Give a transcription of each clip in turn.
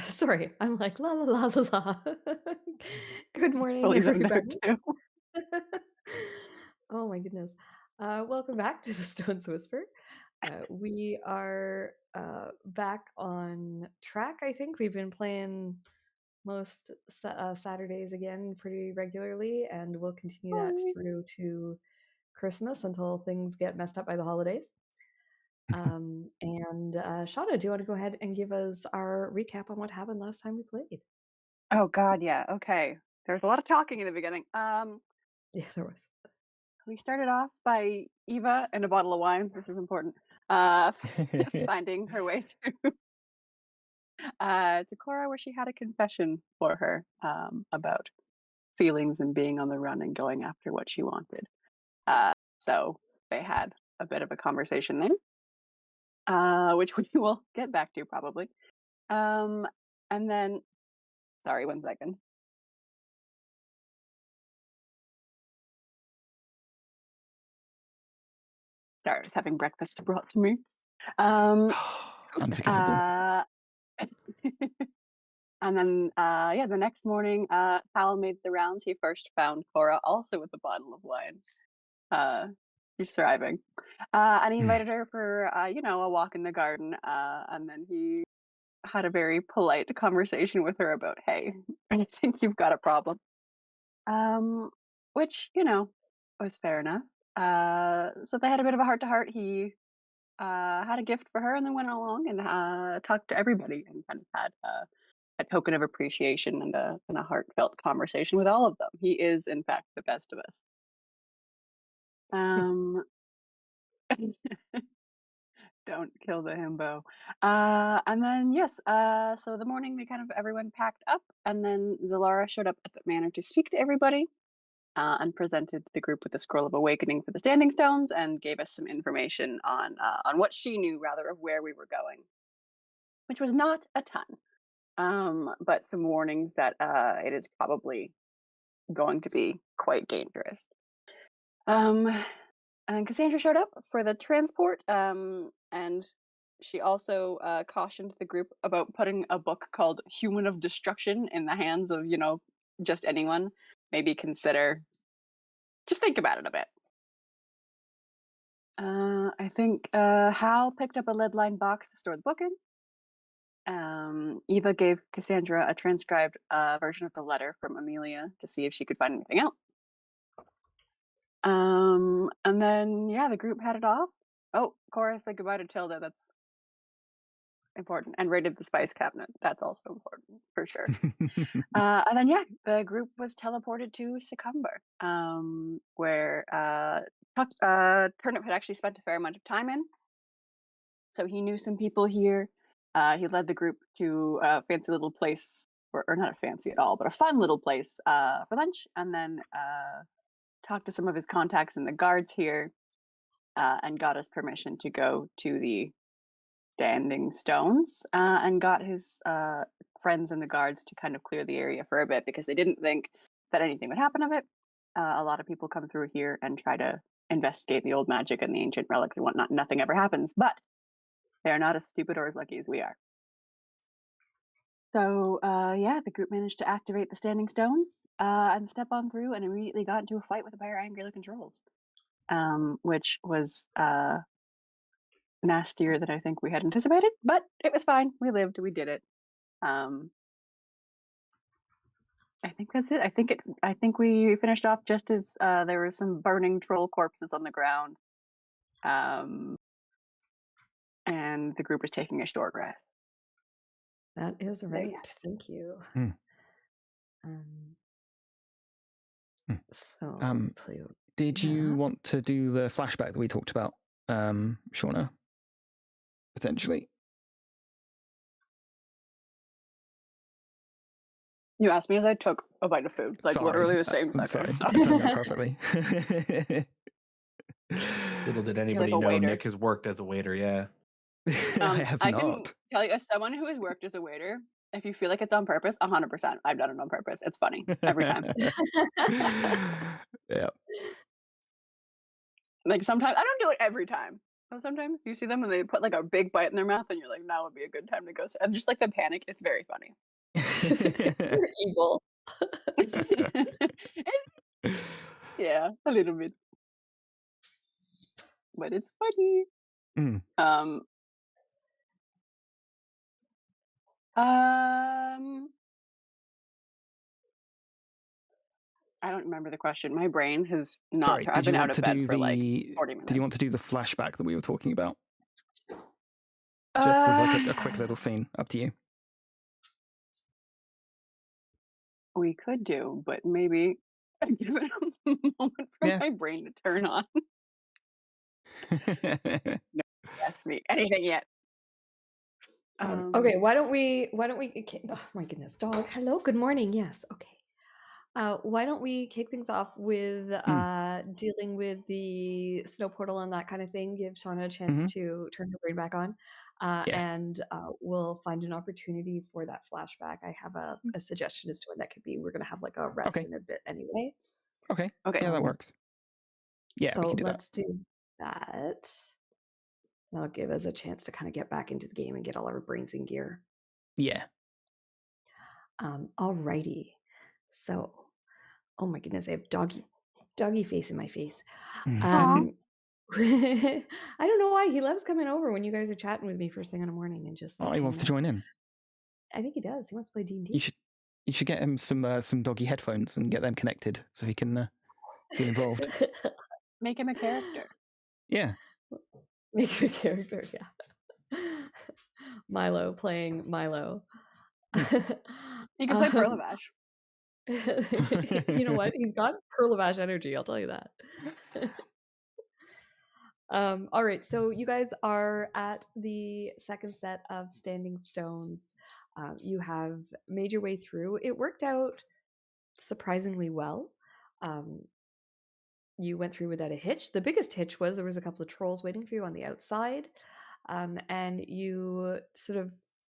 Sorry, I'm like la la la la la. Good morning, Fully zoned out everybody. too. Oh my goodness. Welcome back to the Stone's Whisper. We are back on track. I think we've been playing most Saturdays again pretty regularly, and we'll continue that Sorry. through to Christmas until things get messed up by the holidays. And Shauna, do you want to go ahead and give us our recap on what happened last time we played? Oh God, yeah. Okay. There's a lot of talking in the beginning. Yeah, there was. We started off by Eva and a bottle of wine. This is important. Finding her way to Cora, where she had a confession for her about feelings and being on the run and going after what she wanted. So they had a bit of a conversation there, which we will get back to probably. And then, sorry, 1 second. Sorry, I was having breakfast brought to me. Um, Okay. Unforgivable. and then, yeah, the next morning, Hal made the rounds. He first found Cora, also with a bottle of wine. She's thriving. And he invited her for, a walk in the garden. And then he had a very polite conversation with her about, hey, I think you've got a problem. Which, was fair enough. So they had a bit of a heart-to-heart. He had a gift for her and then went along and talked to everybody and kind of had a token of appreciation and a heartfelt conversation with all of them. He is, in fact, the best of us. Um, don't kill the himbo. And then, yes, so the morning they kind of everyone packed up, and then Zalara showed up at the manor to speak to everybody. And presented the group with the scroll of awakening for the standing stones and gave us some information on what she knew, rather, of where we were going, which was not a ton, but some warnings that it is probably going to be quite dangerous. And Cassandra showed up for the transport, and she also cautioned the group about putting a book called Human of Destruction in the hands of, just anyone. Maybe just think about it a bit. I think Hal picked up a lead-lined box to store the book in. Eva gave Cassandra a transcribed version of the letter from Amelia to see if she could find anything out. And then, yeah, the group headed off. Oh, Cora said goodbye to Tilda. That's important. And raided the spice cabinet. That's also important, for sure. And then, yeah, the group was teleported to Succumber, where Turnip had actually spent a fair amount of time in. So he knew some people here. He led the group to a fancy little place, or not a fancy at all, but a fun little place for lunch, and then talked to some of his contacts in the guards here, and got us permission to go to the standing stones, and got his friends in the guards to kind of clear the area for a bit because they didn't think that anything would happen of it. A lot of people come through here and try to investigate the old magic and the ancient relics and whatnot. Nothing ever happens, but they're not as stupid or as lucky as we are. So, yeah, the group managed to activate the standing stones and step on through and immediately got into a fight with a pair of angry-looking trolls, which was nastier than I think we had anticipated, but it was fine. We lived. We did it. I think that's it. I think we finished off just as there were some burning troll corpses on the ground, and the group was taking a short rest. That is right. Yeah. Thank you. So did you want to do the flashback that we talked about, Shauna? Potentially. You asked me as I took a bite of food, like Sorry. literally the same second. Sorry, I've done that perfectly. Little did anybody like know waiter. Nick has worked as a waiter, yeah. I have I not. can tell you, as someone who has worked as a waiter, if you feel like it's on purpose, 100%. I've done it on purpose. It's funny every time. Yeah. Like sometimes I don't do it every time, sometimes you see them and they put like a big bite in their mouth, and you're like, now would be a good time to go. And just like the panic, it's very funny. You're evil. Yeah, a little bit, but it's funny. Mm. I don't remember the question. My brain has not. Sorry, I've been out of bed for like 40 minutes. Did you want to do the flashback that we were talking about? Just as like a quick little scene. Up to you. We could do, but maybe I give it a moment for my brain to turn on. No, ask me anything yet. Okay, why don't we oh my goodness, dog. Hello, good morning. Yes, okay. Why don't we kick things off with dealing with the snow portal and that kind of thing, give Shauna a chance to turn her brain back on, and we'll find an opportunity for that flashback. I have a suggestion as to when that could be. We're going to have like a rest in a bit anyway. Okay. Yeah, that works. Yeah, so we can do let's do that. That'll give us a chance to kind of get back into the game and get all our brains in gear. Yeah. Alrighty. So, oh my goodness, I have doggy face in my face. I don't know why he loves coming over when you guys are chatting with me first thing in the morning and just. Like, he wants to join in. I think he does. He wants to play D&D. You should get him some doggy headphones and get them connected so he can be involved. Make him a character. Yeah. Make him a character. Yeah. Milo playing Milo. You can play Perlavash. You know what? He's got Perlavash energy, I'll tell you that. All right, so you guys are at the second set of standing stones. You have made your way through. It worked out surprisingly well. You went through without a hitch. The biggest hitch was there was a couple of trolls waiting for you on the outside. And you sort of,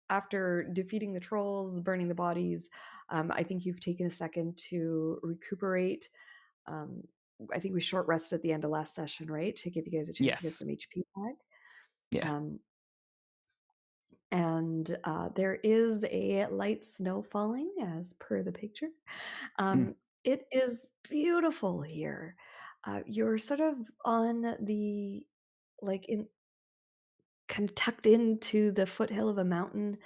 after defeating the trolls, burning the bodies, I think you've taken a second to recuperate. I think we short rested at the end of last session, right? To give you guys a chance to get some HP back. Yeah. And there is a light snow falling as per the picture. It is beautiful here. You're sort of on the, like, in kind of tucked into the foothill of a mountain.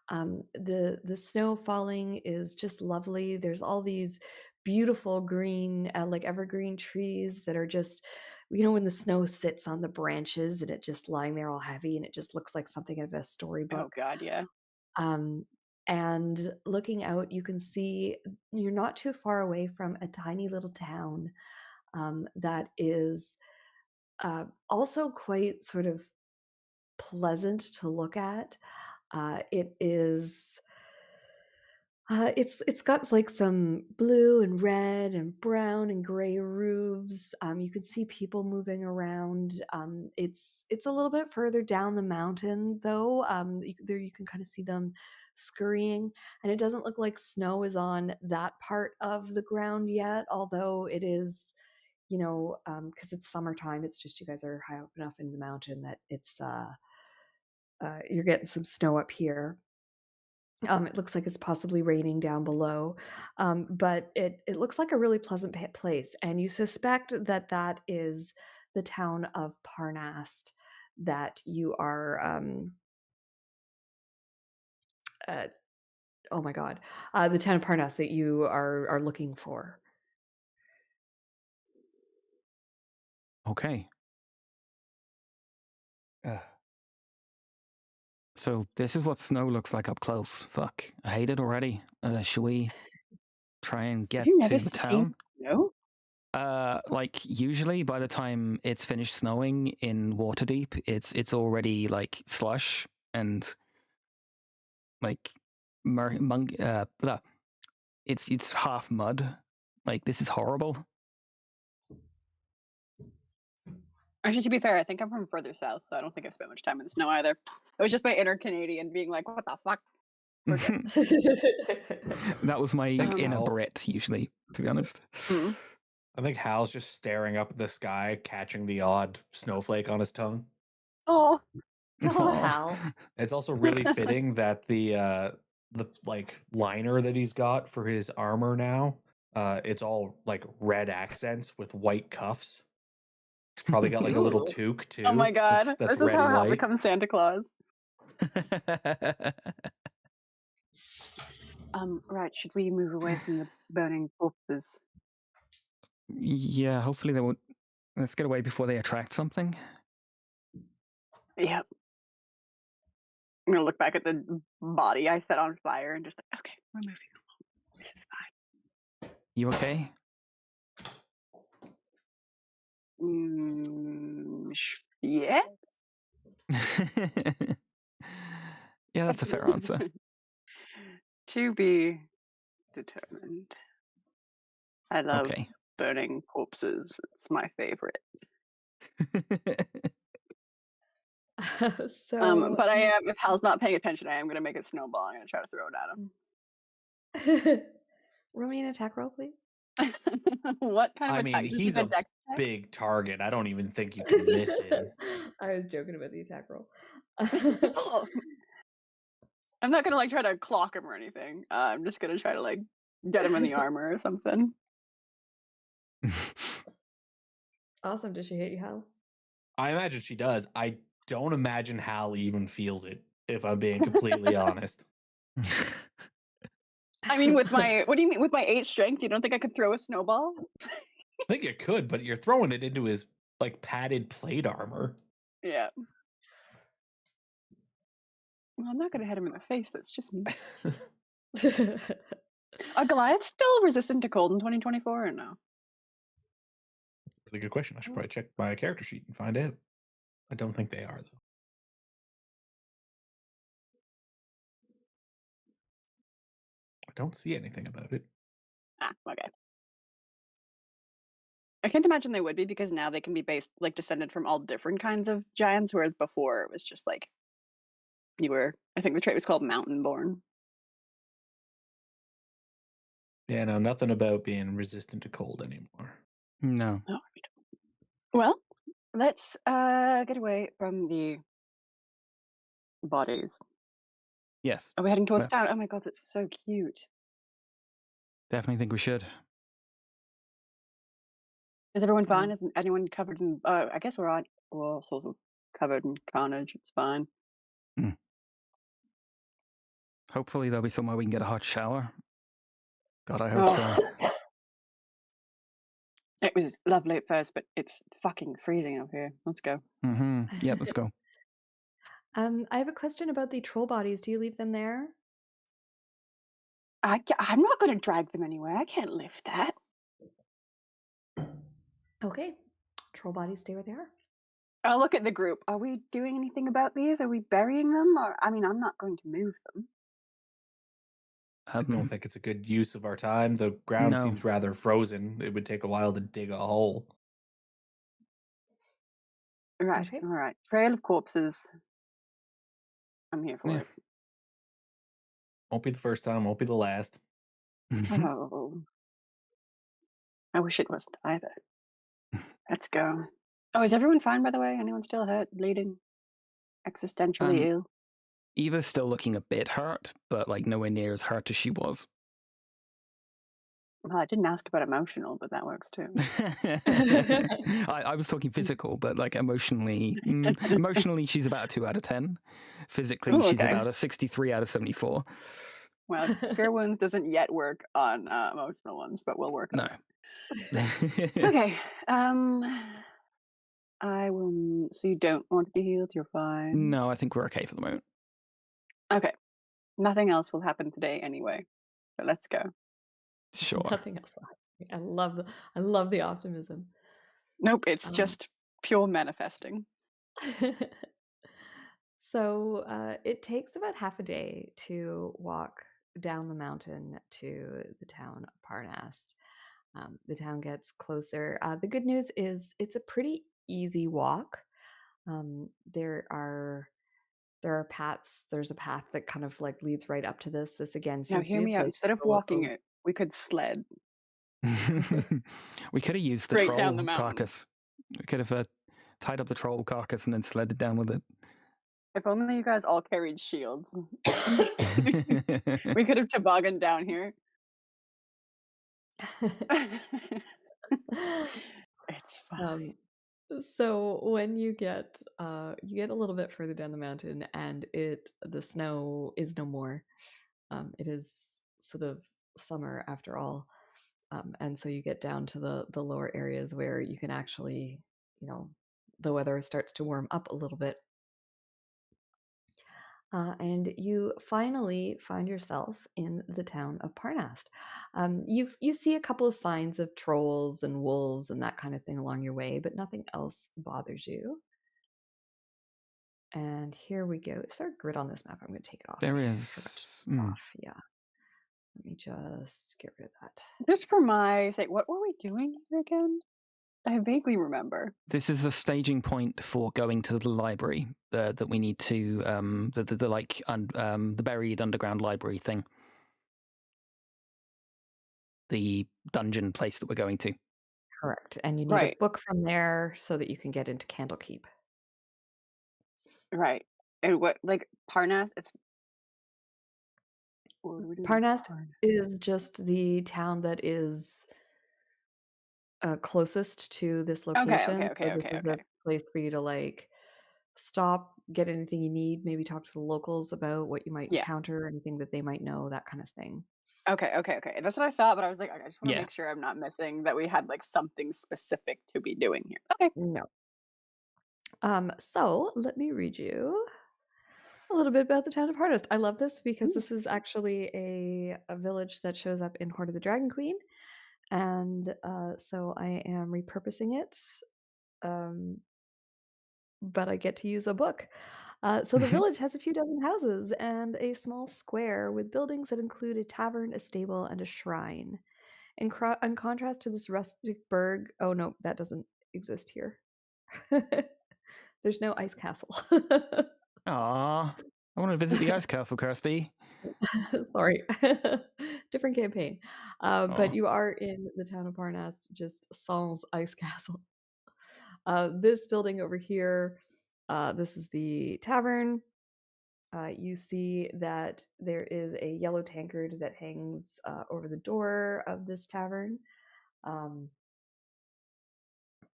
The snow falling is just lovely. There's all these beautiful green, like evergreen trees that are just, when the snow sits on the branches and it just lying there all heavy and it just looks like something out of a storybook. Oh God, yeah. And looking out, you can see you're not too far away from a tiny little town that is also quite sort of pleasant to look at. It is it's got like some blue and red and brown and gray roofs. You can see people moving around. It's a little bit further down the mountain though. There you can kind of see them scurrying, and it doesn't look like snow is on that part of the ground yet, although it is, because it's summertime. It's just you guys are high up enough in the mountain that it's you're getting some snow up here. It looks like it's possibly raining down below, but it looks like a really pleasant place, and you suspect that that is the town of Parnast that you are. Oh my God, the town of Parnast that you are looking for. Okay. So this is what snow looks like up close. Fuck, I hate it already. Should we try and get to the town? No. Like usually by the time it's finished snowing in Waterdeep, it's already like slush and like it's half mud. Like this is horrible. Actually, to be fair, I think I'm from further south, so I don't think I've spent much time in the snow either. It was just my inner Canadian being like, "What the fuck?" That was my inner Brit, usually, to be honest. I think Hal's just staring up at the sky, catching the odd snowflake on his tongue. Oh, Oh, Hal. It's also really fitting that the like liner that he's got for his armor now, it's all like red accents with white cuffs. Probably got like a little Ooh. toque too. oh my god. That's This is red how and Hal white. becomes Santa Claus. Right, should we move away from the burning corpses? Yeah, hopefully they won't. Let's get away before they attract something. Yep. I'm gonna look back at the body I set on fire and just like, okay, we're moving along. This is fine. You okay? Yeah. Yeah, that's a fair answer. To be determined. I love Okay. burning corpses. It's my favorite. So, But I am, if Hal's not paying attention, I am gonna make it snowball. I'm gonna try to throw it roll me an attack roll, please. at him. What kind of I attack? mean, Does it he's have a dex check? big target. I don't even think you can miss him. I was joking about the attack roll. Oh. I'm not gonna like try to clock him or anything. I'm just gonna try to like get him in the armor or something. Awesome. Does she hate you, Hal? I imagine she does. I don't imagine Hal even feels it, if I'm being completely honest. I mean, with my what do you mean with my 8 strength? You don't think I could throw a snowball? I think you could, but you're throwing it into his like padded plate armor. Yeah. Well, I'm not gonna hit him in the face. That's just me. Are Goliaths still resistant to cold in 2024 or no? Really good question. I should probably check my character sheet and find out. I don't think they are, though. I don't see anything about it. Ah, okay. I can't imagine they would be because now they can be based like descended from all different kinds of giants, whereas before it was just like you were. I think the trait was called mountain born. Yeah, no, nothing about being resistant to cold anymore. No. All right. Well, let's get away from the bodies. Yes. Are we heading towards town? Let's- Oh my god, that's so cute. Definitely think we should. Is everyone fine? Isn't anyone covered in? I guess we're all sort of covered in carnage. It's fine. Hopefully there'll be somewhere we can get a hot shower. God, I hope so. It was lovely at first, but it's fucking freezing up here. Let's go. Yeah, let's go. I have a question about the troll bodies. Do you leave them there? I'm not going to drag them anywhere. I can't lift that. Okay. Troll bodies stay where they are. I'll look at the group. Are we doing anything about these? Are we burying them? Or I mean, I'm not going to move them. I don't think it's a good use of our time. The ground No. seems rather frozen. It would take a while to dig a hole. Right. Okay. All right. Trail of corpses. I'm here for Yeah. it. Won't be the first time. Won't be the last. Oh. I wish it wasn't either. Let's go. Oh, is everyone fine, by the way? Anyone still hurt, bleeding, existentially ill? Eva's still looking a bit hurt, but like nowhere near as hurt as she was. Well, I didn't ask about emotional, but that works too. I was talking physical, but like emotionally, she's about a 2 out of 10. Physically, she's about a 63 out of 74. Well, Cure Wounds doesn't yet work on emotional ones, but we'll work on it. Okay. I will. So you don't want to be healed? You're fine. No, I think we're okay for the moment. Okay. Nothing else will happen today anyway. But let's go. Sure. Nothing else. I love the optimism. Nope, it's just pure manifesting. So it takes about half a day to walk down the mountain to the town of Parnast. The town gets closer. The good news is it's a pretty easy walk. There are paths. There's a path that kind of like leads right up to this. This again Now seems to hear be me a out. place Instead of for walking locals. it, we could sled. We could have used the Straight troll down the mountain. carcass. We could have tied up the troll carcass and then sled it down with it. If only you guys all carried shields. We could have tobogganed down here. It's fine. So when you get a little bit further down the mountain, and the snow is no more. It is sort of summer after all, and so you get down to the lower areas where you can actually, the weather starts to warm up a little bit. And you finally find yourself in the town of Parnast. You see a couple of signs of trolls and wolves and that kind of thing along your way, but nothing else bothers you. And here we go. Is there a grid on this map? I'm going to take it off. There I is. forgot to take it off. Yeah. Let me just get rid of that. Just for my sake, what were we doing here again? I vaguely remember. This is the staging point for going to the library that we need to the buried underground library thing. The dungeon place that we're going to. Correct. And you need a book from there so that you can get into Candlekeep. Right. And what, like, Parnast, it's... Parnast is just the town that is closest to this location. Okay. This is a place for you to, like, stop, get anything you need, maybe talk to the locals about what you might encounter, anything that they might know, that kind of thing. Okay. That's what I thought, but I was like, I just want to make sure I'm not missing that we had, like, something specific to be doing here. Okay. No. So let me read you a little bit about the town of Hardest. I love this because this is actually a village that shows up in Hoard of the Dragon Queen. And so I am repurposing it. But I get to use a book. So the village has a few dozen houses and a small square with buildings that include a tavern, a stable, and a shrine. In contrast to this rustic burg, oh no, that doesn't exist here. There's no ice castle. Aw, I want to visit the ice castle, Kirsty. Sorry, different campaign. But you are in the town of Parnast, just sans ice castle. This building over here, this is the tavern. You see that there is a yellow tankard that hangs over the door of this tavern.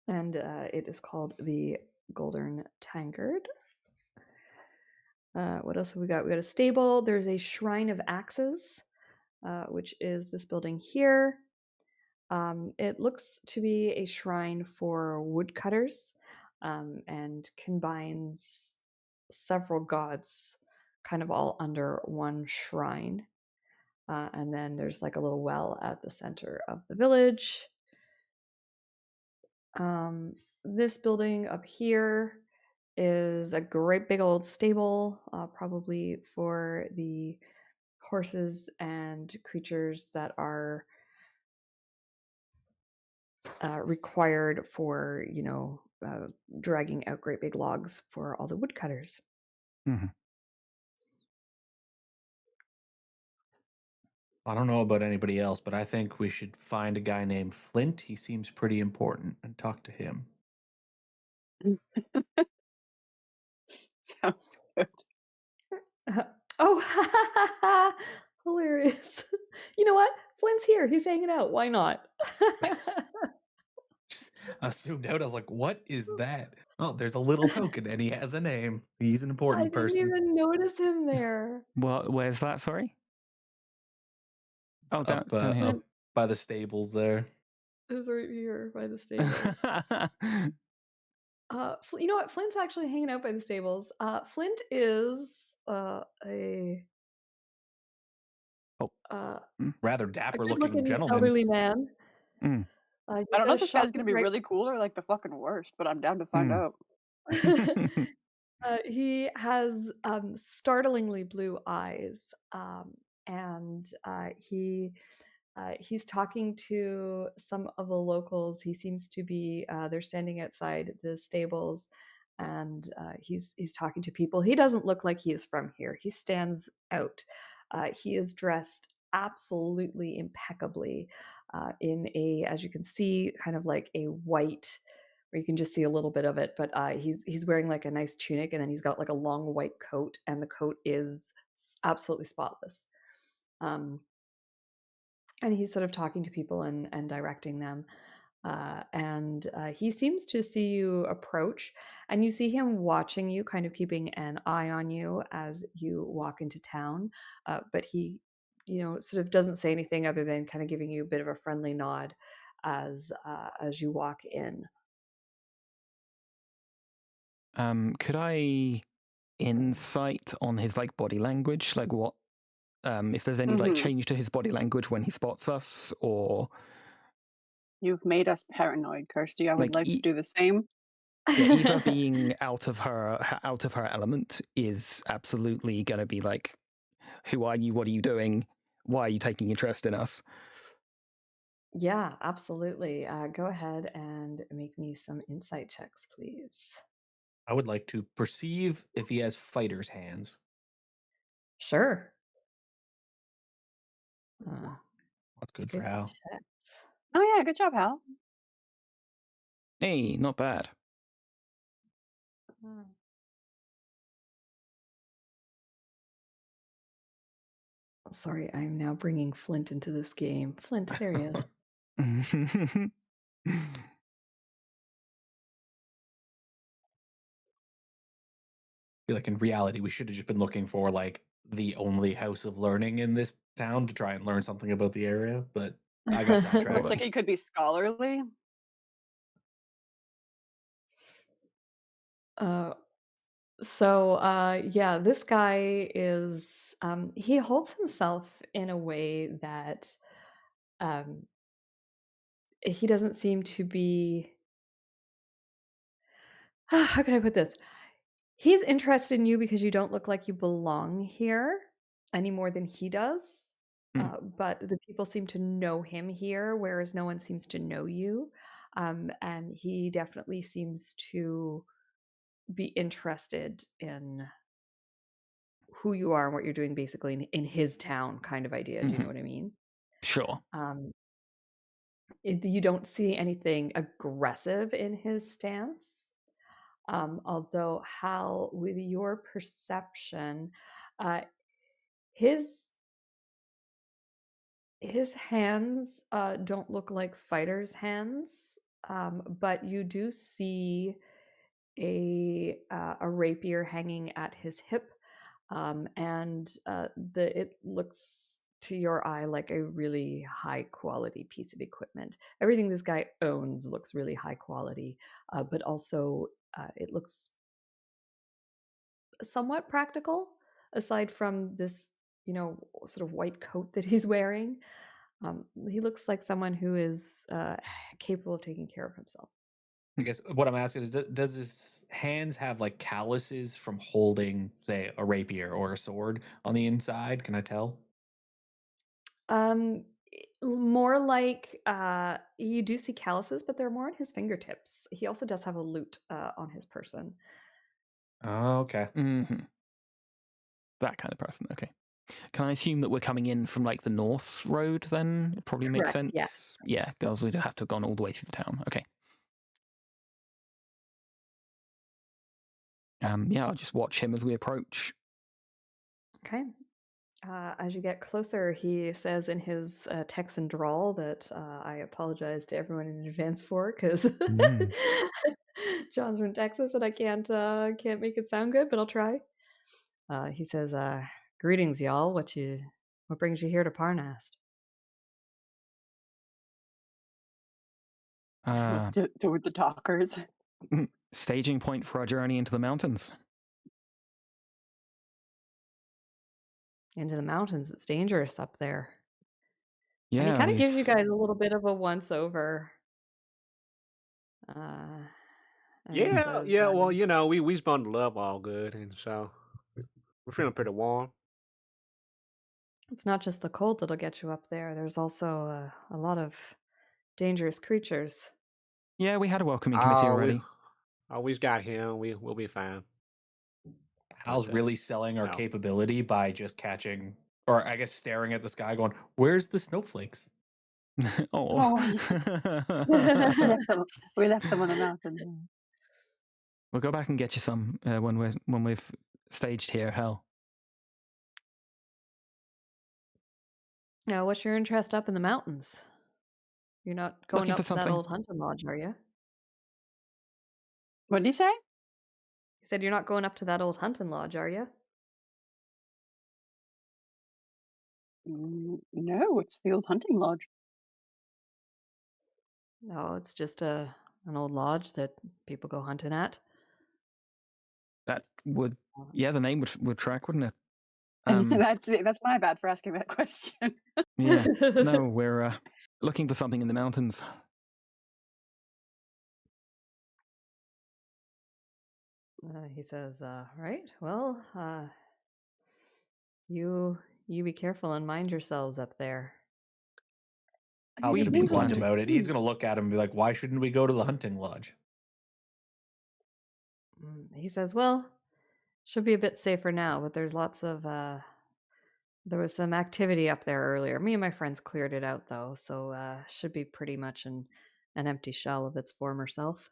And it is called the Golden Tankard. What else have we got? We got a stable. There's a Shrine of Axes, which is this building here. It looks to be a shrine for woodcutters, and combines several gods kind of all under one shrine. And then there's like a little well at the center of the village. This building up here is a great big old stable, probably for the horses and creatures that are required for, dragging out great big logs for all the woodcutters. Mm-hmm. I don't know about anybody else, but I think we should find a guy named Flint. He seems pretty important, and talk to him. Sounds good. Oh, hilarious. You know what? Flint's here. He's hanging out. Why not? Just zoomed out. I was like, what is that? Oh, there's a little token, and he has a name. He's an important person. I didn't even notice him there. Well, where's that? Sorry? Oh, up by the stables there. It was right here by the stables. You know what? Flint's actually hanging out by the stables. Flint is rather dapper-looking gentleman, elderly man. I don't know if this guy's gonna be really cool or like the fucking worst, but I'm down to find out. He has startlingly blue eyes, and he's talking to some of the locals. He seems to be they're standing outside the stables, and he's talking to people. He doesn't look like he is from here. He stands out. He is dressed absolutely impeccably in a, as you can see, kind of like a white or you can just see a little bit of it. But he's wearing like a nice tunic, and then he's got like a long white coat, and the coat is absolutely spotless. And he's sort of talking to people and directing them. And he seems to see you approach, and you see him watching you, kind of keeping an eye on you as you walk into town. But he, sort of doesn't say anything other than kind of giving you a bit of a friendly nod as you walk in. Could I insight on his like body language, like what if there's any like Mhm. change to his body language when he spots us, or You've made us paranoid, Kirsty. I would like like to do the same. yeah, either being out of her element is absolutely going to be like, who are you? What are you doing? Why are you taking interest in us? Yeah, absolutely. Go ahead and make me some insight checks, please. I would like to perceive if he has fighter's hands. Sure. Uh, That's good for Good Hal. check. Oh yeah, good job, Hal. Hey, not bad. Sorry, I'm now bringing Flint into this game. Flint, there he is. Feel like in reality, we should have just been looking for like the only house of learning in this town to try and learn something about the area, but I got Looks sidetracked. like he could be scholarly. Uh, yeah, this guy is, he holds himself in a way that um, he doesn't seem to be, how can I put this? He's interested in you because you don't look like you belong here any more than he does. But the people seem to know him here, whereas no one seems to know you. And he definitely seems to be interested in who you are and what you're doing basically in his town kind of idea. Do you know what I mean? Sure. Um, you don't see anything aggressive in his stance. Although Hal, with your perception, uh, his his hands don't look like fighters' hands, but you do see a rapier hanging at his hip, and it looks to your eye like a really high quality piece of equipment. Everything this guy owns looks really high quality, but also it looks somewhat practical, aside from this, sort of white coat that he's wearing. He looks like someone who is capable of taking care of himself. I guess what I'm asking is, does his hands have like calluses from holding, say, a rapier or a sword on the inside? Can I tell? Um, More like you do see calluses, but they're more on his fingertips. He also does have a lute on his person. Oh, okay. That kind of person. Okay. Can I assume that we're coming in from like the north road then? It probably makes Correct. Yes. sense. Yeah, girls would have to have gone all the way through the town. Okay. Yeah, I'll just watch him as we approach. Okay. As you get closer, he says in his Texan drawl that I apologize to everyone in advance for, because John's from Texas and I can't make it sound good, but I'll try. He says, "Greetings, y'all. What brings you here to Parnast?" Toward the talkers. Staging point for our journey into the mountains. Into the mountains. It's dangerous up there. And he Yeah, kind of gives you guys a little bit of a once over. And he Yeah, says, yeah. Well, you know, we's bundled up all good, and so we're feeling pretty warm. it's not just the cold that'll get you up there. There's also a lot of dangerous creatures. yeah, we had a welcoming committee Oh, already. we've got him. We'll be fine. Hal's But, really selling our no. capability by just catching, or I guess staring at the sky, going, "Where's the snowflakes?" Oh, Oh. we left them on a mountain. We'll go back and get you some when we've staged here. Hell, Now, what's your interest up in the mountains? You're not going looking for up to that something. old hunting lodge, are you? What did you say? You said you're not going up to that old hunting lodge, are you? No, it's the old hunting lodge. No, it's just an old lodge that people go hunting at. That would, yeah, the name would track, wouldn't it? That's it. That's my bad for asking that question. Yeah. No, we're looking for something in the mountains. He says, right, well, you be careful and mind yourselves up there. Hal's There's gonna be no blunt plenty. about it. He's gonna look at him and be like, "Why shouldn't we go to the hunting lodge?" He says, well, should be a bit safer now, but there's lots of there was some activity up there earlier. Me and my friends cleared it out though, so should be pretty much an empty shell of its former self.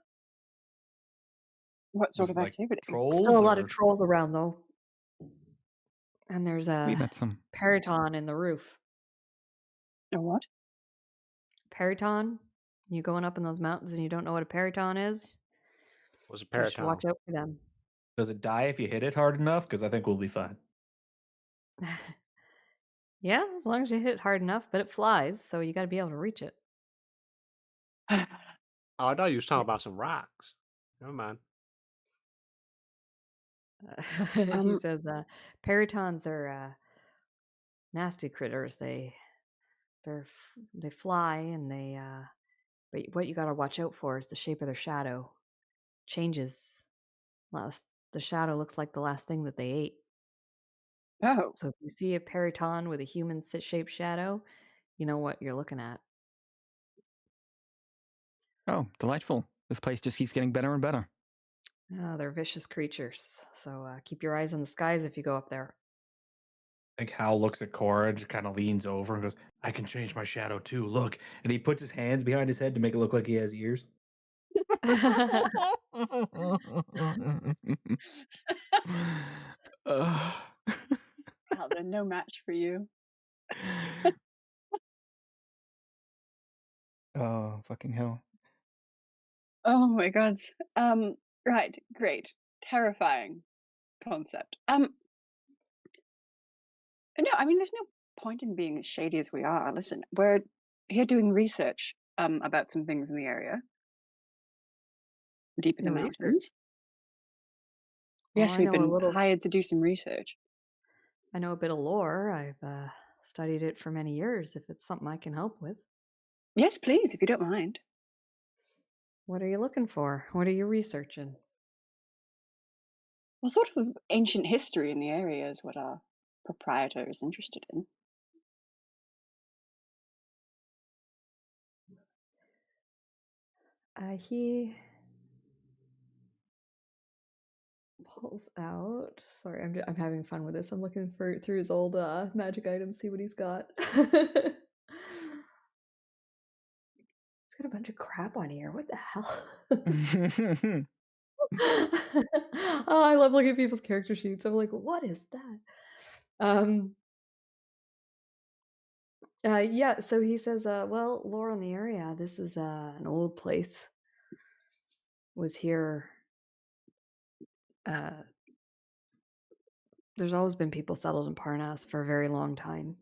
What sort Is of it like activity? Still trolls a lot of or trolls around though, and there's We a met some. periton in the roof. A what? Periton? You going up in those mountains and you don't know what a periton is? What's a You should periton? watch out for them. does it die if you hit it hard enough? Because I think we'll be fine. Yeah, as long as you hit it hard enough, but it flies, so you got to be able to reach it. Oh, I thought you was talking about some rocks. Never mind. He says, peritons are nasty critters. They fly and they but what you got to watch out for is the shape of their shadow changes. The shadow looks like the last thing that they ate. Oh, So if you see a periton with a human shaped shadow, you know what you're looking at. Oh, delightful. This place just keeps getting better and better. They're vicious creatures. So keep your eyes on the skies if you go up there. I think Hal looks at Cora, just kind of leans over and goes, "I can change my shadow too. Look!" And he puts his hands behind his head to make it look like he has ears. well, they're no match for you. Oh, fucking hell. Oh my god. Right, great. Terrifying concept. No, I mean there's no point in being as shady as we are. Listen, we're here doing research about some things in the area. Deep in the Your research. mountains. Well, Yes, I we've know a been little. hired to do some research. I know a bit of lore. I've studied it for many years. If it's something I can help with. Yes, please, if you don't mind. What are you looking for? What are you researching? Well, sort of ancient history in the area is what our proprietor is interested in. He pulls out. Sorry, I'm having fun with this. I'm looking through his old magic items, see what he's got. He's got a bunch of crap on here. What the hell? Oh, I love looking at people's character sheets. I'm like, what is that? Yeah, so he says, well, lore in the area, this is an old place. Was here there's always been people settled in Parnas for a very long time.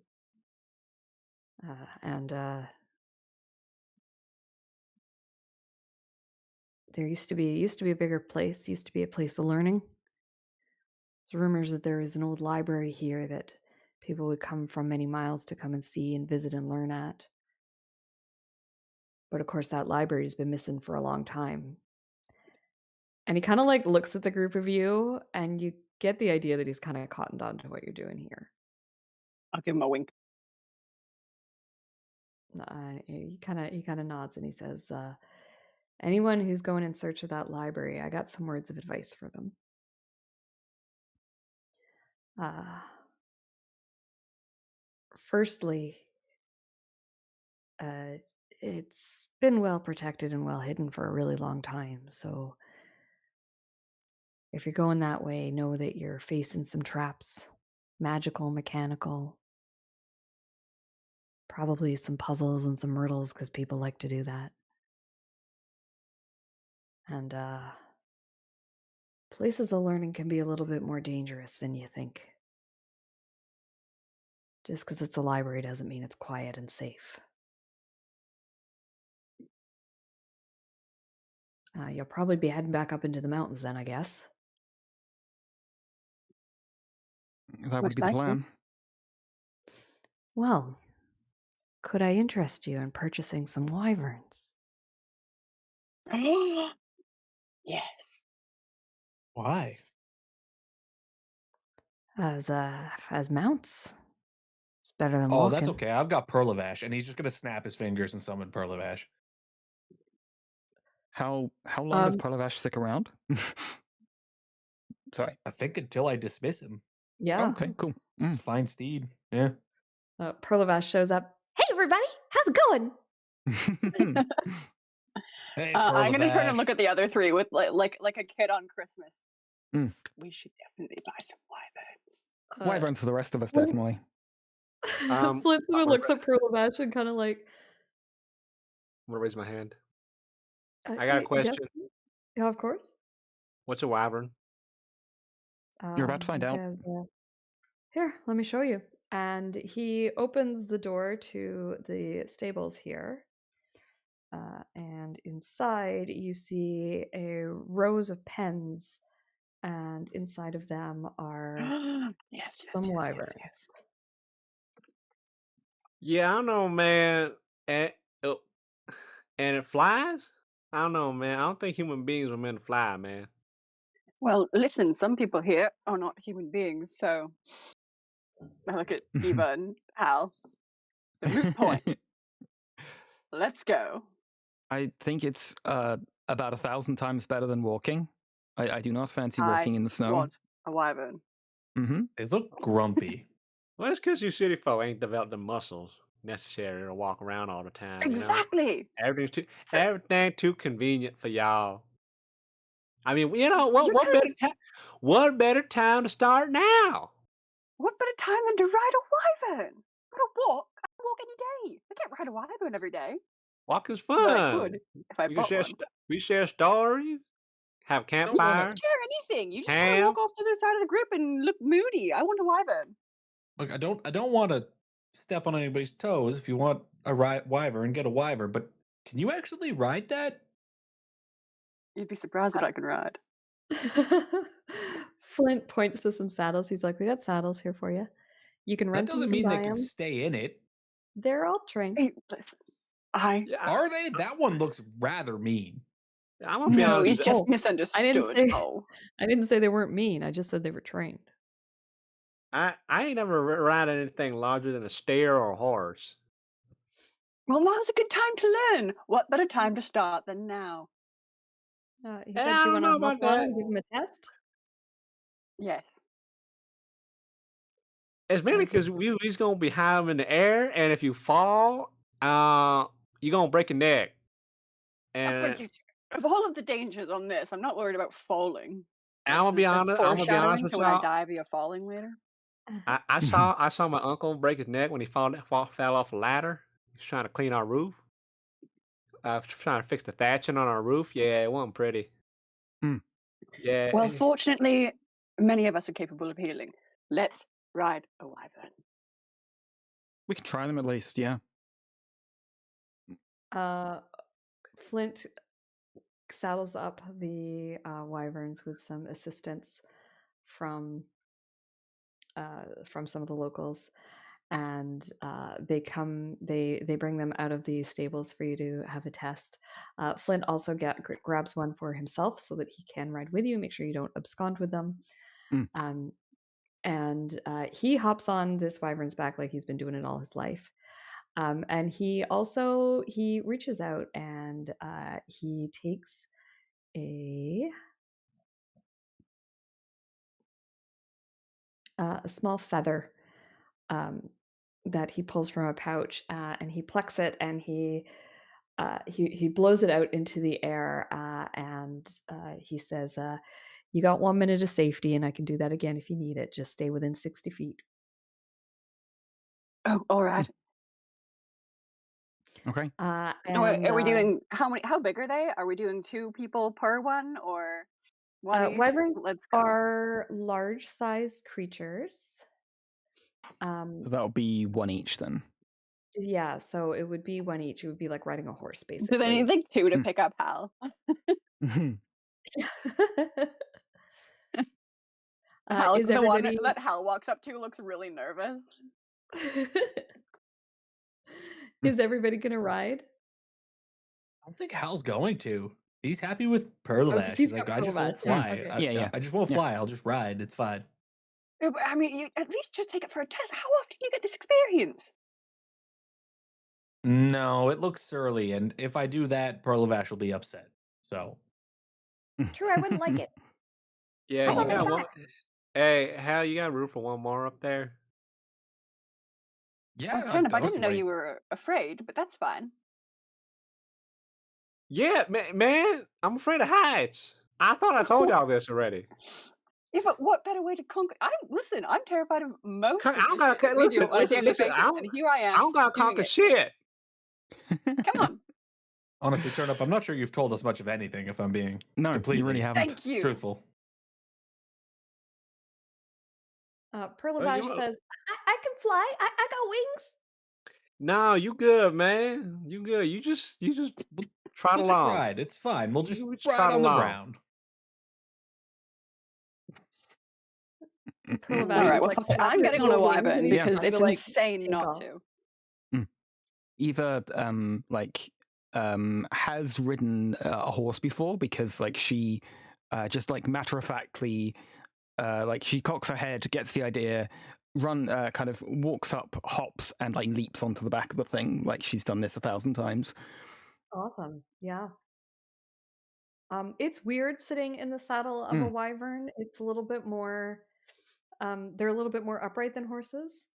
And there used to be a bigger place, used to be a place of learning. There's rumors that there is an old library here that people would come from many miles to come and see and visit and learn at. But of course, that library's been missing for a long time. And he kind of like looks at the group of you, and you get the idea that he's kind of cottoned on to what you're doing here. I'll give him a wink. He kind of nods and he says, anyone who's going in search of that library, I got some words of advice for them. Firstly, it's been well protected and well hidden for a really long time. So if you're going that way, know that you're facing some traps, magical, mechanical, probably some puzzles and some riddles because people like to do that. And places of learning can be a little bit more dangerous than you think. Just because it's a library doesn't mean it's quiet and safe. You'll probably be heading back up into the mountains then, I guess. That would Most be the likely. plan. Well, could I interest you in purchasing some wyverns? Yes. Why? As mounts. It's better than Oh, walking. that's okay. I've got Perlavash, and he's just gonna snap his fingers and summon Perlavash. How long does Um, Parlavash stick around? Sorry. I think until I dismiss him. Yeah. Okay, cool. Fine steed. Yeah. Perlavash shows up. Hey, everybody! How's it going? Hey, I'm gonna turn and Perlavash. look at the other three with like a kid on Christmas. Mm. We should definitely buy some wyverns. Wyverns for the rest of us, Flint- definitely. Flint sort of looks at Perlavash and kind of like, I'm gonna raise my hand. I got a yes, question. yeah, of course. What's a wyvern? You're about to find He out. says, here, let me show you. And he opens the door to the stables here. And inside you see a rows of pens, and inside of them are yes, some wyverns. Yeah, I don't know, man. And and it flies? I don't know, man. I don't think human beings were meant to fly, man. Well, listen, some people here are not human beings, so I look at Eva and Hal. The moot point. Let's go. I think it's about 1,000 times better than walking. I do not fancy walking in the snow. Want a wyvern. Mm-hmm. They look grumpy. Well, it's because you city folk ain't developed the muscles necessary to walk around all the time. Exactly. You know? So- Everything too convenient for y'all. I mean, you know You're what better time to start now? What better time than to ride a wyvern? What a walk! I can walk any day. I can't ride a wyvern every day. Walking's But I fun. could if I We bought share one. we share stories, have You don't campfires. share anything. You just want to Ham. walk off to the side of the group and look moody. I want a wyvern. Look, I don't want to step on anybody's toes. If you want a wyvern, get a wyvern. But can you actually ride that? You'd be surprised what I can ride. Flint points to some saddles. He's like, we got saddles here for you. You can That rent them, doesn't you can mean they buy can 'em. stay in it. They're all trained. Hey, listen. Are they? That one looks rather mean. I'm gonna be No, honest. he's with just Oh, misunderstood. I didn't say they weren't mean. I just said they were trained. I ain't never ride anything larger than a steer or a horse. Well, now's a good time to learn. What better time to start than now? He Yeah, said, I do you don't want know to about hop on that. and give him a test? Yes. It's mainly because he's gonna be high in the air, and if you fall, you're gonna break your neck. And Of all of the dangers on this, I'm not worried about falling. I'm gonna be honest. I'm gonna be honest with to when I y'all. die via falling later. I saw my uncle break his neck when he fell off a ladder. He's trying to clean our roof. Trying to fix the thatching on our roof. Yeah, it wasn't pretty. Mm. Yeah. Well, fortunately, many of us are capable of healing. Let's ride a wyvern. We can try them at least, yeah. Flint saddles up the wyverns with some assistance from some of the locals, and they bring them out of the stables for you to have a test. Flint also grabs one for himself so that he can ride with you. Make sure you don't abscond with them. And he hops on this wyvern's back like he's been doing it all his life. And he reaches out and he takes a small feather that he pulls from a pouch, and he plucks it, and he blows it out into the air, and he says, "You got 1 minute of safety, and I can do that again if you need it. Just stay within 60 feet." Oh, all right. Okay. Are And we doing how big are they? Are we doing 2 people per one or one each? wyverns Let's go. are large-sized creatures. So that'll be one each then. Yeah, so it would be 1 each. It would be like riding a horse, Do they need basically. like 2 to Hmm. pick up Hal? Hal, Is the one everybody that Hal walks up to looks really nervous. is everybody gonna ride? I don't think Hal's going to. He's happy with Oh, 'cause Perlavash. he's He's got like, I just Perlavash. won't fly. Okay. Yeah, yeah. I just won't Yeah. fly. I'll just ride. It's fine. No, but I mean, you at least just take it for a test. How often do you get this experience? No, it looks surly, and if I do that, Perlavash will be upset. So True, I wouldn't like it. Yeah, I you don't like got that. one. Hey, Hal, you got room for one more up there? yeah, Turnip, I was didn't know right. you were afraid, but that's fine. Yeah, man, I'm afraid of heights. I thought I told y'all this already. What better way to conquer? I'm terrified of most of I don't the shit gotta that we do on a daily listen. basis, and here I I am don't gotta doing conquer it. shit. Come on. Honestly, Turnip, I'm not sure you've told us much of anything. If I'm being No, completely you really haven't. Thank you. truthful. Perlavash you know- says, I can fly. I got wings. No, you good, man. You good. You just trot We'll just along. ride. It's fine. We'll just You just ride trot on the along. ground. Perlavash All right, is well, like, I'm getting on a flapping his wings, wyvern and he's because trying it's to, like, insane take not off. to. Eva has ridden a horse before because like she just like matter of factly like she cocks her head, gets the idea, kind of walks up, hops, and like leaps onto the back of the thing. Like she's done this 1,000 times. Awesome. Yeah. It's weird sitting in the saddle of a wyvern. It's a little bit more they're a little bit more upright than horses.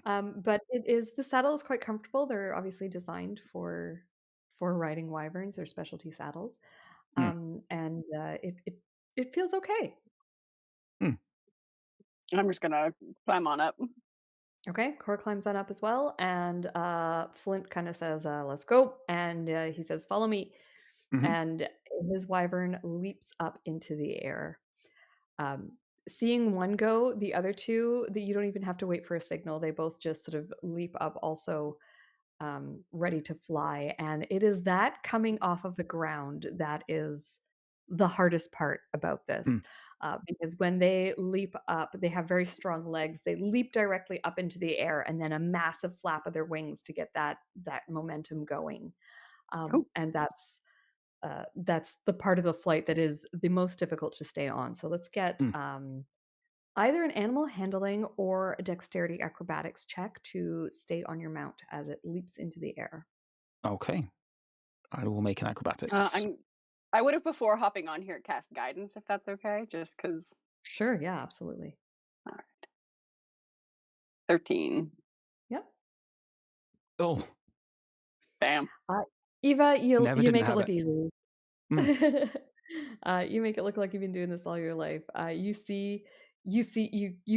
But the saddle is quite comfortable. They're obviously designed for riding wyverns. They're specialty saddles. And it feels okay. I'm just gonna climb on up. Okay, Cora climbs on up as well, and Flint kind of says, "Let's go," and he says, "Follow me." And his wyvern leaps up into the air. Seeing one go, the other two, that you don't even have to wait for a signal. They both just sort of leap up, also ready to fly. And it is that coming off of the ground that is the hardest part about this. Because when they leap up, they have very strong legs. They leap directly up into the air, and then a massive flap of their wings to get that momentum going. And that's the part of the flight that is the most difficult to stay on. So let's get either an animal handling or a dexterity acrobatics check to stay on your mount as it leaps into the air. Okay, I will make an acrobatics. I would have before hopping on here cast guidance if that's okay, just because. Sure, yeah, absolutely. All right. 13. Yep. Oh, Bam. Eva, you didn't make it have look it. easy. You make it look like you've been doing this all your life. You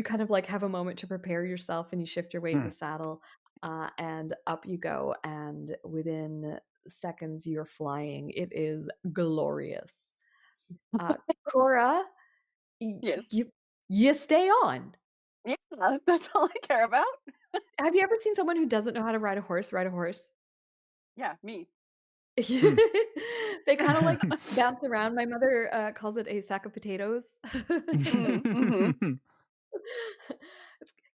kind of like have a moment to prepare yourself, and you shift your weight in the saddle, and up you go. And within seconds, you're flying. It is glorious. Cora, Yes. you stay on. Yeah, that's all I care about. Have you ever seen someone who doesn't know how to ride a horse ride a horse? Yeah, me. They kind of like bounce around. My mother calls it a sack of potatoes. It's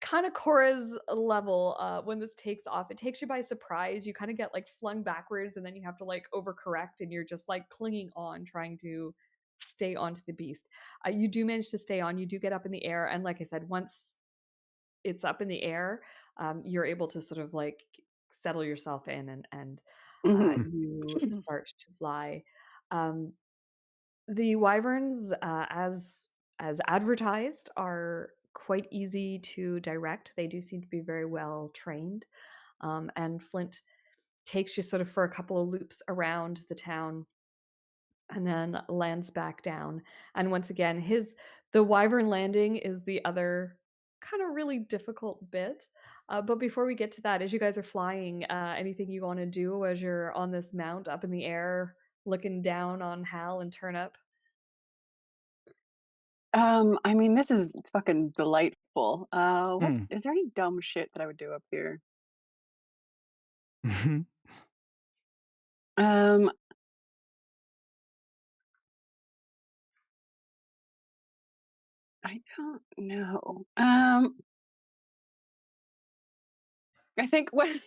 kind of Cora's level when this takes off. It takes you by surprise. You kind of get like flung backwards, and then you have to like overcorrect, and you're just like clinging on, trying to stay onto the beast. You do manage to stay on. You do get up in the air, and like I said, once it's up in the air, you're able to sort of like settle yourself in, and you start to fly. The wyverns, as advertised, are quite easy to direct. They do seem to be very well trained. And Flint takes you sort of for a couple of loops around the town and then lands back down. And once again, the Wyvern landing is the other kind of really difficult bit. But before we get to that, as you guys are flying, anything you want to do as you're on this mount up in the air, looking down on Hal and Turnip? I mean, this is fucking delightful. What Mm. is there any dumb shit that I would do up here? Um, I don't know. I think when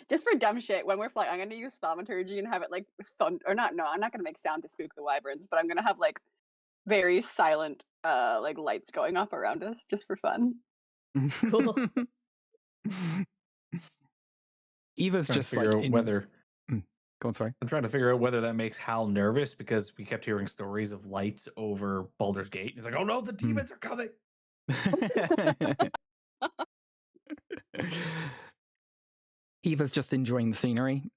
just for dumb shit, when we're flying, I'm gonna use thaumaturgy and have it like thunder or not. No, I'm not gonna make sound to spook the wyverns, but I'm gonna have like very silent, like lights going off around us just for fun. Cool. Eva's Trying to just figure like out whether Go on, sorry. I'm trying to figure out whether that makes Hal nervous because we kept hearing stories of lights over Baldur's Gate. He's like, "Oh no, the demons are coming!" Eva's just enjoying the scenery.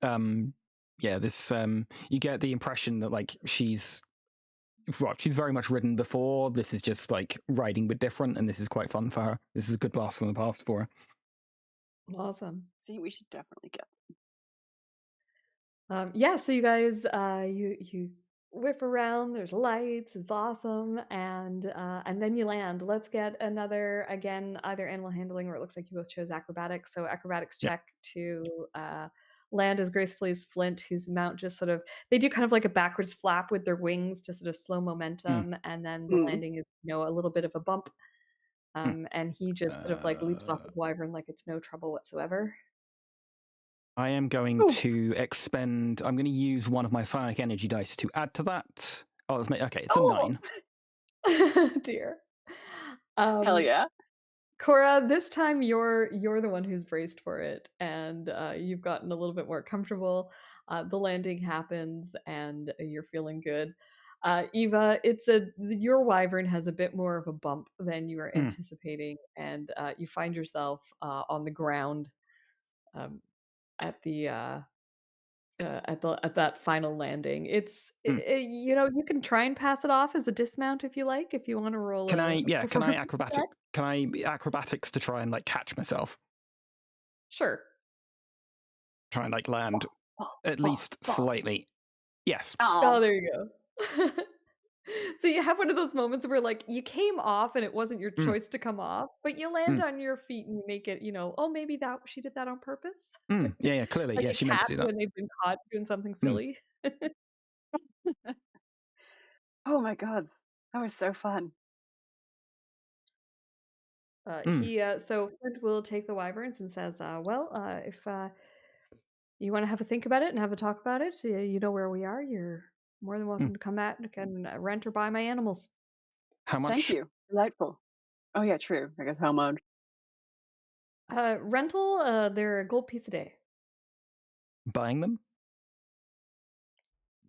This you get the impression that like she's very much ridden before. This is just like riding with different, and this is quite fun for her. This is a good blast from the past for her. Awesome. See, we should definitely get. So you guys, you whip around. There's lights. It's awesome, and then you land. Let's get another again, either animal handling or it looks like you both chose acrobatics. So acrobatics check to land as gracefully as Flint, whose mount just sort of they do kind of like a backwards flap with their wings to sort of slow momentum, and then the landing is a little bit of a bump, and he just sort of like leaps off his wyvern like it's no trouble whatsoever. I am going to expend. I'm going to use one of my psionic energy dice to add to that. Oh, let's make. Okay, it's a 9. Dear. Hell yeah. Cora, this time you're the one who's braced for it, and you've gotten a little bit more comfortable. The landing happens, and you're feeling good. Eva, your wyvern has a bit more of a bump than you were anticipating, and you find yourself on the ground at that final landing. It's you can try and pass it off as a dismount if you like, if you want to roll. Can I acrobatics to try and like catch myself? Sure. Try and like land at least slightly. Yes. Oh, there you go. So you have one of those moments where like you came off and it wasn't your choice to come off, but you land on your feet and you make it, maybe that she did that on purpose. Yeah, clearly. Like yeah, a she meant to cat do that. when they've been caught doing something silly. Oh my god, that was so fun. So Flint will take the wyverns and says, if you want to have a think about it and have a talk about it, you know where we are. You're more than welcome to come back and rent or buy my animals. How much? Thank you. Delightful. Oh yeah, true. I guess how much? Rental, they're a gold piece a day. Buying them?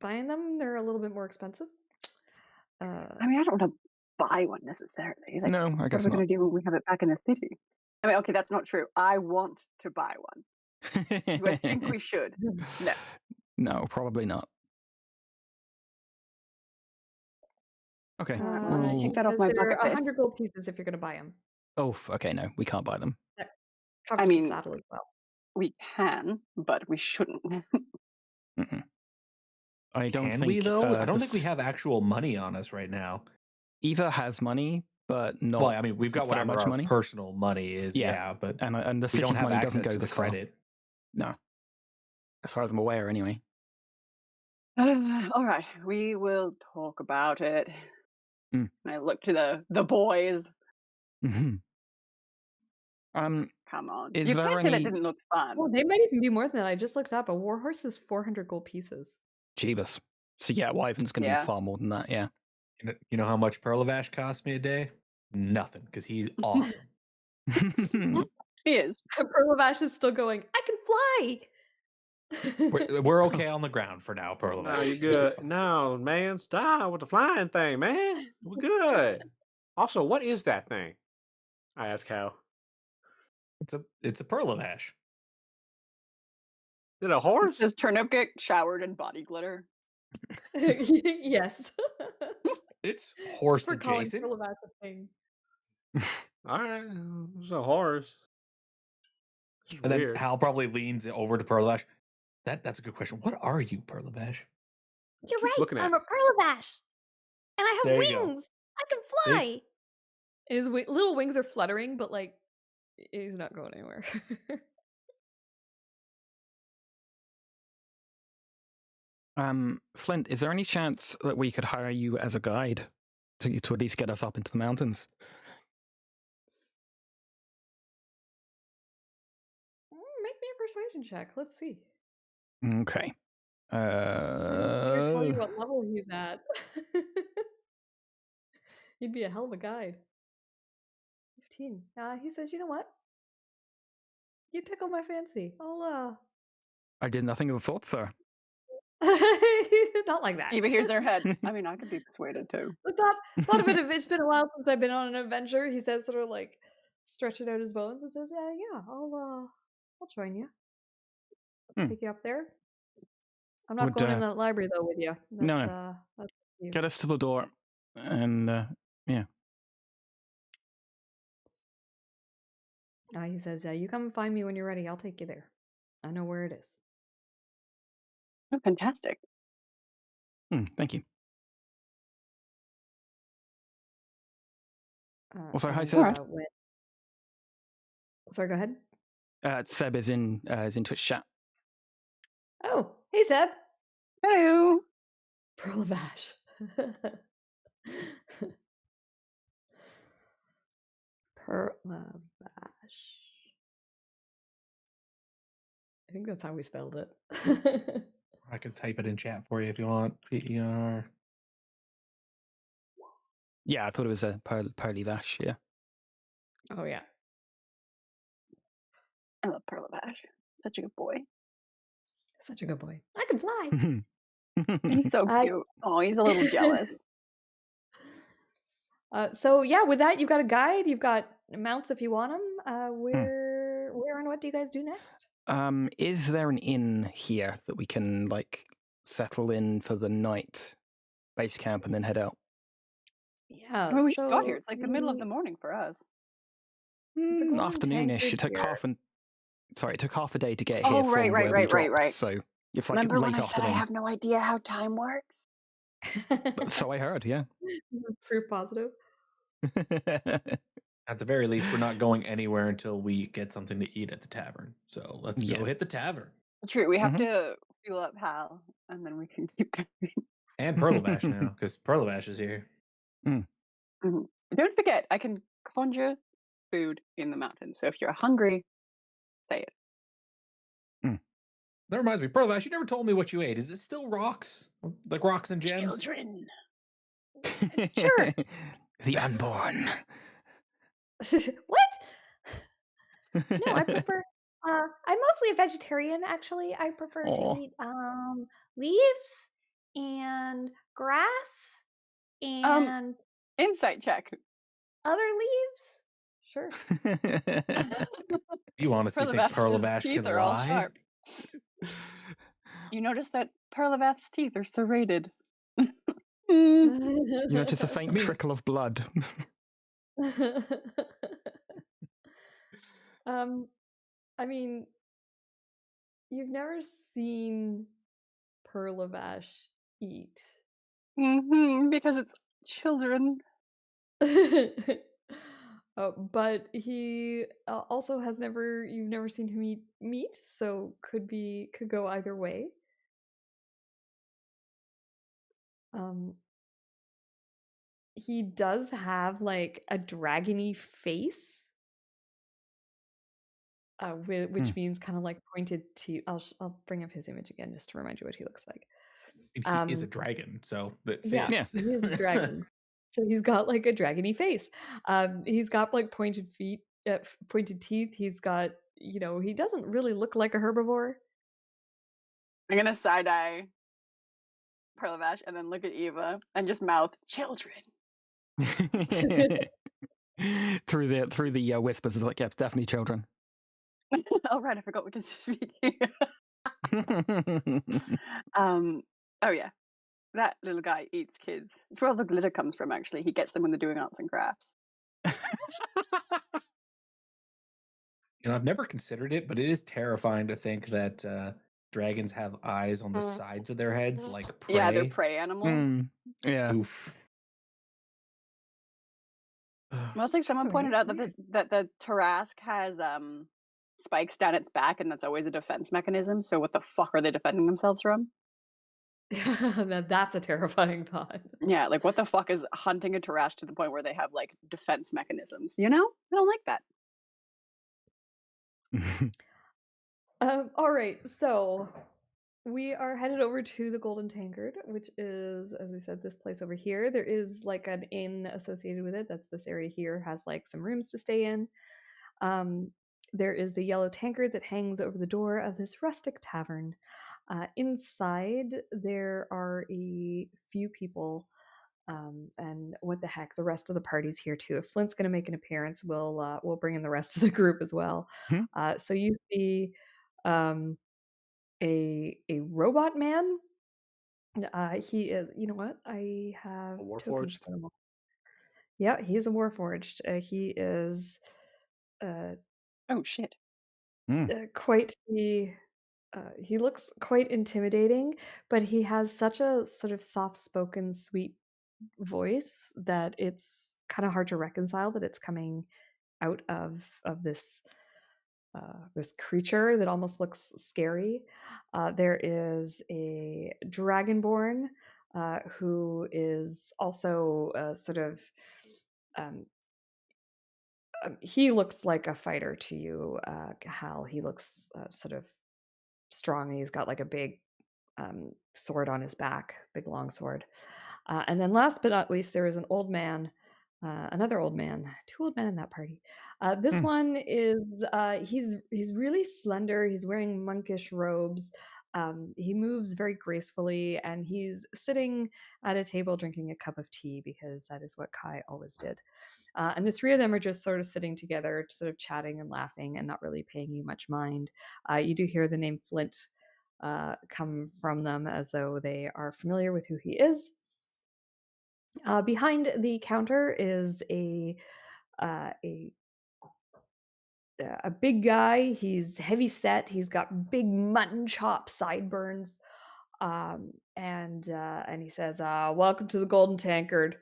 Buying them, they're a little bit more expensive. I mean, I don't want to buy one necessarily. Like, no, I guess what are we not. going to do when we have it back in the city? I mean, okay, that's not true. I want to buy one. Do I think we should? No. No, probably not. Okay. Take that off my bucket list. 100 gold pieces if you're going to buy them. Oh, okay, no, we can't buy them. I mean, the saddle as well. We can, but we shouldn't. I don't think we though. I don't think we have actual money on us right now. Eva has money, but not. Well, I mean, we've got whatever much our money. Personal money is. Yeah, but and the city's money doesn't go this far. No, as far as I'm aware, anyway. All right, we will talk about it. I look to the boys. Come on. Is you there can't say that didn't look fun. Well, they might even be more than that. I just looked up. A warhorse is 400 gold pieces. Jeebus. So yeah, wyvern's going to be far more than that. Yeah. You know how much Perlavash cost me a day? Nothing, because he's awesome. He is. Perlavash is still going, I can fly. We're okay on the ground for now, Perlavash. No, you're good. No, man, stop with the flying thing, man. We're good. Also, what is that thing? I ask how. It's a pearl of ash. Is it a horse? Does Turnip get showered in body glitter? Yes. It's horse For calling adjacent. Pearl of Ash a thing. All right, it's a horse. It's And then weird. Hal probably leans over to Pearl of Ash. That's a good question. What are you, Pearl of Ash? You're Keeps right. looking at I'm a Pearl of Ash, and I have There you go. wings. I can See? fly. And his little wings are fluttering, but like he's not going anywhere. Flint, is there any chance that we could hire you as a guide to at least get us up into the mountains? Make me a persuasion check. Let's see. Okay. I can't tell you what level he's at. He'd be a hell of a guide. 15. He says, you know what? You tickle my fancy. I did nothing of the sort, sir. Not like that. Eva hears their head. I mean, I could be persuaded too. But thought of it. It's been a while since I've been on an adventure. He says, sort of like stretching out his bones, and says, "Yeah, I'll join you. Take you up there. I'm not going in that library though with you. That's, No. that's you. Get us to the door, and yeah." He says, "You come and find me when you're ready. I'll take you there. I know where it is." Oh, fantastic. Thank you. Also, hi, and, Seb. Sorry, go ahead. Seb is in Twitch chat. Oh, hey, Seb. Hello. Pearl of Ash. Pearl of Ash. I think that's how we spelled it. I can type it in chat for you if you want. P-E-R. Yeah, I thought it was a Pearly Vash, yeah. Oh, yeah. I love Pearl of Ash. Such a good boy. Such a good boy. I can fly. He's so cute. Oh, he's a little jealous. So yeah, with that, you've got a guide. You've got mounts if you want them. Where and what do you guys do next? Is there an inn here that we can like settle in for the night, base camp, and then head out? Yeah. Oh, we just got here. It's like the middle of the morning for us. Afternoonish. It took half a day to get here. Oh, from right. where we dropped, So it's like Remember late when I afternoon. said I have no idea how time works? So I heard, yeah. Proof positive. At the very least, we're not going anywhere until we get something to eat at the tavern. So let's go hit the tavern. True. We have to fuel up Hal, and then we can keep going. And Pearl of Ash now, because Pearl of Ash is here. Don't forget, I can conjure food in the mountains. So if you're hungry, say it. That reminds me, Pearl of Ash, you never told me what you ate. Is it still rocks? Like rocks and gems? Children. Sure. The unborn. What? No, I prefer. I'm mostly a vegetarian. Actually, I prefer to eat leaves and grass and Insight check. other leaves. Sure. You honestly think Pearl of Ash can are all lie? sharp. You notice that Pearl of Ash's teeth are serrated. You know, just a faint trickle of blood. I mean, you've never seen Pearl of Ash eat. Because it's children. But he also you've never seen him eat meat, so could go either way. He does have like a dragony face, which means kind of like pointed teeth. I'll bring up his image again just to remind you what he looks like. He is a dragon, so that fits. Yeah, he is a dragon. So he's got like a dragony face. He's got like pointed feet, pointed teeth. He's got, he doesn't really look like a herbivore. I'm gonna side eye Pearl of Ash and then look at Eva and just mouth children. through the whispers, is like, yeah, it's definitely children. Oh right, I forgot we can speak. Oh yeah, that little guy eats kids. It's where all the glitter comes from. Actually, he gets them when they're doing arts and crafts. I've never considered it, but it is terrifying to think that dragons have eyes on the sides of their heads like prey. Yeah, they're prey animals. Yeah. Oof. Well, I think someone Right, pointed out weird. that the Tarask has spikes down its back, and that's always a defense mechanism. So what the fuck are they defending themselves from? That's a terrifying thought. Yeah, like what the fuck is hunting a Tarask to the point where they have like defense mechanisms? You know, I don't like that. All right, so we are headed over to the Golden Tankard, which is, as we said, this place over here. There is like an inn associated with it. That's this area here, has like some rooms to stay in. There is the yellow tankard that hangs over the door of this rustic tavern. Inside, there are a few people, and what the heck, the rest of the party's here too. If Flint's going to make an appearance, we'll bring in the rest of the group as well. So you see um, a robot man. He is. You know what? I have tokens Warforged. for him. Yeah, he's a warforged. He is Oh shit. quite the. He looks quite intimidating, but he has such a sort of soft-spoken, sweet voice that it's kind of hard to reconcile that it's coming out of this this creature that almost looks scary. There is a dragonborn who is also sort of. Um, he looks like a fighter to you, Hal. He looks sort of strong. He's got like a big sword on his back, big long sword. And then last but not least, there is an old man, another old man, two old men in that party. This one is he's really slender. He's wearing monkish robes. He moves very gracefully, and he's sitting at a table drinking a cup of tea because that is what Kai always did. And the three of them are just sort of sitting together, sort of chatting and laughing, and not really paying you much mind. You do hear the name Flint come from them as though they are familiar with who he is. Behind the counter is uh, a a big guy. He's heavy set. He's got big mutton chop sideburns, and he says, "Welcome to the Golden Tankard.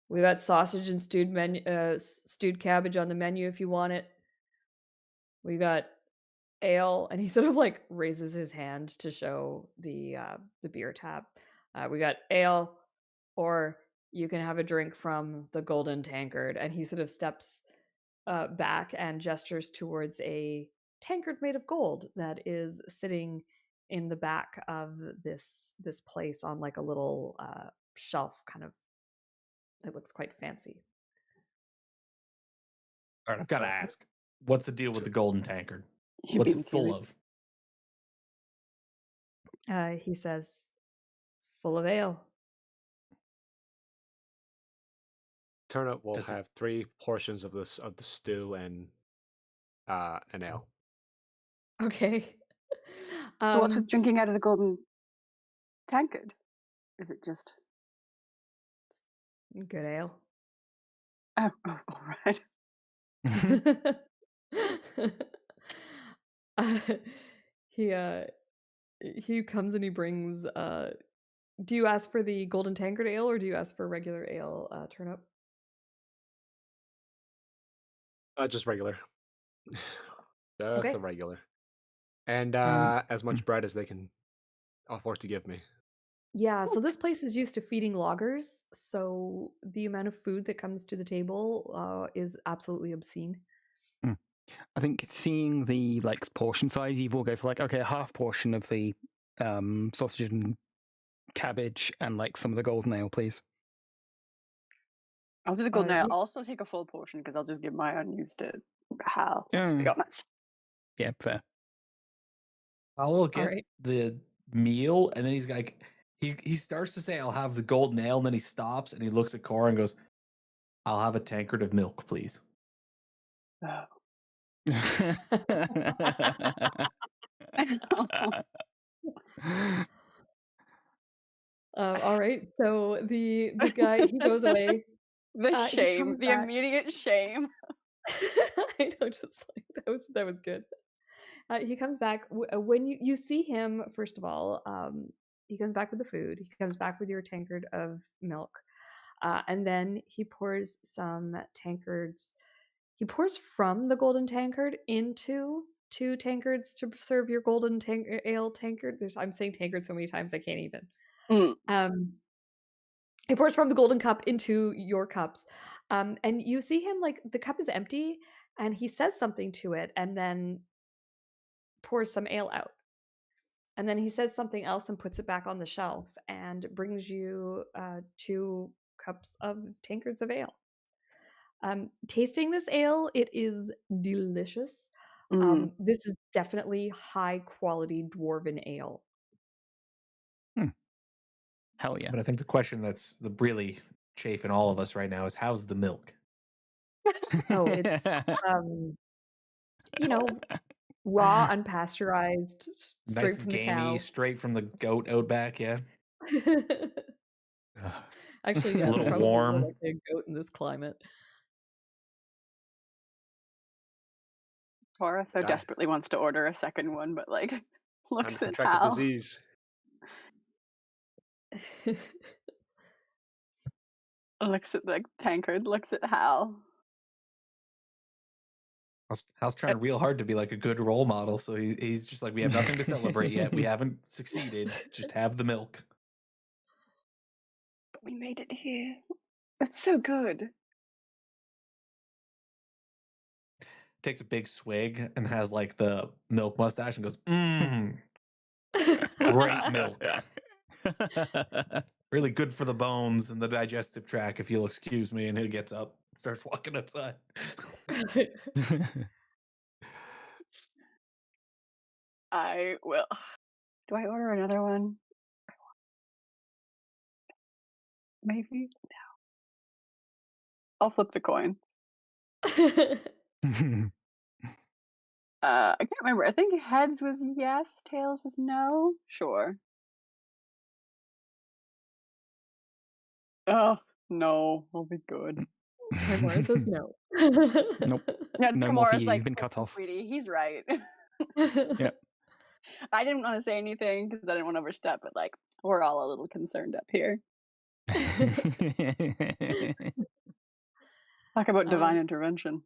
We got sausage and stewed cabbage on the menu if you want it. We got ale," and he sort of like raises his hand to show the beer tab. We got ale, or you can have a drink from the Golden Tankard. And he sort of steps back and gestures towards a tankard made of gold that is sitting in the back of this place on like a little shelf, kind of. It looks quite fancy. All right, I've got to ask, what's the deal with the golden tankard? You What's being it full silly. of? He says, "Full of ale." Turnip will Does it- have 3 portions of the stew and an ale. Okay. So what's with drinking out of the golden tankard? Is it just Good ale. oh all right. uh, he comes and he brings do you ask for the golden tankard ale or do you ask for regular ale, Turnip? Just regular. Just Okay. the regular. And as much bread as they can afford to give me. Yeah, so this place is used to feeding loggers, so the amount of food that comes to the table is absolutely obscene. I think seeing the like portion size, you will go for like, okay, a half portion of the sausage and cabbage and like some of the golden ale, please. I'll do the golden ale. you- I'll also take a full portion because I'll just give my unused to Hal. Let's be honest. Yeah, fair. I'll get right. the meal, and then he's like, he starts to say, "I'll have the golden ale," and then he stops and he looks at Cora and goes, I'll have a tankard of milk, please. Oh. All right. So the guy, he goes away. The He shame, comes the back. immediate shame. I know, just like that was good. He comes back when you see him. First of all, he comes back with the food. He comes back with your tankard of milk, and then he pours some tankards. He pours from the golden tankard into 2 tankards to serve your golden ale tankard. I'm saying tankard so many times I can't even. Mm. He pours from the golden cup into your cups, and you see him, like, the cup is empty, and he says something to it, and then pours some ale out. And then he says something else and puts it back on the shelf and brings you 2 cups of tankards of ale. Tasting this ale, it is delicious. Mm. This is definitely high quality dwarven ale. Hell yeah. But I think the question that's really chafing all of us right now is how's the milk? Oh, it's you know, raw, unpasteurized, straight Nice from and the gamey, cow. straight from the goat out back, yeah. Actually, yeah, A it's little probably more warm. like a goat in this climate. Cora so Die. desperately wants to order a second one, but like Time looks to at contract a Hal. disease. Looks at the tankard, looks at Hal. Hal's trying real hard to be like a good role model, so he's just like, we have nothing to celebrate yet. We haven't succeeded. Just have the milk. But we made it here. It's so good. Takes a big swig and has like the milk mustache and goes, great milk. Really good for the bones and the digestive tract, if you'll excuse me. And he gets up, starts walking outside. I will. Do I order another one? Maybe? No. I'll flip the coin. I can't remember. I think heads was yes, tails was no. Sure. Oh, no. I'll be good. Tamora says no. Nope. Yeah, No more for Tamora's you. like, You've been cut listen, off. sweetie, he's right. Yep. I didn't want to say anything because I didn't want to overstep, but like, we're all a little concerned up here. Talk about divine intervention.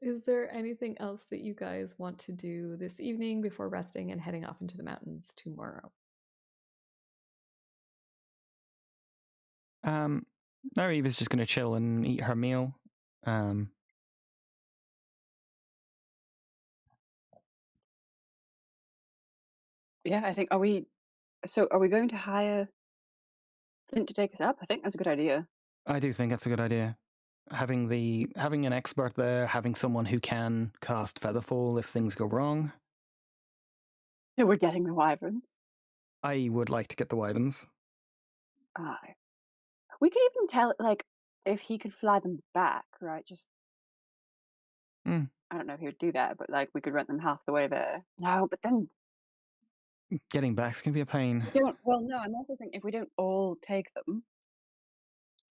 Is there anything else that you guys want to do this evening before resting and heading off into the mountains tomorrow? No, Eva's just going to chill and eat her meal. Yeah, I think, are we going to hire Flint to take us up? I think that's a good idea. I do think that's a good idea. Having an expert there, having someone who can cast Featherfall if things go wrong. Yeah, we're getting the wyverns. I would like to get the wyverns. Aye. We could even tell, like, if he could fly them back, right? Just, I don't know if he would do that, but like, we could rent them half the way there. No, but then Getting back's gonna be a pain. well, no, I'm also thinking if we don't all take them,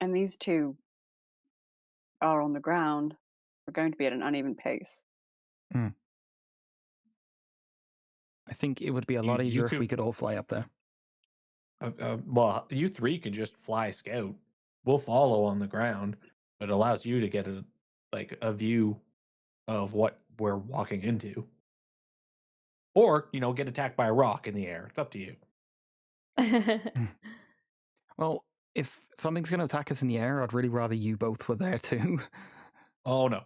and these 2 are on the ground, we're going to be at an uneven pace. I think it would be a lot easier if we could all fly up there. Well, you 3 could just fly scout. We'll follow on the ground. It allows you to get a view of what we're walking into. Or, get attacked by a rock in the air. It's up to you. Well, if something's going to attack us in the air, I'd really rather you both were there too. Oh, no.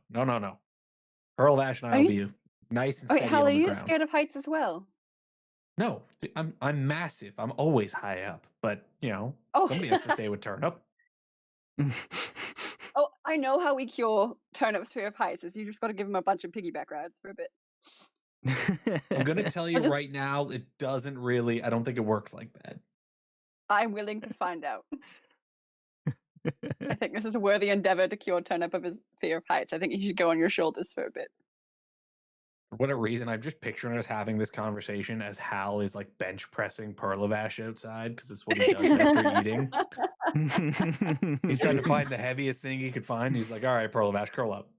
Pearl Ash and I will be nice and steady Hal, on are the you ground. scared of heights as well? No, I'm massive. I'm always high up. But, somebody has to stay with Turnip. Oh, I know how we cure Turnip's fear of heights is you just got to give him a bunch of piggyback rides for a bit. I'm going to tell you right now, it doesn't really, I don't think it works like that. I'm willing to find out. I think this is a worthy endeavor to cure Turnip of his fear of heights. I think he should go on your shoulders for a bit. For whatever reason, I'm just picturing us having this conversation as Hal is like bench pressing Perlavash outside because that's what he does after eating. He's trying to find the heaviest thing he could find. He's like, all right, Perlavash, curl up.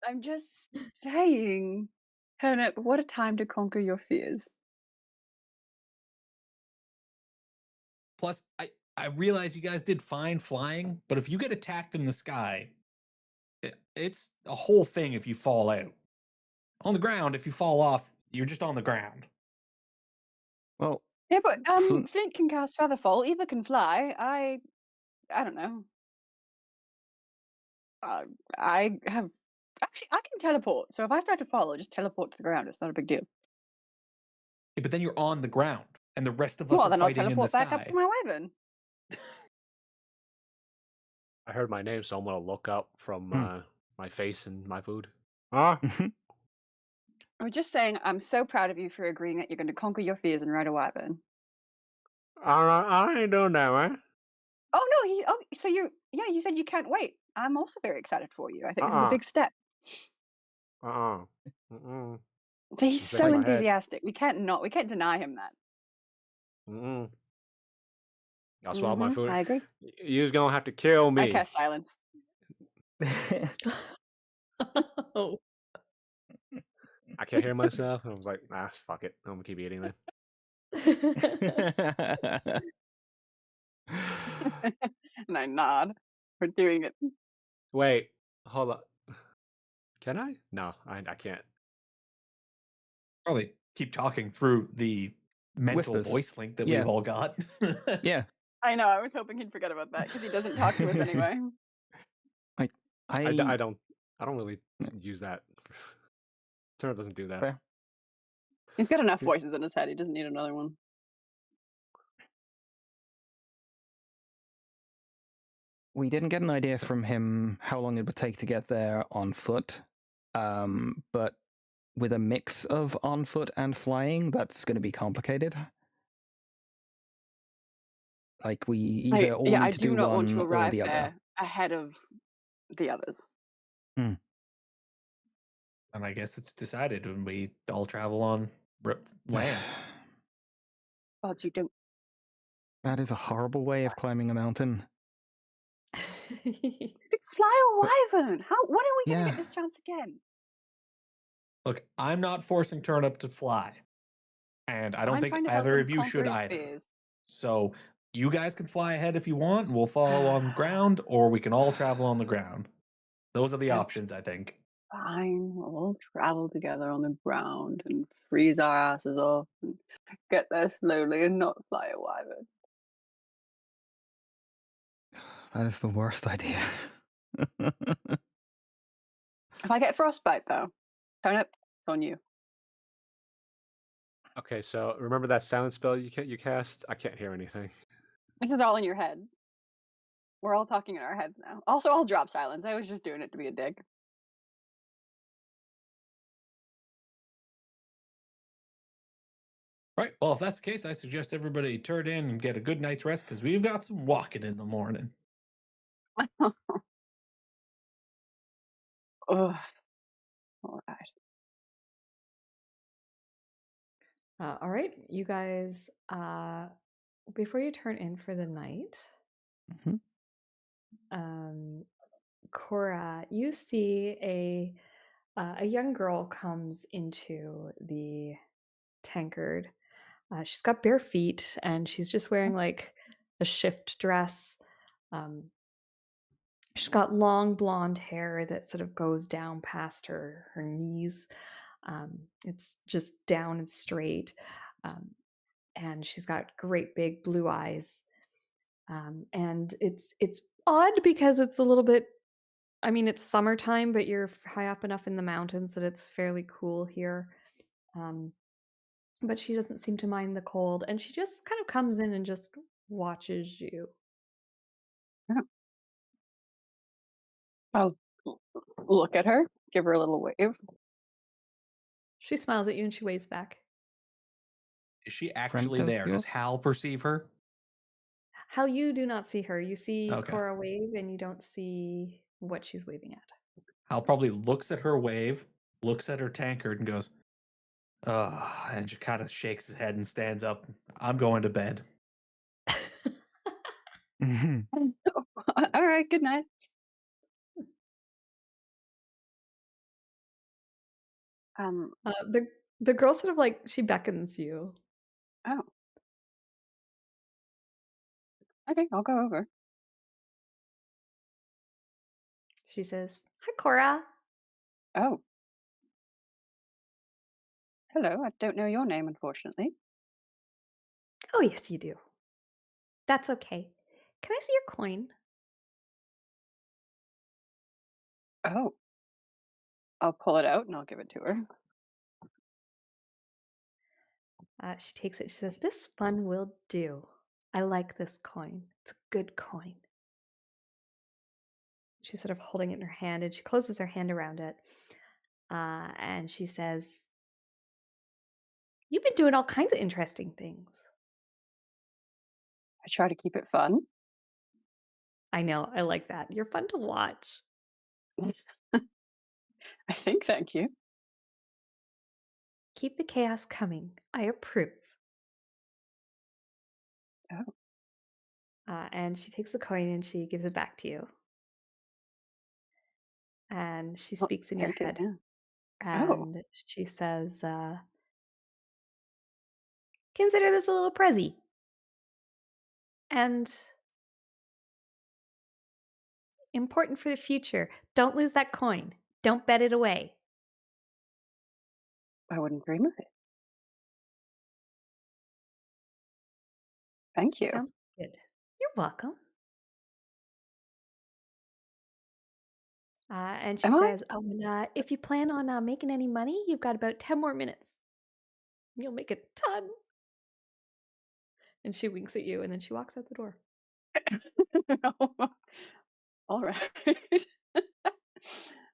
I'm just saying, Turnip, what a time to conquer your fears. Plus, I realize you guys did fine flying, but if you get attacked in the sky, it's a whole thing if you fall out. On the ground, if you fall off, you're just on the ground. Well, Yeah, but Flint- Flint can cast Featherfall. Eva can fly. I don't know. I have actually I can teleport. So if I start to fall, I'll just teleport to the ground. It's not a big deal. Yeah, but then you're on the ground, and the rest of us Well, are then I'll fighting in the teleport back up sky. to my wyvern. I heard my name, so I'm gonna look up from my face and my food. I'm just saying, I'm so proud of you for agreeing that you're going to conquer your fears and ride a wyvern. I ain't doing that, man. Oh no, so you said you can't wait. I'm also very excited for you. I think this is a big step. Mm-mm. So he's I'm so shaking my head. enthusiastic. We can't deny him that. Mm-mm. I'll swallow my food. I agree. You're gonna have to kill me. I cast silence. Oh. I can't hear myself. I was like, fuck it. I'm gonna keep eating then. And I nod. We're doing it. Wait, hold up. Can I? No, I can't. Probably keep talking through the mental Whispers. voice link that Yeah. we've all got. Yeah. I know. I was hoping he'd forget about that because he doesn't talk to us anyway. I don't really use that. Turnip doesn't do that. Fair. He's got enough voices in his head. He doesn't need another one. We didn't get an idea from him how long it would take to get there on foot, but with a mix of on foot and flying, that's going to be complicated. Like we either all need I to do do not want one to or arrive the there other. ahead of the others. And I guess it's decided when we all travel on land. But you don't. That is a horrible way of climbing a mountain. Fly a wyvern. When are we going to Yeah. get this chance again? Look, I'm not forcing Turnip to fly. And I don't I'm think trying to help either him of you conquer should his either. fears. So you guys can fly ahead if you want, and we'll follow on ground, or we can all travel on the ground. Those are the That's options, I think. Fine. We'll all travel together on the ground and freeze our asses off and get there slowly and not fly a wyvern. That is the worst idea. If I get frostbite, though, Turnip, it's on you. Okay, so remember that silent spell you cast? I can't hear anything. This is all in your head. We're all talking in our heads now. Also, I'll drop silence. I was just doing it to be a dick. Right. Well, if that's the case, I suggest everybody turn in and get a good night's rest because we've got some walking in the morning. Ugh. All right. All right, you guys. Before you turn in for the night, Cora, you see a young girl comes into the tankard. She's got bare feet and she's just wearing like a shift dress. She's got long blonde hair that sort of goes down past her knees. It's just down and straight. And she's got great big blue eyes. And it's odd because it's a little bit, I mean, it's summertime, but you're high up enough in the mountains that it's fairly cool here. But she doesn't seem to mind the cold, and she just kind of comes in and just watches you. I'll look at her, give her a little wave. She smiles at you and she waves back. Is she actually there? Does Hal perceive her? How you do not see her. You see Okay. Cora wave, and you don't see what she's waving at. Hal probably looks at her wave, looks at her tankard, and goes, ugh, and just kind of shakes his head and stands up. I'm going to bed. All right, good night. The girl sort of like she beckons you. Oh. Okay, I'll go over. She says, "Hi, Cora." Oh. Hello, I don't know your name, unfortunately. Oh, yes, you do. That's okay. Can I see your coin? Oh. I'll pull it out and I'll give it to her. She takes it. She says, "This fun will do. I like this coin. It's a good coin." She's sort of holding it in her hand, and she closes her hand around it. And she says, "You've been doing all kinds of interesting things." I try to keep it fun. I know. I like that. You're fun to watch. I think, thank you. Keep the chaos coming. I approve. Oh. And she takes the coin and she gives it back to you. And she speaks in your Thank you, head. yeah. Oh. And she says, "Consider this a little prezi. And important for the future. Don't lose that coin. Don't bet it away." I wouldn't dream of it. Thank you. Sounds good. You're welcome. And she Am I? says, "Oh, and if you plan on making any money, you've got about 10 more minutes. You'll make a ton." And she winks at you, and then she walks out the door. All right.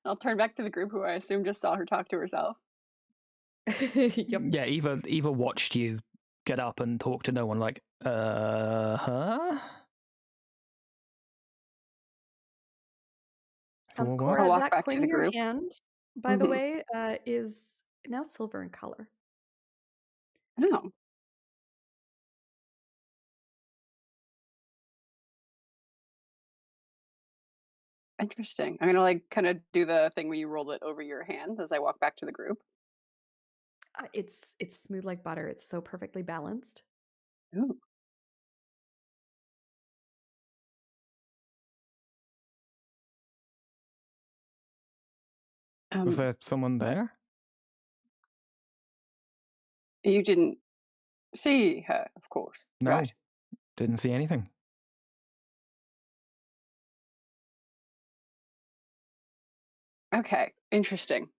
I'll turn back to the group who I assume just saw her talk to herself. Yep. Yeah, Eva watched you get up and talk to no one, like, huh? What? Cora, I'll walk that back to coin the in your group. hand, by the Mhm. way, is now silver in color. Oh. Interesting. I'm gonna like kind of do the thing where you roll it over your hand as I walk back to the group. It's smooth like butter. It's so perfectly balanced. Ooh. Was there someone there? You didn't see her, of course. No, Right. didn't see anything. Okay. Interesting.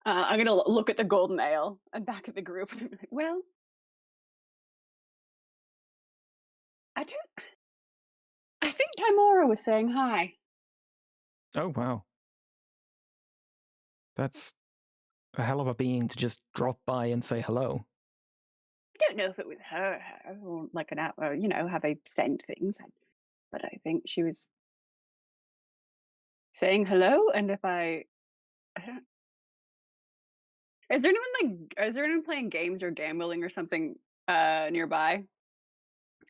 I'm gonna look at the golden ale and back at the group. And I'm like, well, I think Timora was saying hi. Oh, wow. That's a hell of a being to just drop by and say hello. I don't know if it was her or like an out, or, how they send things, but I think she was saying hello. And if I don't, is there anyone playing games or gambling or something nearby?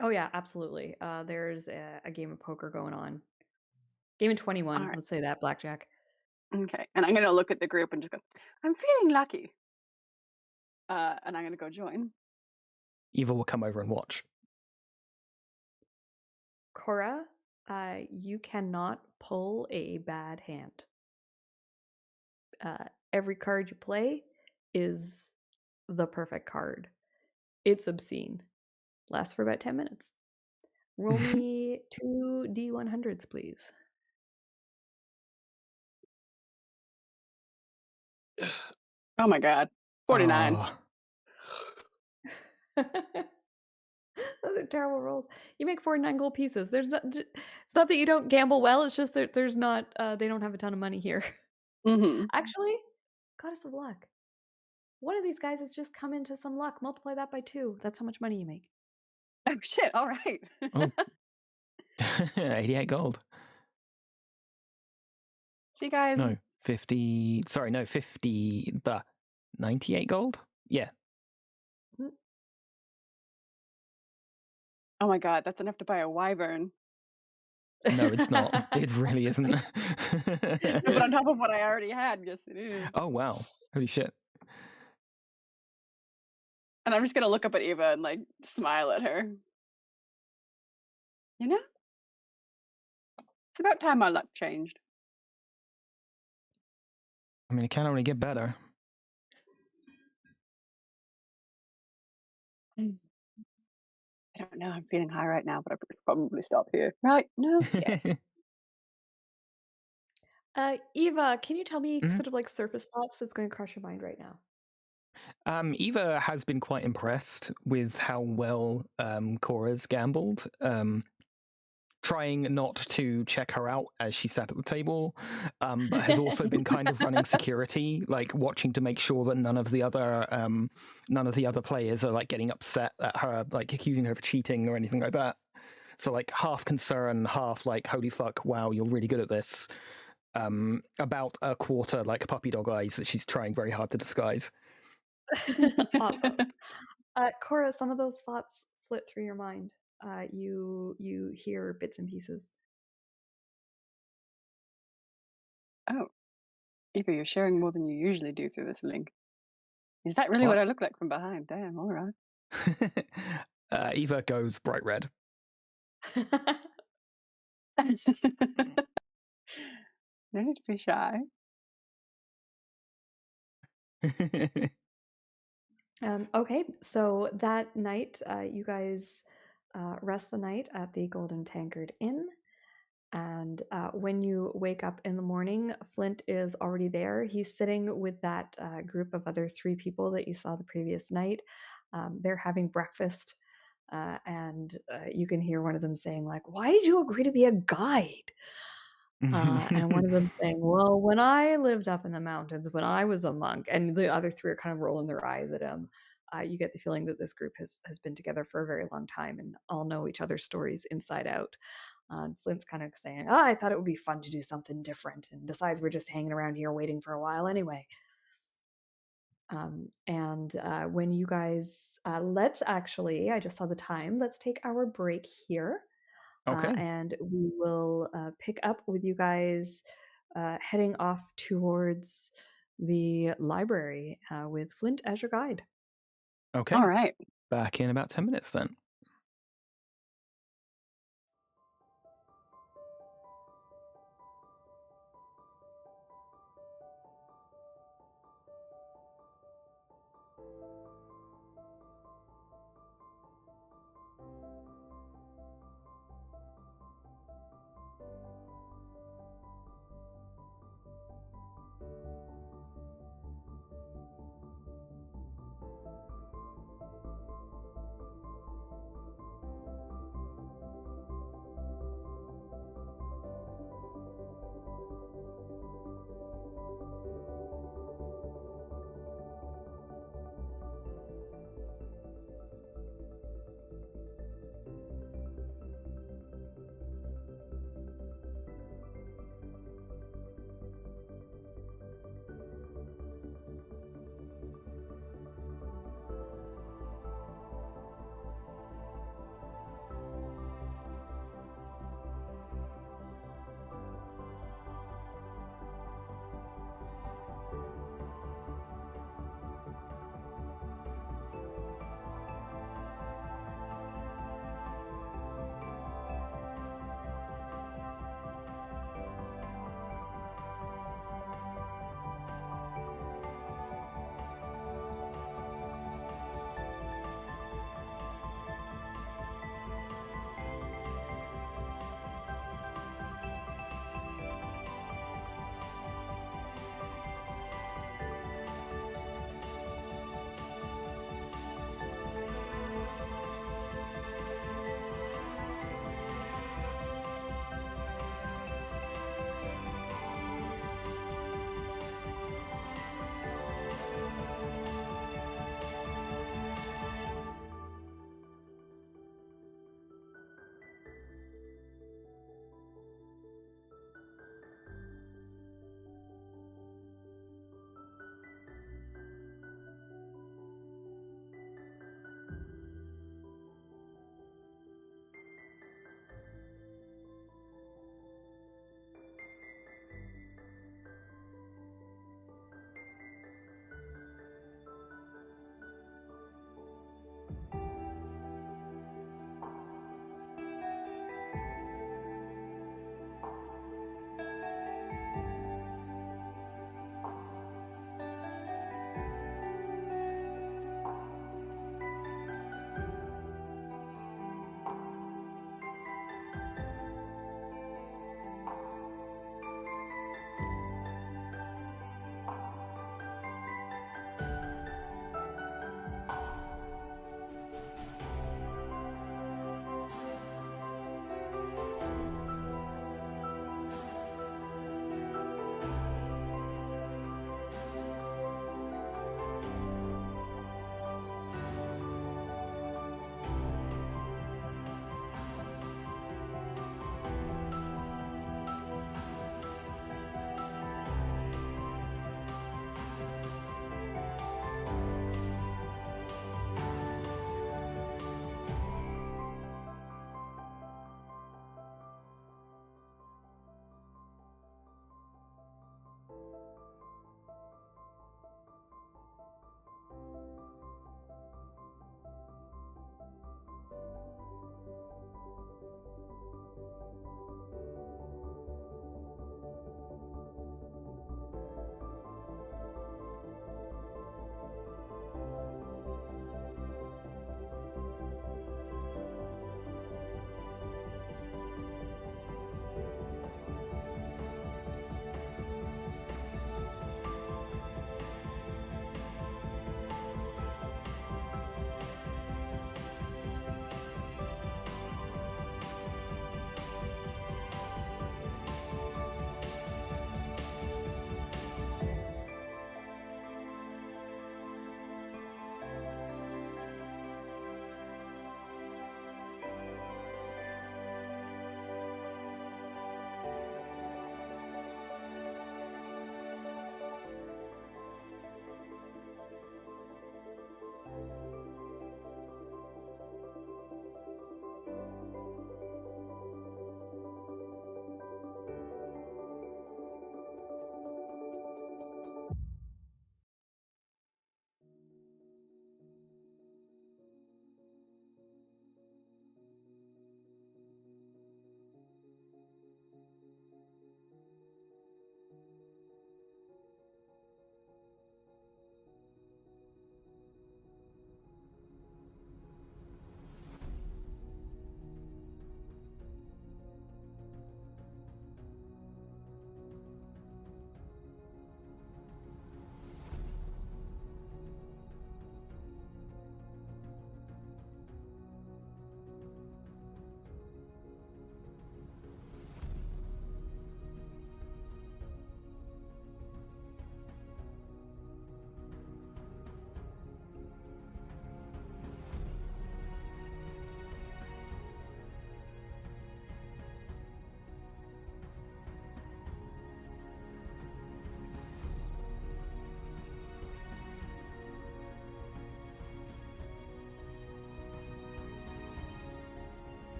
Oh yeah, absolutely. There's a game of poker going on. Game of 21. All right. Let's say that blackjack. Okay. And I'm gonna look at the group and just go, I'm feeling lucky. And I'm gonna go join. Eva will come over and watch. Cora, you cannot pull a bad hand. Every card you play is the perfect card. It's obscene. Lasts for about 10 minutes. Roll me 2 D100s, please. Oh my god. 49. Those are terrible rolls. You make 49 gold pieces. It's not that you don't gamble well. It's just that there's not. They don't have a ton of money here. Mm-hmm. Actually, goddess of luck. One of these guys has just come into some luck. Multiply that by 2. That's how much money you make. Oh shit! All right. Oh. 88 gold. See, guys. No, 50. Sorry, no, 50. 98 gold? Yeah. Oh my god, that's enough to buy a wyvern. No, it's not. It really isn't. No, but on top of what I already had, yes, it is. Oh, wow. Holy shit. And I'm just gonna look up at Eva and like smile at her. You know, it's about time my luck changed. I mean, it can only get better. I don't know. I'm feeling high right now, but I should probably stop here. Right? No? Yes. Eva, can you tell me Mhm. sort of like surface thoughts that's going across your mind right now? Eva has been quite impressed with how well Cora's gambled. Trying not to check her out as she sat at the table, but has also been kind of running security, like watching to make sure that none of the other players are like getting upset at her, like accusing her of cheating or anything like that. So like half concern, half like holy fuck, wow, you're really good at this. About a quarter like puppy dog eyes that she's trying very hard to disguise. Awesome. Cora, some of those thoughts flit through your mind. You hear bits and pieces. Oh, Eva, you're sharing more than you usually do through this link. Is that really What? what I look like from behind? Damn, all right. Eva goes bright red. No need to be shy. Okay, so that night, you guys rest the night at the Golden Tankard Inn. And when you wake up in the morning, Flint is already there. He's sitting with that group of other 3 people that you saw the previous night. They're having breakfast, and you can hear one of them saying, like, "Why did you agree to be a guide?" And one of them saying, "Well, when I lived up in the mountains, when I was a monk," and the other 3 are kind of rolling their eyes at him. You get the feeling that this group has been together for a very long time and all know each other's stories inside out. And Flint's kind of saying, "Oh, I thought it would be fun to do something different. And besides, we're just hanging around here waiting for a while anyway." And when you guys, let's actually, I just saw the time, let's take our break here. Okay. And we will pick up with you guys heading off towards the library with Flint as your guide. Okay. All right. Back in about 10 minutes then.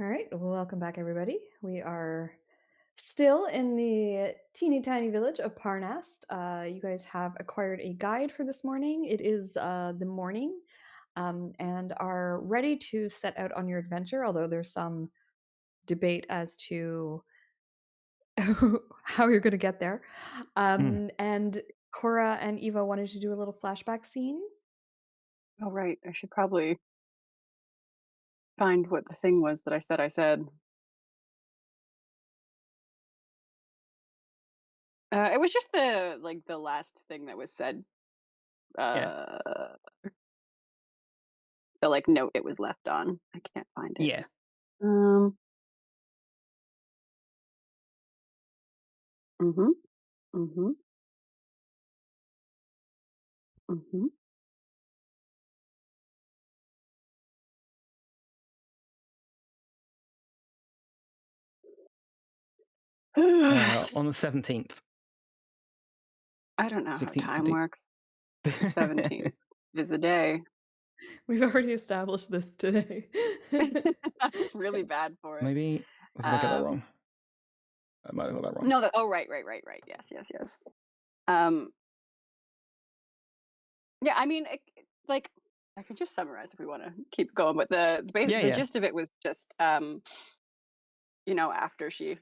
All right, welcome back, everybody. We are still in the teeny tiny village of Parnast. You guys have acquired a guide for this morning. It is the morning, and are ready to set out on your adventure, although there's some debate as to how you're going to get there. And Cora and Eva wanted to do a little flashback scene. Oh, right. I should probably find what the thing was that I said. It was just the last thing that was said. The note it was left on. I can't find it. Yeah. Mm-hmm. Mm-hmm. Mm-hmm. On the 17th. I don't know how 16th, time 17th. works. 17th is the day. We've already established this today. I'm really bad for it. Maybe did I get that wrong? I might have got that wrong. No, right. Yes. Yeah, I mean, like, I could just summarize if we want to keep going, but the gist of it was just, after she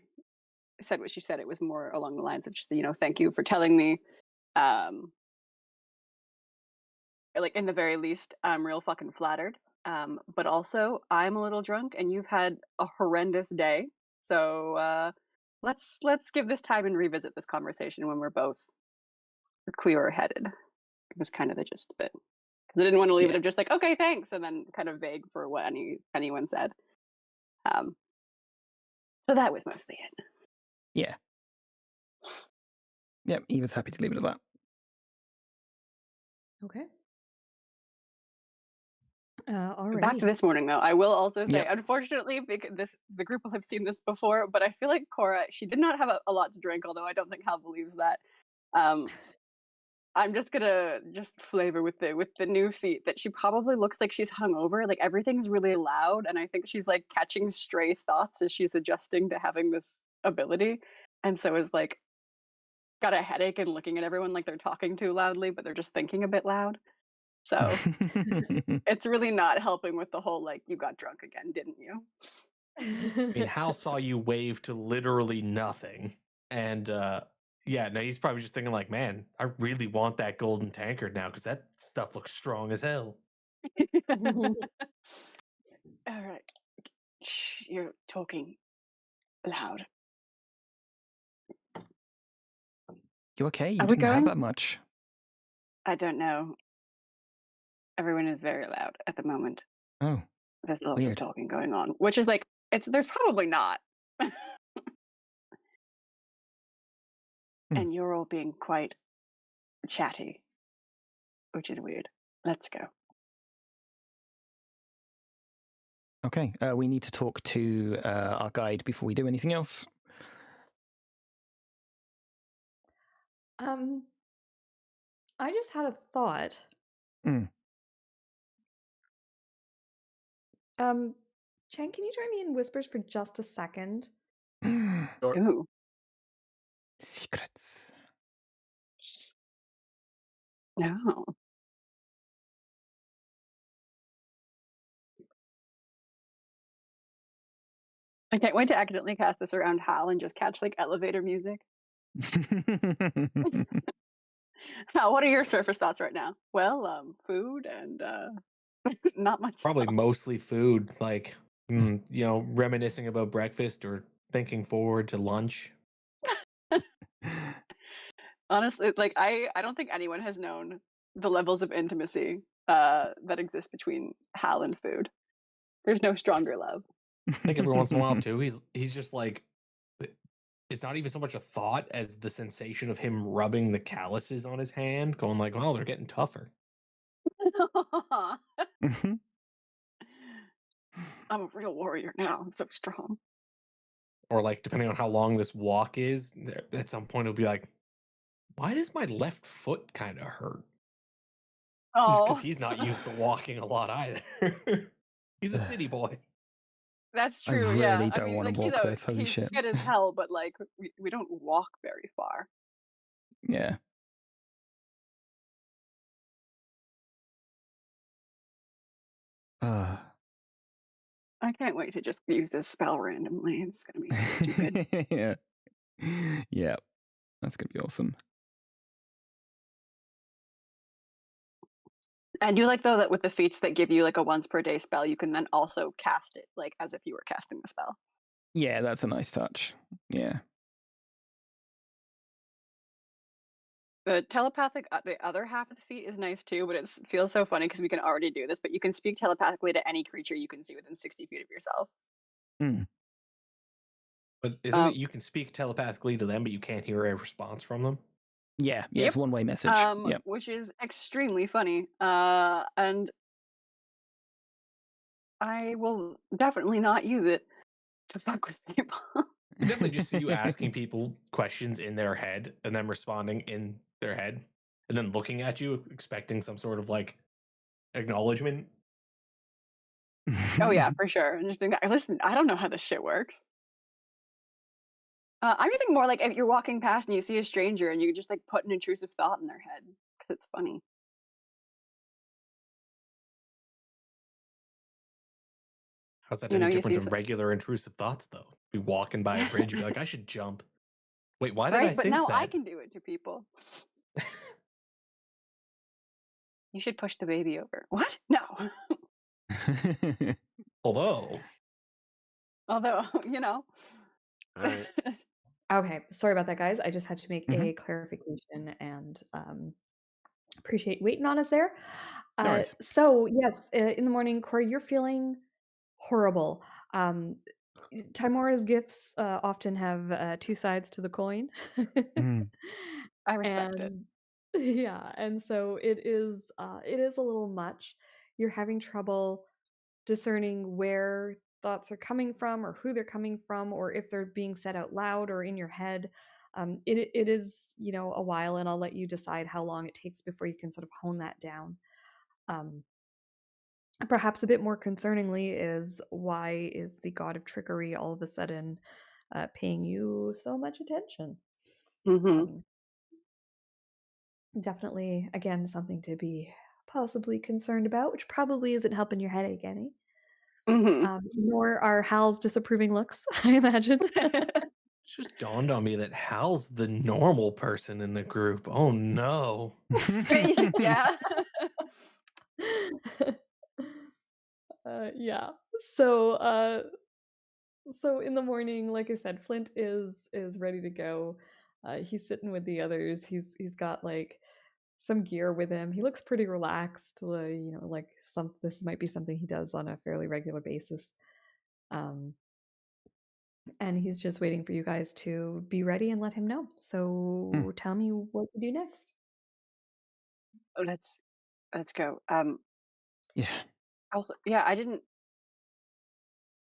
said what she said, it was more along the lines of just, thank you for telling me. Like, in the very least, I'm real fucking flattered. But also, I'm a little drunk, and you've had a horrendous day. So let's give this time and revisit this conversation when we're both clearer headed. It was kind of the gist of it. Because I didn't want to leave it of just like, okay, thanks, and then kind of vague for what anyone said. So that was mostly it. Yeah. Yep, Eva's happy to leave it at that. Okay. Alrighty. Back to this morning, though. I will also say, unfortunately, because the group will have seen this before, but I feel like Cora, she did not have a lot to drink, although I don't think Hal believes that. I'm just gonna flavor with the new feat that she probably looks like she's hungover. Like, everything's really loud, and I think she's like catching stray thoughts as she's adjusting to having this ability, and so is like got a headache and looking at everyone like they're talking too loudly, but they're just thinking a bit loud. So it's really not helping with the whole, like, you got drunk again, didn't you? I mean, Hal saw you wave to literally nothing. And yeah, no, he's probably just thinking like, man, I really want that golden tankard now because that stuff looks strong as hell. All right. Shh, you're talking loud. You okay? You Are we didn't have going? that much. I don't know. Everyone is very loud at the moment. Oh, there's lots weird. of talking going on, which is like, there's probably not. And you're all being quite chatty, which is weird. Let's go. Okay, we need to talk to our guide before we do anything else. I just had a thought. Chang, can you join me in whispers for just a second? Sure. Ooh. Secrets. No. I can't wait to accidentally cast this around Hal and just catch like elevator music. Hal, what are your surface thoughts right now? Well, food and not much. Probably mostly food, like reminiscing about breakfast or thinking forward to lunch. Honestly, it's like I don't think anyone has known the levels of intimacy that exist between Hal and food. There's no stronger love. I think every once in a while too, he's just like, it's not even so much a thought as the sensation of him rubbing the calluses on his hand, going like, "Well, they're getting tougher." I'm a real warrior now. I'm so strong. Or like, depending on how long this walk is, at some point it'll be like, why does my left foot kind of hurt? Oh, Because he's not used to walking a lot either. He's a city boy. That's I true. Yeah. really I don't mean, want to like walk this. Holy he's shit. fit as hell, but like we don't walk very far. Yeah. Uh. I can't wait to just use this spell randomly. It's gonna be so stupid. Yeah. Yeah. That's gonna be awesome. I do like though that with the feats that give you like a once per day spell, you can then also cast it like as if you were casting the spell. Yeah, that's a nice touch. Yeah. The telepathic, the other half of the feat is nice too, but it feels so funny because we can already do this. But you can speak telepathically to any creature you can see within 60 feet of yourself. Mm. But isn't it you can speak telepathically to them, but you can't hear a response from them? Yeah. Yep. It's one-way message. Yep. Which is extremely funny. And I will definitely not use it to fuck with people. I definitely just see you asking people questions in their head and them responding in their head and then looking at you expecting some sort of like acknowledgement. Oh yeah, for sure. And just being like, listen, I don't know how this shit works. I'm just thinking more like if you're walking past and you see a stranger and you just like put an intrusive thought in their head because it's funny. How's that You know, any you different see than regular intrusive thoughts, though? Be walking by a bridge, you'd be like, I should jump. Wait, why did I right, but think now that? I can do it to people. You should push the baby over. What? No. Although, you know. All right. Okay, sorry about that, guys. I just had to make Mhm. a clarification and appreciate waiting on us there. No worries. So yes, in the morning, Corey, you're feeling horrible. Timora's gifts often have two sides to the coin. Mm. I respect it. And yeah, and so it is a little much. You're having trouble discerning where thoughts are coming from or who they're coming from or if they're being said out loud or in your head. It is, a while, and I'll let you decide how long it takes before you can sort of hone that down. Perhaps a bit more concerningly is, why is the god of trickery all of a sudden paying you so much attention? Mm-hmm. Definitely, again, something to be possibly concerned about, which probably isn't helping your headache any. Mm-hmm. Nor are Hal's disapproving looks, I imagine. it just dawned on me that Hal's the normal person in the group. Oh no. Yeah. Yeah. So in the morning, like I said, Flint is ready to go. He's sitting with the others. He's got like some gear with him. He looks pretty relaxed. Like this might be something he does on a fairly regular basis. And he's just waiting for you guys to be ready and let him know. So tell me what to do next. Oh, let's go. Yeah. Also, yeah, I didn't.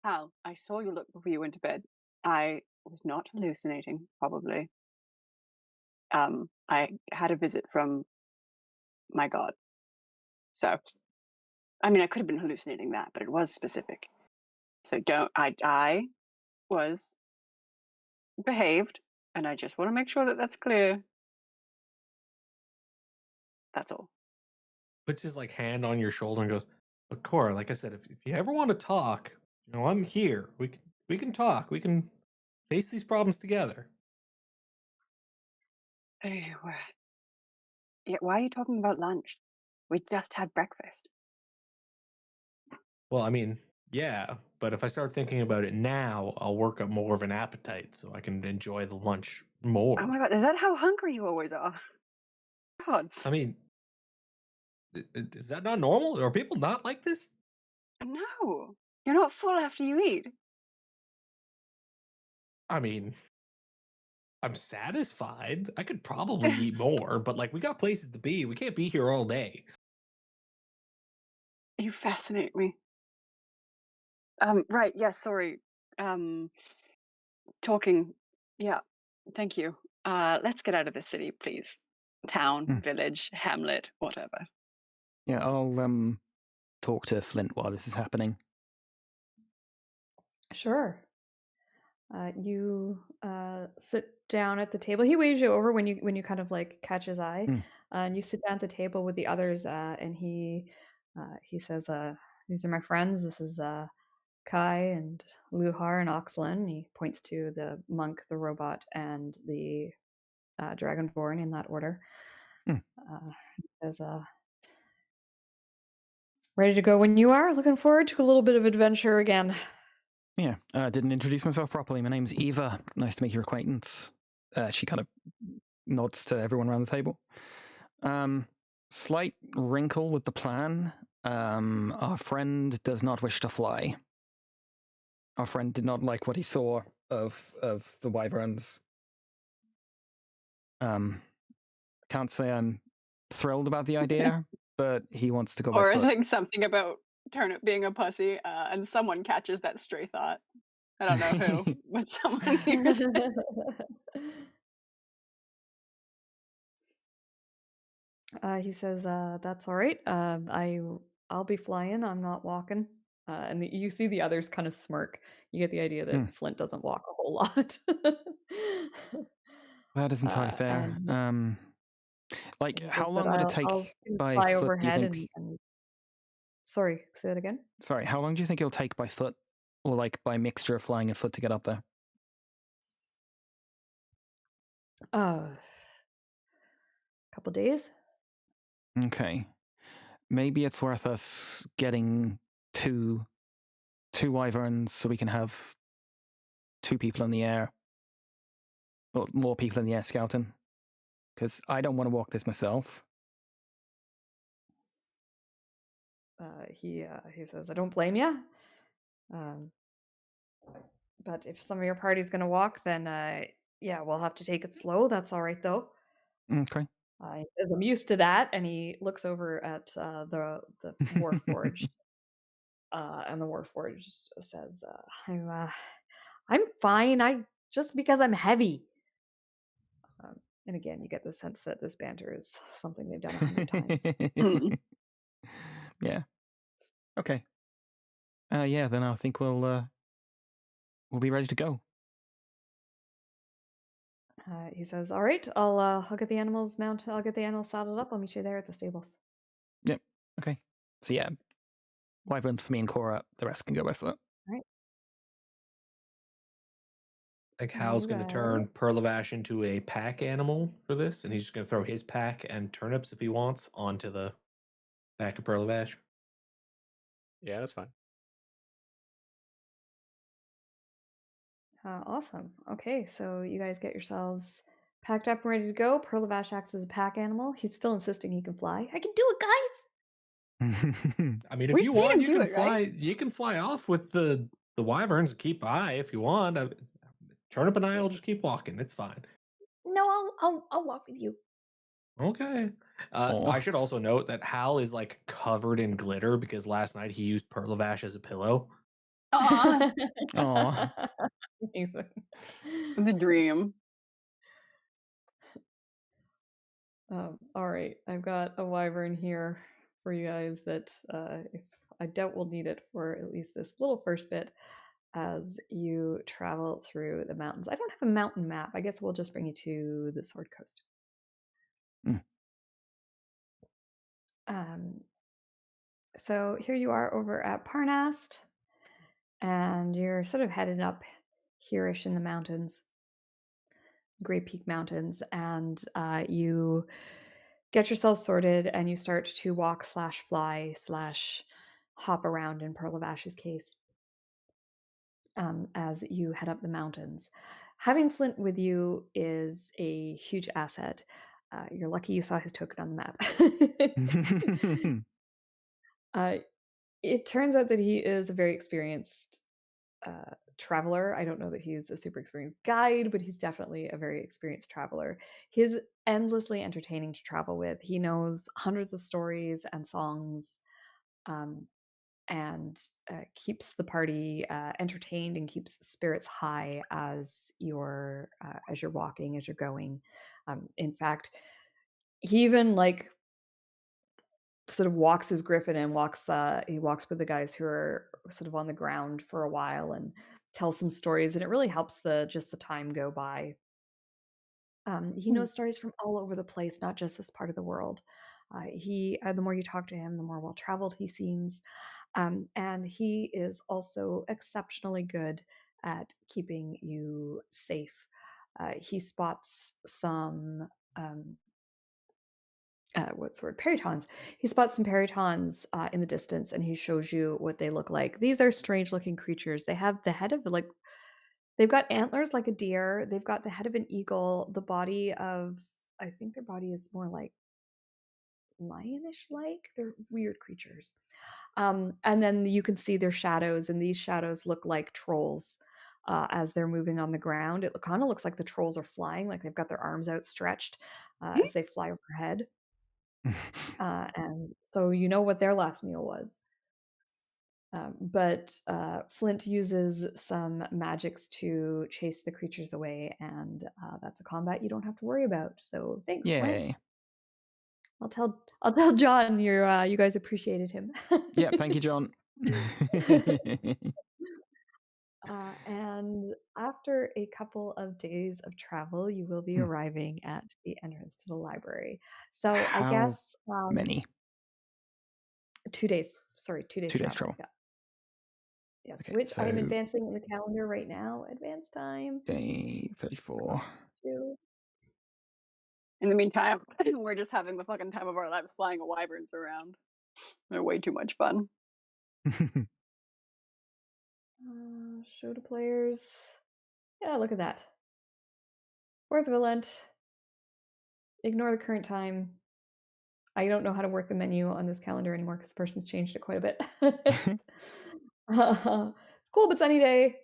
Hal, I saw you look before you went to bed. I was not hallucinating, probably. I had a visit from my god. So, I mean, I could have been hallucinating that, but it was specific. So I was behaved, and I just want to make sure that that's clear. That's all. Puts his like hand on your shoulder and goes, but Cora, like I said, if you ever want to talk, I'm here. We can talk. We can face these problems together. Yeah, why are you talking about lunch? We just had breakfast. Well, I mean, yeah, but if I start thinking about it now, I'll work up more of an appetite so I can enjoy the lunch more. Oh my god, is that how hungry you always are? Gods. I mean, is that not normal? Are people not like this? No, you're not full after you eat. I mean, I'm satisfied. I could probably eat more, but like we got places to be. We can't be here all day. You fascinate me. Right, yes, sorry. Talking. Yeah, thank you. Let's get out of the city, please. Town, village, hamlet, whatever. Yeah, I'll talk to Flint while this is happening. Sure. You sit down at the table. He waves you over when you kind of like catch his eye, Mm. and you sit down at the table with the others. And he says, "These are my friends. This is Kai and Luhar and Oxlin." He points to the monk, the robot, and the dragonborn in that order. Mm. He says, "Ready to go when you are. Looking forward to a little bit of adventure again." Yeah, didn't introduce myself properly. My name's Eva. Nice to make your acquaintance. She kind of nods to everyone around the table. Slight wrinkle with the plan. Our friend does not wish to fly. Our friend did not like what he saw of the wyverns. Can't say I'm thrilled about the idea, but he wants to go by Or foot. like something about Turnip being a pussy, and someone catches that stray thought. I don't know who, but someone hears it. He says, "That's all right. I'll be flying. I'm not walking." You see the others kind of smirk. You get the idea that Mm. Flint doesn't walk a whole lot. That is entirely fair. And Like, he how says, "But long would it I'll take by fly foot, do you overhead think? and sorry, say that again." Sorry, how long do you think it'll take by foot, or like by mixture of flying and foot to get up there? Couple days. Okay, maybe it's worth us getting two wyverns so we can have 2 people in the air, or more people in the air scouting. Because I don't want to walk this myself. He says, "I don't blame you. But if some of your party's gonna walk, then yeah, we'll have to take it slow. That's all right though." Okay. He says, "I'm used to that," and he looks over at the Warforged, and the Warforged says, I'm fine. I just because I'm heavy." And again, you get the sense that this banter is something they've done 100 times. Mm. Yeah. Okay. Yeah. Then I think we'll be ready to go. He says, "All right, I'll get the animals mounted. I'll get the animals saddled up. I'll meet you there at the stables." Yep. Okay. So yeah, wyverns for me and Cora. The rest can go by foot. All right. Like Hal's You going to guys. turn Perlavash into a pack animal for this, and he's just going to throw his pack and turnips if he wants onto the back of Perlavash. Yeah, that's fine. Awesome. Okay, so you guys get yourselves packed up and ready to go. Perlavash acts as a pack animal. He's still insisting he can fly. "I can do it, guys." I mean, if We've you seen want, him you do can it, right? fly. You can fly off with the wyverns and keep by if you want. Turnip and I will just keep walking. It's fine. "No, I'll walk with you." Okay. Aw. I should also note that Hal is like covered in glitter because last night he used Perlavash as a pillow. Aw, Aw. Amazing. the dream. All right, I've got a wyvern here for you guys that if I doubt we'll need it for at least this little first bit as you travel through the mountains. I don't have a mountain map. I guess we'll just bring you to the Sword Coast. Mm. So here you are over at Parnast, and you're sort of headed up here-ish in the mountains, Great Peak Mountains, and you get yourself sorted and you start to walk slash fly slash hop around in Perlavash's case as you head up the mountains. Having Flint with you is a huge asset. You're lucky you saw his token on the map. It turns out that he is a very experienced traveler. I don't know that he's a super experienced guide, but he's definitely a very experienced traveler. He's endlessly entertaining to travel with. He knows hundreds of stories and songs, and keeps the party entertained and keeps spirits high as you're walking, as you're going. In fact, he even like sort of walks his griffin and walks he walks with the guys who are sort of on the ground for a while and tell some stories, and it really helps the time go by. He knows stories from all over the place, not just this part of the world. The more you talk to him, the more well traveled he seems, and he is also exceptionally good at keeping you safe. He spots some what's the word? Peritons. He spots some peritons in the distance, and he shows you what they look like. These are strange-looking creatures. They have the head of they've got antlers like a deer. They've got the head of an eagle. The body of I think their body is more like lionish-like. They're weird creatures. And then you can see their shadows, and these shadows look like trolls as they're moving on the ground. It kind of looks like the trolls are flying, like they've got their arms outstretched as they fly overhead. And so you know what their last meal was. But Flint uses some magics to chase the creatures away, and that's a combat you don't have to worry about. So thanks, Flint. Yay. I'll tell John you guys appreciated him. Yeah, thank you, John. And after a couple of days of travel, you will be arriving at the entrance to the library. So I How guess many? 2 days. Sorry, 2 days 2 days travel. travel. Yeah. Yes, Okay, which I am so advancing in the calendar right now. Advance time. day 34. In the meantime, we're just having the fucking time of our lives flying wyverns around. They're way too much fun. Show to players. Yeah, look at that. Fourth Valent. Ignore the current time. I don't know how to work the menu on this calendar anymore because the person's changed it quite a bit. It's cool but sunny day.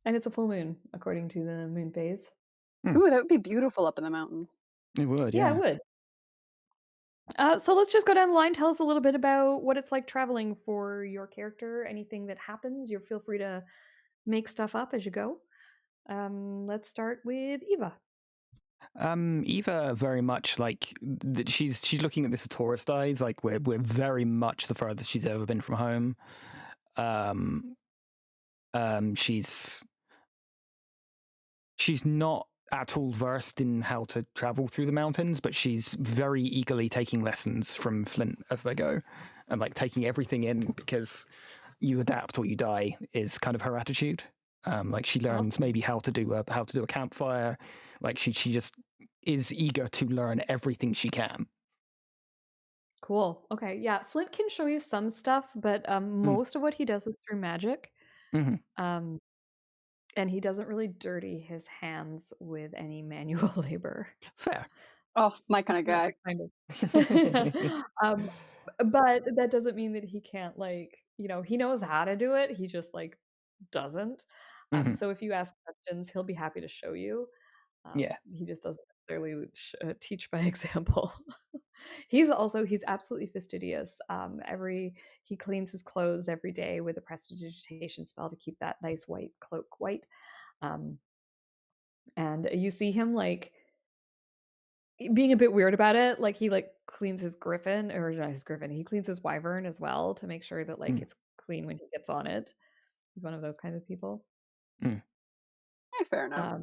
And it's a full moon, according to the moon phase. Ooh, that would be beautiful up in the mountains. It would, Yeah, yeah. it would. So let's just go down the line. Tell us a little bit about what it's like traveling for your character. Anything that happens, you feel free to make stuff up as you go. Let's start with Eva. Eva very much like she's looking at this with tourist eyes. Like we're very much the furthest she's ever been from home. She's not at all versed in how to travel through the mountains, but she's very eagerly taking lessons from Flint as they go, and like taking everything in because you adapt or you die is kind of her attitude. Like she learns maybe how to do a campfire. Like she just is eager to learn everything she can. Cool. Okay. Yeah. Flint can show you some stuff, but most of what he does is through magic. Mm-hmm. And he doesn't really dirty his hands with any manual labor. Fair. Oh, my kind of guy. Kind of. But that doesn't mean that he can't, he knows how to do it. He just doesn't. So if you ask questions, he'll be happy to show you. Yeah. He just doesn't necessarily teach by example. He's absolutely fastidious. He cleans his clothes every day with a prestidigitation spell to keep that nice white cloak white. And you see him being a bit weird about it. He cleans his griffin, or not his griffin. He cleans his wyvern as well to make sure that it's clean when he gets on it. He's one of those kinds of people. Yeah, fair enough.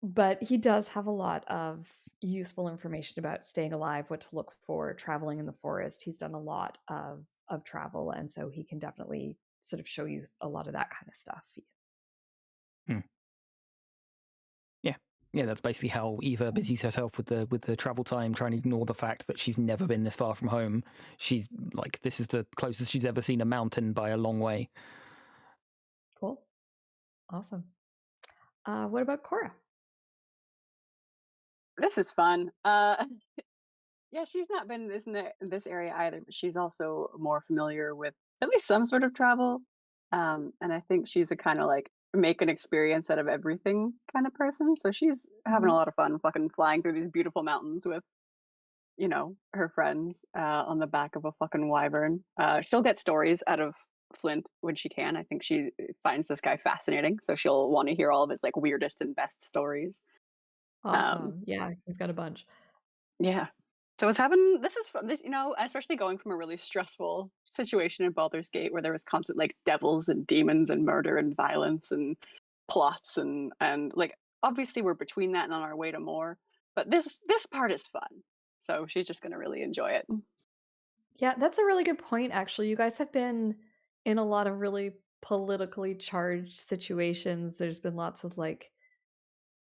But he does have a lot of useful information about staying alive, what to look for, traveling in the forest. He's done a lot of travel, and so he can definitely sort of show you a lot of that kind of stuff. Yeah, that's basically how Eva busies herself with the travel time, trying to ignore the fact that she's never been this far from home. She's like, this is the closest she's ever seen a mountain by a long way. Cool. Awesome. What about Cora? This is fun. Yeah, she's not been in this area either, but she's also more familiar with at least some sort of travel. And I think she's a kind of make an experience out of everything kind of person. So she's having a lot of fun fucking flying through these beautiful mountains with, her friends on the back of a fucking wyvern. She'll get stories out of Flint when she can. I think she finds this guy fascinating, so she'll want to hear all of his weirdest and best stories. Awesome. Yeah, he's got a bunch. Yeah. So what's happened? This is fun. This, especially going from a really stressful situation in Baldur's Gate where there was constant like devils and demons and murder and violence and plots and like obviously we're between that and on our way to more. But this part is fun. So she's just gonna really enjoy it. Yeah, that's a really good point, actually. You guys have been in a lot of really politically charged situations. There's been lots of like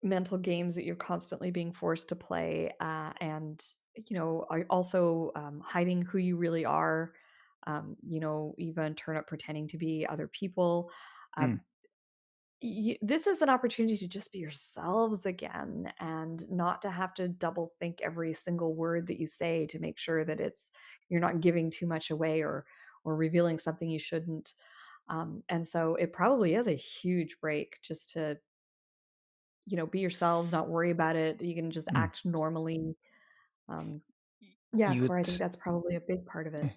mental games that you're constantly being forced to play, and are also hiding who you really are. Eva and Turnip pretending to be other people. Uh, Mm. this is an opportunity to just be yourselves again and not to have to double think every single word that you say to make sure that you're not giving too much away or revealing something you shouldn't. And so it probably is a huge break just to be yourselves, not worry about it. You can just Mm. act normally. um yeah, You Cora, I would think that's probably a big part of it.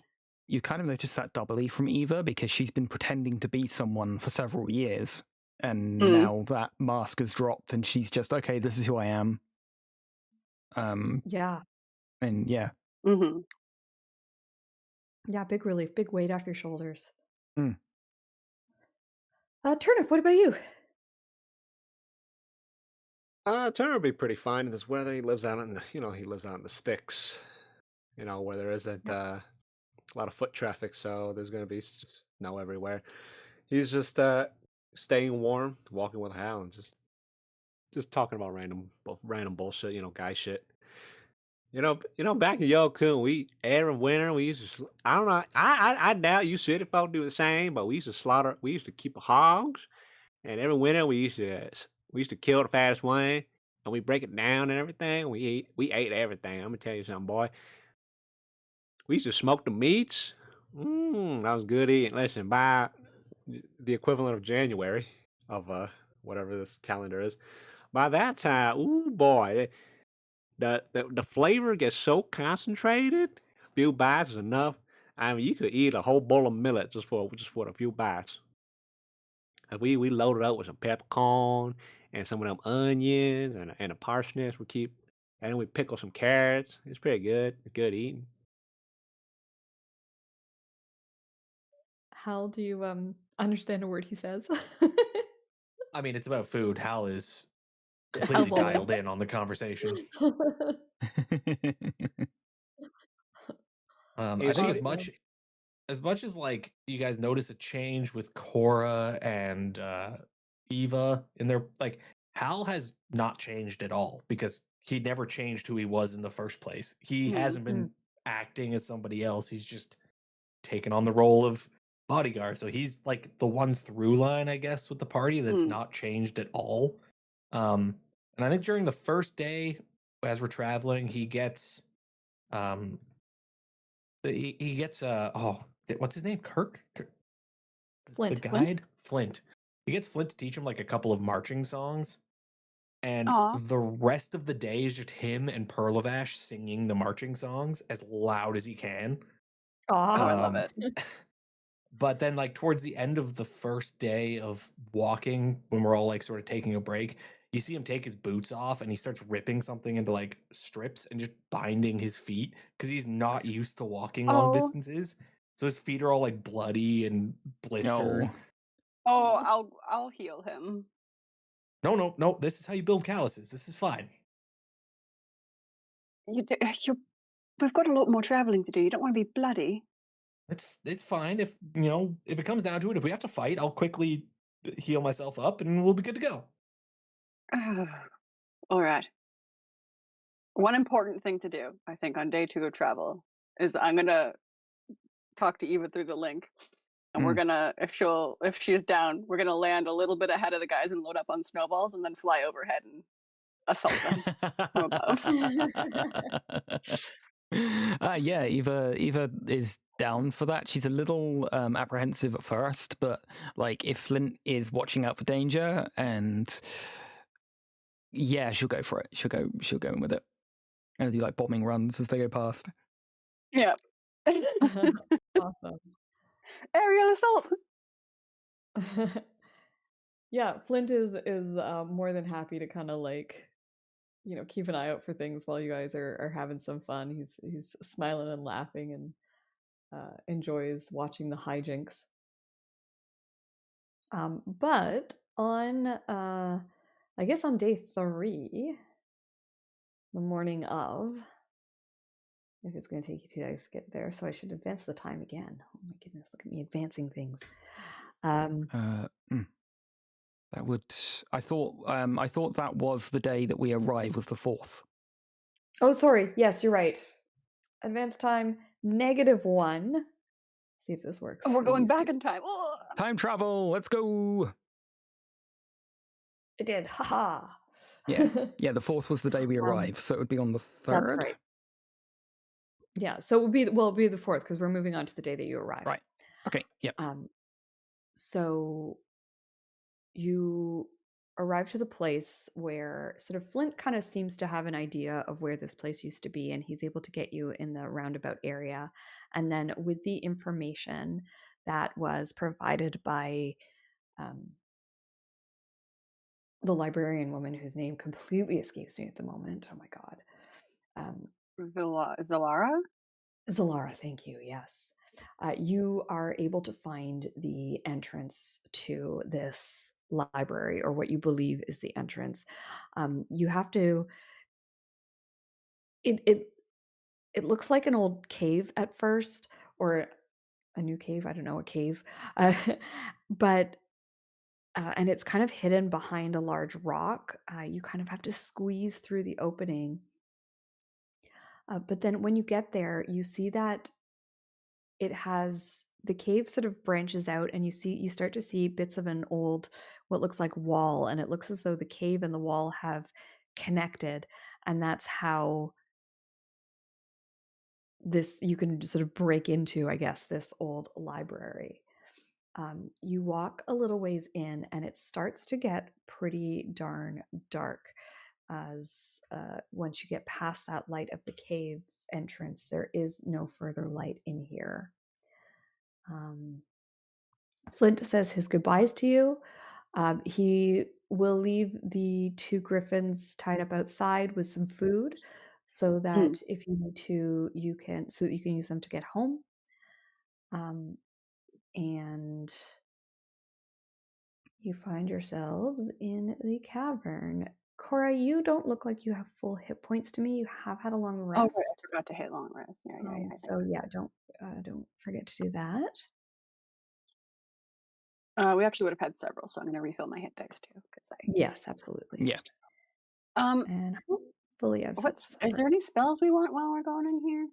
you kind of notice that doubly from Eva because she's been pretending to be someone for several years, and Mm. now that mask has dropped, and she's just okay. This is who I am. Yeah. And yeah. Mm-hmm. Yeah, big relief, big weight off your shoulders. Mm. Turnip, what about you? Turner would be pretty fine in this weather. He lives out in he lives out in the sticks, where there isn't Yep. a lot of foot traffic, so there's gonna be just snow everywhere. He's just staying warm, walking with Hal, and just talking about random bullshit, guy shit. Back in Yokun, we every winter we used to. I don't know. I doubt you city folk do the same, but we used to slaughter. We used to keep hogs, and every winter we used to kill the fattest one, and we break it down and everything. We ate everything. I'm gonna tell you something, boy. We used to smoke the meats. That was good eating. Listen, by the equivalent of January of whatever this calendar is. By that time, ooh boy, the flavor gets so concentrated. A few bites is enough. I mean, you could eat a whole bowl of millet just for a few bites. And we loaded up with some peppercorn and some of them onions and the parsnips. And we pickle some carrots. It's pretty good. It's good eating. How do you understand a word he says? I mean, it's about food. Hal is completely How's all in? dialed in on the conversation. I Is think he? as much as like you guys notice a change with Cora and Eva in their like Hal has not changed at all because he never changed who he was in the first place. He hasn't been Mm. acting as somebody else. He's just taken on the role of bodyguard. So he's like the one through line, I guess, with the party that's Mm. not changed at all. And I think during the first day, as we're traveling, he gets um he gets what's his name? Kirk? The Flint. guide? Flint. He gets Flint to teach him like a couple of marching songs. And Aw. the rest of the day is just him and Perlavash singing the marching songs as loud as he can. Oh, I love Um, it. but then, like, towards the end of the first day of walking, when we're all like sort of taking a break, you see him take his boots off and he starts ripping something into like strips and just binding his feet because he's not used to walking long Oh, distances. So his feet are all like bloody and blistered. No. I'll heal him. No. This is how you build calluses. This is fine. We've got a lot more traveling to do. You don't want to be bloody. It's fine if if it comes down to it. If we have to fight, I'll quickly heal myself up and we'll be good to go. All right. One important thing to do, I think, on day 2 of travel is I'm gonna talk to Eva through the link, and we're Mm. gonna, if she's down, we're gonna land a little bit ahead of the guys and load up on snowballs, and then fly overhead and assault them from above. Yeah, Eva is down for that. She's a little apprehensive at first, but like if Flint is watching out for danger, and yeah, she'll go for it. She'll go in with it, and do like bombing runs as they go past. Yeah. Awesome. Aerial assault. Yeah, Flint is more than happy to kind of like keep an eye out for things while you guys are having some fun. He's smiling and laughing and enjoys watching the hijinks. But on I guess on day 3, the morning of, if it's going to take you 2 days to get there, so I should advance the time again. Oh my goodness, look at me advancing things. That would. I thought that was the day that we arrive was the 4th. Oh, sorry. Yes, you're right. Advance time -1. See if this works. Oh, we're It going used back to. in time. Ugh. Time travel. Let's go. It did. Haha. Yeah. The 4th was the day we arrive, so it would be on the 3rd. That's right. Yeah. So it would be it'll be the 4th because we're moving on to the day that you arrive. Right. Okay. Yep. So you arrive to the place where sort of Flint kind of seems to have an idea of where this place used to be, and he's able to get you in the roundabout area. And then with the information that was provided by the librarian woman whose name completely escapes me at the moment. Oh my god. Zalara? Zalara, thank you. Yes. You are able to find the entrance to this library, or what you believe is the entrance. You have to. It looks like an old cave at first, or a new cave. I don't know, a cave, but and it's kind of hidden behind a large rock. You kind of have to squeeze through the opening. But then when you get there, you see that the cave sort of branches out, and you start to see bits of an old, what looks like wall, and it looks as though the cave and the wall have connected, and that's how you can sort of break into, I guess, this old library. You walk a little ways in, and it starts to get pretty darn dark. As once you get past that light of the cave entrance, there is no further light in here. Flint says his goodbyes to you. He will leave the 2 griffins tied up outside with some food, so that if you need to, so that you can use them to get home. And you find yourselves in the cavern. Cora, you don't look like you have full hit points to me. You have had a long Oh, rest. right. I forgot to hit long rest. Yeah. So yeah, don't forget to do that. We actually would have had several, so I'm going to refill my hit dice too. Yes, absolutely. Yeah. And hopefully I've set this is there any spells we want while we're going in here?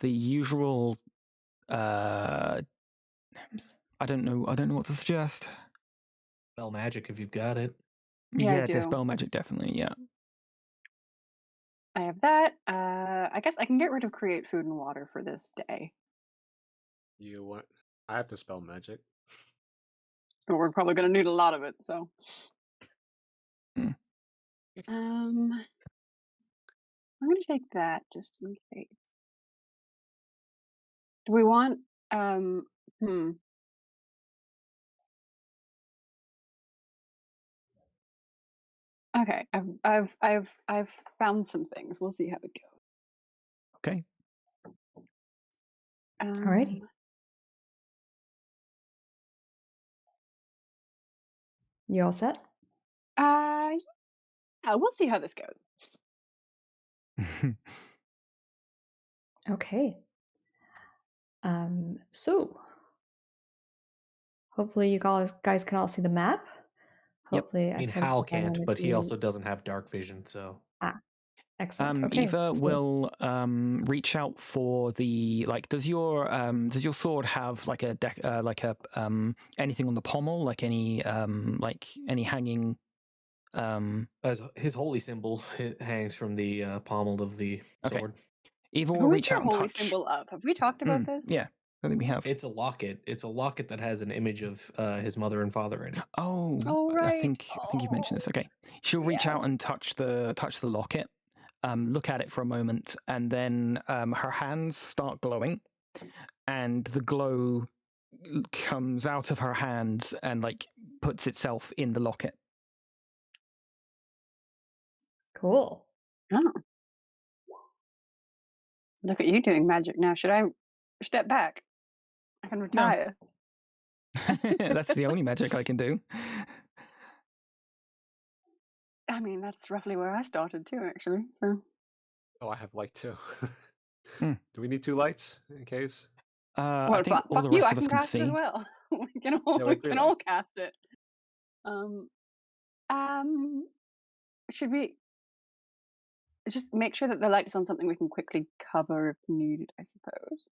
The usual. I don't know what to suggest. Spell magic if you've got it. Yeah, I dispel do. magic, definitely. Yeah. I have that. I guess I can get rid of create food and water for this day. You what? I have to spell magic. But we're probably going to need a lot of it, so. Mm. I'm going to take that just in case. Do we want? Okay, I've found some things. We'll see how it goes. Okay. Alrighty. You all set? Yeah, we'll see how this goes. Okay. So hopefully you guys can all see the map. Yep. Hopefully, I mean, Hal can't, but he also doesn't have dark vision, so. Excellent. Okay. Eva will reach out for the does your sword have like a deck anything on the pommel, like any hanging As his holy symbol hangs from the pommel of the sword. Eva will Who is reach your out and holy touch. symbol of? Have we talked about this? Yeah, I think we have. It's a locket. It's a locket that has an image of his mother and father in it. Oh, right. I think you've mentioned this. Okay, she'll reach out and touch the locket. Look at it for a moment, and then her hands start glowing, and the glow comes out of her hands and puts itself in the locket. Cool. Oh. Look at you doing magic now. Should I step back? I can retire. That's the only magic I can do. I mean, that's roughly where I started too, actually. So. Oh, I have light too. Hmm. Do we need 2 lights in case? I think all fuck the you, rest I of us can can cast it as see. well. we can Yeah, we have 3 all lights. cast it. Should we just make sure that the light is on something we can quickly cover if needed, I suppose?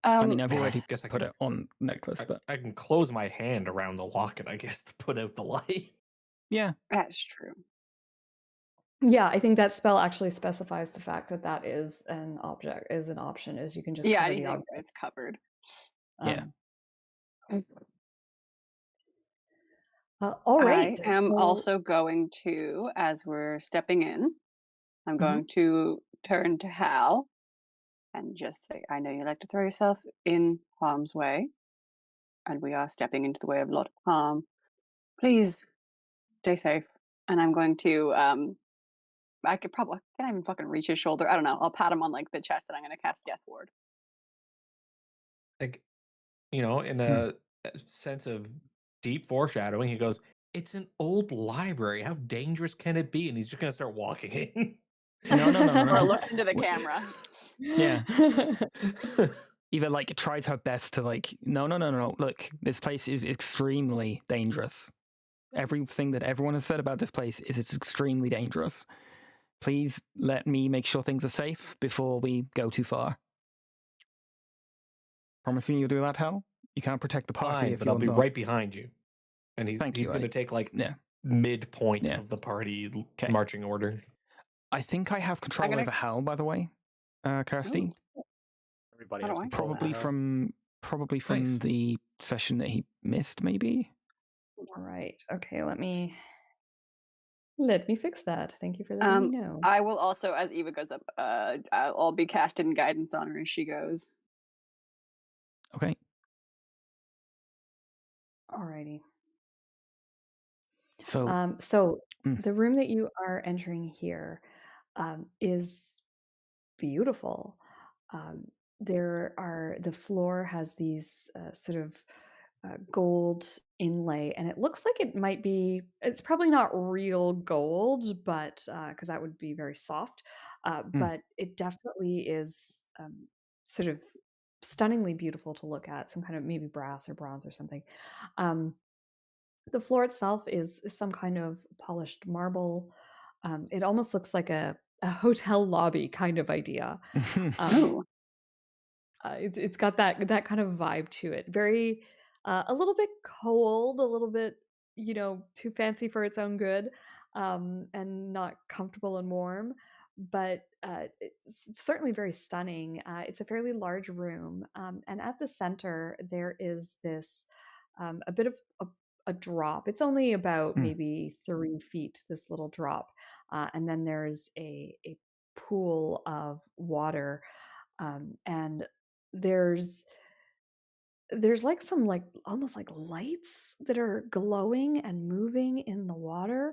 I mean, I've I already guess I put can it on necklace, but I can close my hand around the locket, I guess, to put out the light. yeah. That's true. Yeah, I think that spell actually specifies the fact that that is an option, is you can just Yeah, cover the anything object. that's covered. Yeah. All I right. am so- also going to, as we're stepping in, I'm Mhm. going to turn to Hal and just say, I know you like to throw yourself in harm's way, and we are stepping into the way of a lot of harm. Please stay safe. And I'm going to, I can't even fucking reach his shoulder. I don't know. I'll pat him on like the chest and I'm going to cast Death Ward. Like, in a sense of deep foreshadowing, he goes, "It's an old library. How dangerous can it be?" And he's just gonna start walking in. No. Cora looks into the camera. Yeah. Eva like tries her best to like, no. Look, this place is extremely dangerous. Everything that everyone has said about this place is it's extremely dangerous. Please let me make sure things are safe before we go too far. Promise me you'll do that, Hal? You can't protect the party Fine, if but you're I'll be not. right behind you. And Thank he's you, gonna I- take like yeah. midpoint Yeah. of the party Okay. marching order. I think I have control gonna- over Hal, by the way, Kirsty. Everybody How has do I? control over Probably from Nice. the session that he missed, maybe. All right. Okay, let me fix that. Thank you for letting me know. I will also, as Eva goes up, I'll be casting guidance on her as she goes. Okay. Alrighty. So, So Mm. the room that you are entering here is beautiful. The floor has these sort of gold inlay, and it looks like it might be. It's probably not real gold, but because that would be very soft. But it definitely is sort of stunningly beautiful to look at. Some kind of maybe brass or bronze or something. The floor itself is some kind of polished marble. It almost looks like a hotel lobby kind of idea. Oh, It's got that kind of vibe to it. Very a little bit cold, a little bit too fancy for its own good, and not comfortable and warm. But it's certainly very stunning. It's a fairly large room, and at the center there is this a bit of a drop. It's only about maybe 3 feet. This little drop, and then there's a pool of water, and there's like some like almost like lights that are glowing and moving in the water.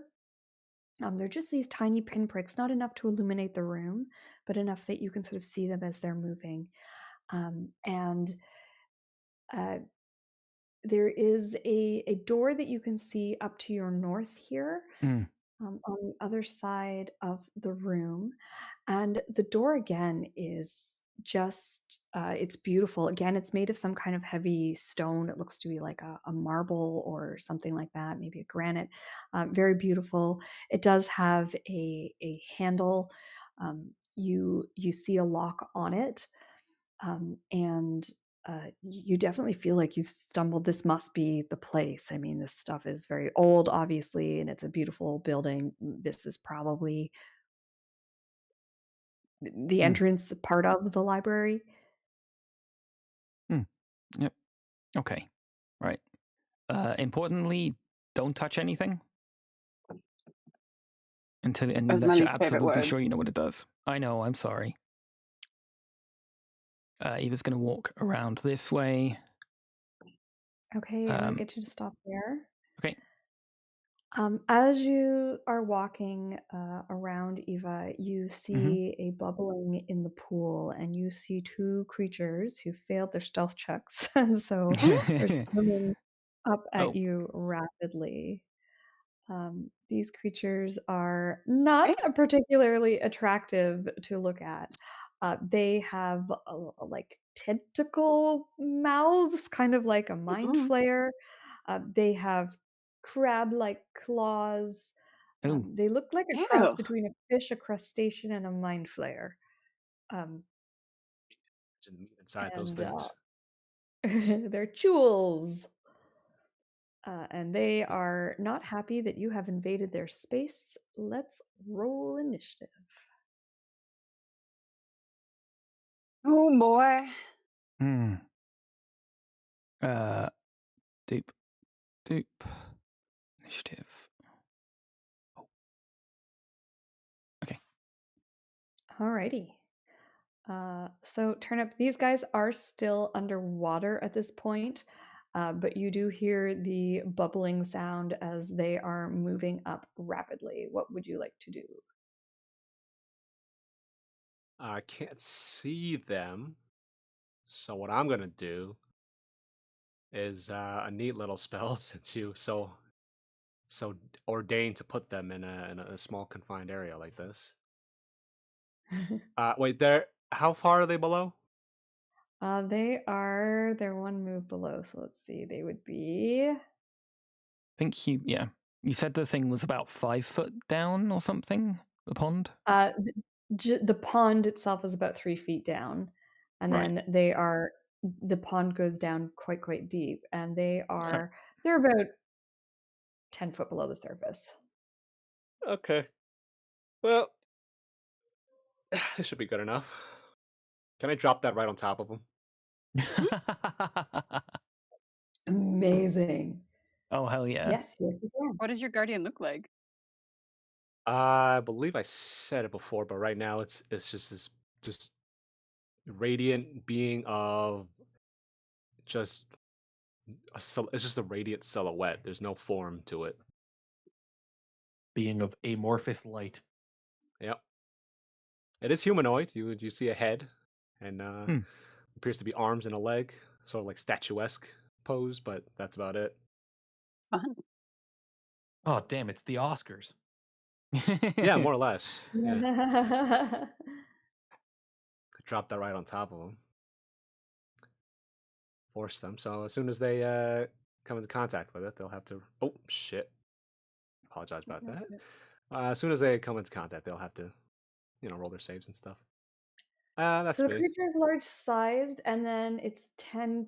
They're just these tiny pinpricks, not enough to illuminate the room, but enough that you can sort of see them as they're moving. And there is a door that you can see up to your north here, on the other side of the room. And the door again is just it's beautiful. Again, it's made of some kind of heavy stone. It looks to be like a marble or something like that, maybe a granite. Very beautiful. It does have a handle. You see a lock on it, and you definitely feel like you've stumbled. This must be the place. I mean, this stuff is very old, obviously, and it's a beautiful building. This is probably the entrance part of the library. Yep. Okay. Right. Importantly, don't touch anything Those are my unless you're least favorite absolutely sure words. you know what it does. I know. I'm sorry. Eva's going to walk around this way. Okay, I'm gonna get you to stop there. Okay. As you are walking around Eva, you see a bubbling in the pool, and you see two creatures who failed their stealth checks, and so they're swimming up Oh. at you rapidly. These creatures are not particularly attractive to look at. They have like tentacle mouths, kind of like a mind Mm-mm. flayer. They have crab-like claws. Oh. They look like a cross Ew. between a fish, a crustacean, and a mind flayer. Um, And the meat inside those and things. they're jewels. And they are not happy that you have invaded their space. Let's roll initiative. Oh boy. Hmm. Doop. Doop. Initiative. Oh. Okay. Alrighty. So Turnip, these guys are still underwater at this point, but you do hear the bubbling sound as they are moving up rapidly. What would you like to do? I can't see them, so what I'm gonna do is a neat little spell since you so ordained to put them in a small confined area like this. Wait, how far are they below? They're one move below, so let's see. They would be I think you said the thing was about 5 foot down or something, the pond? the pond itself is about 3 feet down, and Right. then the pond goes down quite deep, and they're about 10 foot below the surface. Okay. Well, this should be good enough. Can I drop that right on top of them? Amazing. Oh, hell yeah. Yes, you can. What does your guardian look like? I believe I said it before, but right now it's just this just radiant being of just it's just a radiant silhouette. There's no form to it. Being of amorphous light. Yep. It is humanoid. You see a head and appears to be arms and a leg, sort of like statuesque pose, but that's about it. Fun. Oh, damn, it's the Oscars. Yeah, more or less. Yeah. Yeah. Drop that right on top of them. Force them. So as soon as they come into contact with it, they'll have to. Oh shit! Apologize about that. As soon as they come into contact, they'll have to, roll their saves and stuff. That's So the me. creature is large sized, and then it's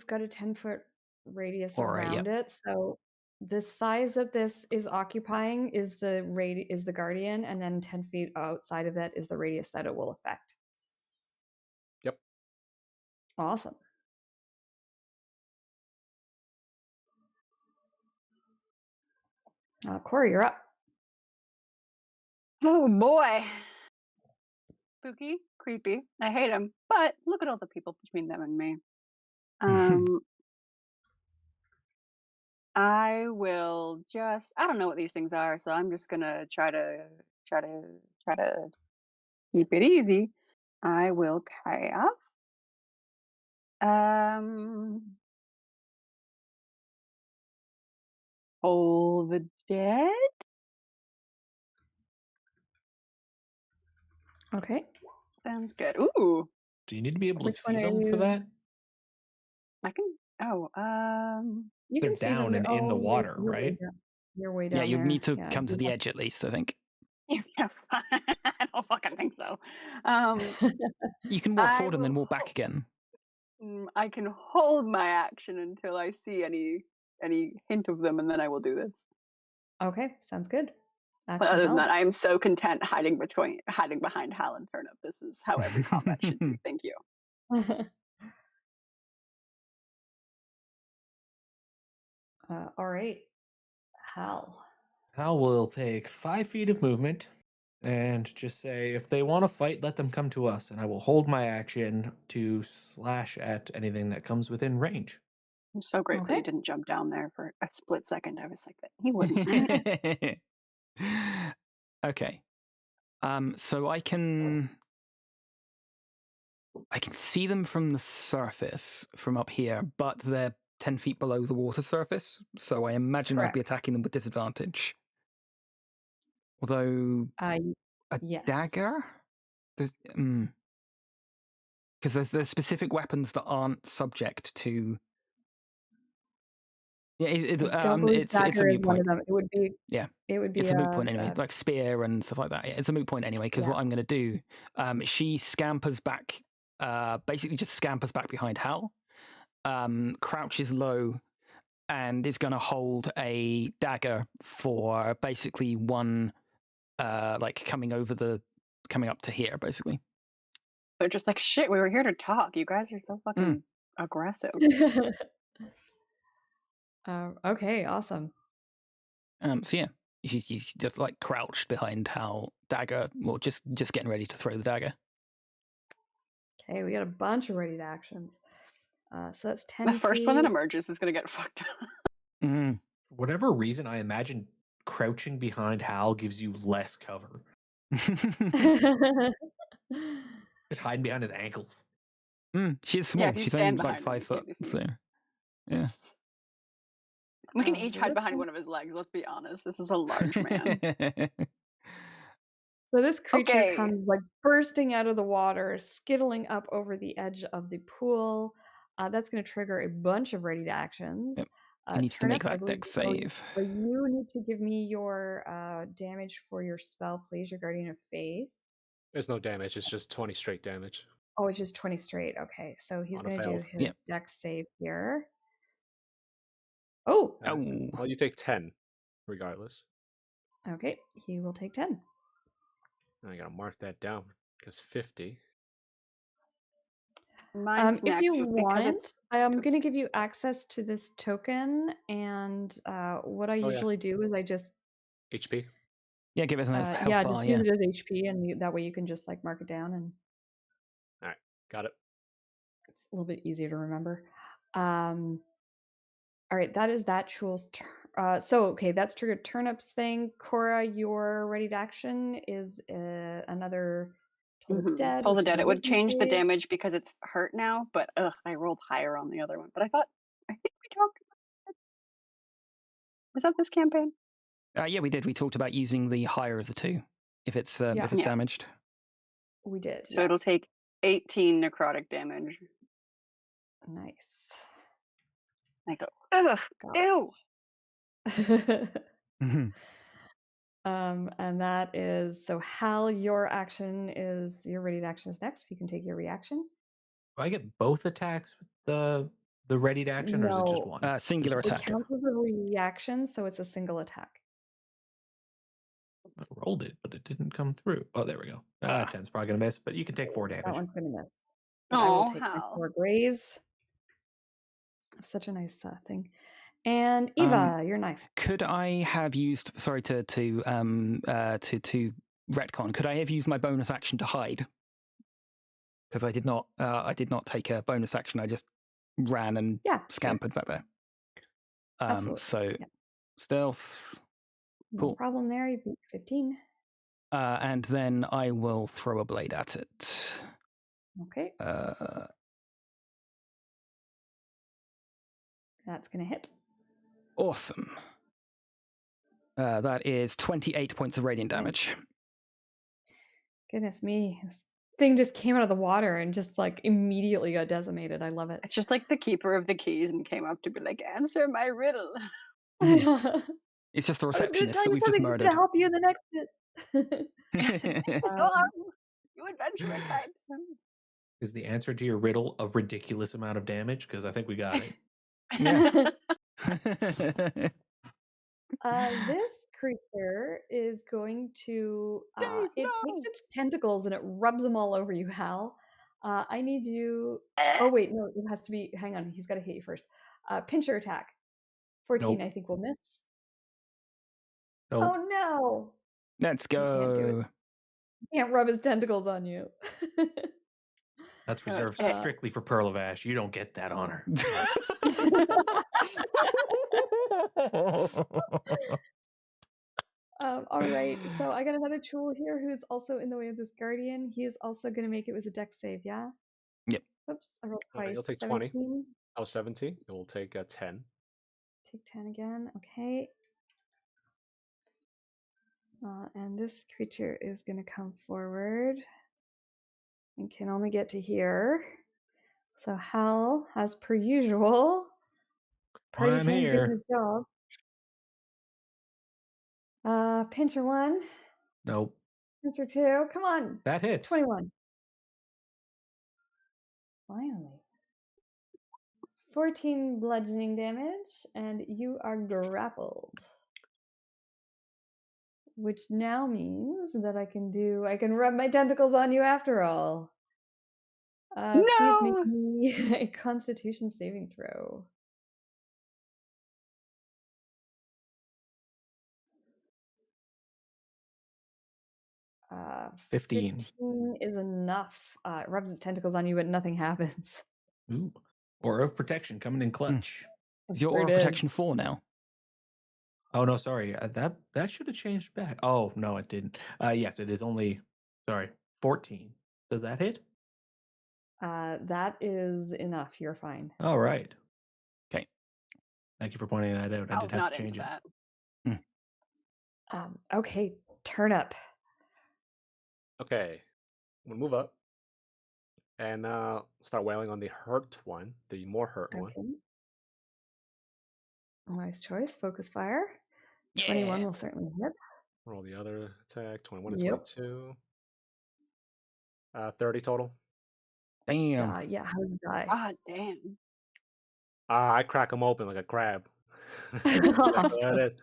got a 10-foot radius All right, around it. So the size that this is occupying is the guardian, and then 10 feet outside of it is the radius that it will affect. Yep. Awesome. Cora, you're up. Oh boy. Spooky, creepy. I hate him, but look at all the people between them and me. I will I don't know what these things are, so I'm just gonna try to keep it easy. I will chaos. All the dead. Okay. Sounds good. Ooh, Do you need to be able to Which one see are them for you? that? I can. Oh, You They're can see them. down and in the water, You're way right? down. You're way Yeah, down you there. need to Yeah, come to the edge at least, I think. yeah. I don't fucking think so. You can walk I forward and then will walk back again. I can hold my action until I see any hint of them, and then I will do this. Okay, sounds good. But Action other than held. that, I am so content hiding behind Hal and Turnip. This is how every combat should be. Thank you. All right, Hal. Hal will take 5 feet of movement and just say, if they want to fight, let them come to us. And I will hold my action to slash at anything that comes within range. I'm so grateful you Okay. didn't jump down there for a split second. I was like, he wouldn't. Okay. So I can see them from the surface from up here, but they're 10 feet below the water surface, so I imagine I'd be Correct. attacking them with disadvantage. Although a Yes. dagger, because there's specific weapons that aren't subject to. Yeah, I don't believe it's a dagger is moot one point. of them. It would be. Yeah, It would be it's a moot point anyway, like spear and stuff like that. Yeah, it's a moot point anyway, because Yeah. what I'm going to do, she scampers back, basically just scampers back behind Hal, crouches low, and is going to hold a dagger for basically one, like coming up to here, basically. They're just like, shit, we were here to talk. You guys are so fucking aggressive. Okay, awesome. So yeah, she's just like crouched behind Hal, dagger, well, just getting ready to throw the dagger. Okay, we got a bunch of ready actions. So that's 10 The first one that feet. emerges is going to get fucked up. Mm. For whatever reason, I imagine crouching behind Hal gives you less cover. Just hiding behind his ankles. She's small. Yeah, if you She's stand only like behind him, 5 you foot. can't be seen. So yeah. We can So each hide this behind one- one of his legs. Let's be honest. This is a large man. So this creature Okay. comes like bursting out of the water, skittling up over the edge of the pool. That's going to trigger a bunch of ready actions. Yep. He needs to make Turnip, I that believe, dex save. you need to give me your damage for your spell, please. Your Guardian of Faith. There's no damage. It's just 20 straight damage. Oh, it's just 20 straight. Okay, so he's On a going to do failed. his Yep. dex save here. Oh, Well, you take 10 regardless. okay. He will take 10. I gotta mark that down because 50. Mine's If next you because want, it's I'm going to give you access to this token, and what I Oh, yeah. usually do is I just HP. Yeah, give us a nice health yeah, bar. just Yeah. use it as HP, and that way you can just like mark it down, and All right, got it. it's a little bit easier to remember. All right, that is that Chul's turn. So okay, that's triggered Turnip's thing. Cora, your ready to action is another Toll the Dead. Toll the which is Dead. a It would wisdom change the save. damage because it's hurt now, but I rolled higher on the other one. But I think we talked about it. Was that this campaign? Yeah, we did. We talked about using the higher of the two if it's Yeah. damaged. We did. So it'll yes. take 18 necrotic damage. Nice. I go, ugh, ew. Mhm. And that is so Hal, your action is your ready to action is next. You can take your reaction. Do I get both attacks with the ready to action, or is it just No. one? Singular It attack. counts as a reaction, so it's a single attack. I rolled it, but it didn't come through. Oh, there we go. 10's probably gonna miss, but you can take 4 That damage. one's gonna miss. But I will Oh, take my Hal. 4 graze. Such a nice thing. And Eva, your knife. Could I have used? Sorry to retcon. Could I have used my bonus action to hide? Because I did not. I did not take a bonus action. I just ran and scampered back there. Absolutely. So stealth. No Cool. problem there. You beat 15. And then I will throw a blade at it. Okay. That's gonna hit. Awesome. That is 28 points of radiant damage. Goodness me. This thing just came out of the water and just like immediately got decimated. I love it. It's just like the keeper of the keys and came up to be like, answer my riddle. It's just the I was gonna receptionist tell that you we've just something that's murdered. gonna help you in the next bit. You adventurer types. Is the answer to your riddle a ridiculous amount of damage? Because I think we got it. This creature is going to it takes its tentacles and it rubs them all over you, Hal. I need you. Oh wait, no, it has to be. Hang on, he's got to hit you first. Pincher attack. 14, Nope. I think will miss. Nope. Oh no! Let's You can't do it. go. He can't rub his tentacles on you. That's reserved Eh. strictly for Pearl of Ash. You don't get that honor. All right, so I got another tool here who's also in the way of this guardian. He is also going to make it with a dex save, yeah? Yep. Oops, I rolled Okay, twice. you'll take 20. 17. Oh, 17. It will take 10. Take 10 again. Okay. And this creature is going to come forward and can only get to here. So Hal, as per usual, Party I'm Tank doing here. his job. Pincher 1, Nope. pincher 2. Come on. That hits. 21. Finally. 14 bludgeoning damage, and you are grappled. Which now means that I can rub my tentacles on you after all. Please make No! me a Constitution saving throw. Uh, 15. 15 is enough. It rubs its tentacles on you, but nothing happens. Ooh. Aura of protection coming in clutch. Is your Sure aura of did. protection 4 now? Oh no, sorry. That should have changed back. Oh no, it didn't. Yes, it is only. Sorry, 14. Does that hit? That is enough. You're fine. All right. Okay. Thank you for pointing that out. I I did was have not to change into it. that. Okay, Turnip. Okay. I'm going to move up and start wailing on the hurt one, the more hurt one. Okay. Wise choice. Focus fire. 21 Yeah. will certainly hit. Roll the other attack. 21 and Yep. 22. 30 total. Damn. Yeah, how does it die? God damn. I crack them open like a crab. That's exactly what Awesome. it is.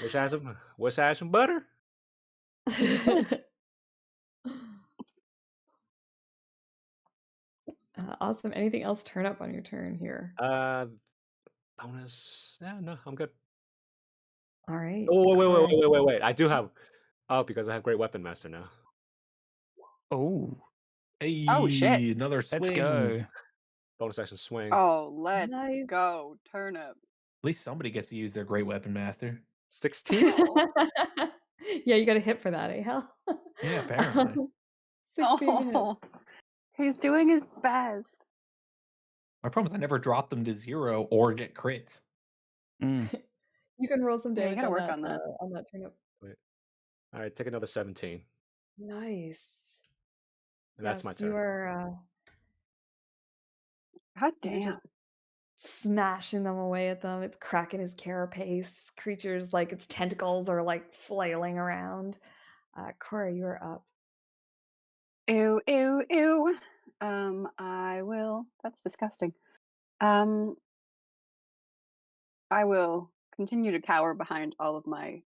Wish I had some butter. Awesome. Anything else turn up on your turn here? Bonus. Yeah, no, I'm good. All right. Oh, Cora. wait. I do have. Oh, because I have Great Weapon Master now. Oh, Hey, Oh, shit. another let's swing. go. Bonus action swing. Oh, let's Nice. go, Turnip. At least somebody gets to use their great weapon master. 16. Yeah, you got a hit for that, eh, Hal? Yeah, apparently. 16 hit. Oh, he's doing his best. My problem is I never drop them to 0 or get crits. Mm. You can roll some Yeah, you damage gotta work on that. on that turnip. Wait. All right, take another 17. Nice. And that's my Yes, turn. you are God you're damn. just smashing them away at them. It's cracking his carapace. Creatures like its tentacles are like flailing around. Cora, you're up. Ew, ew, ew. I will. That's disgusting. I will continue to cower behind all of my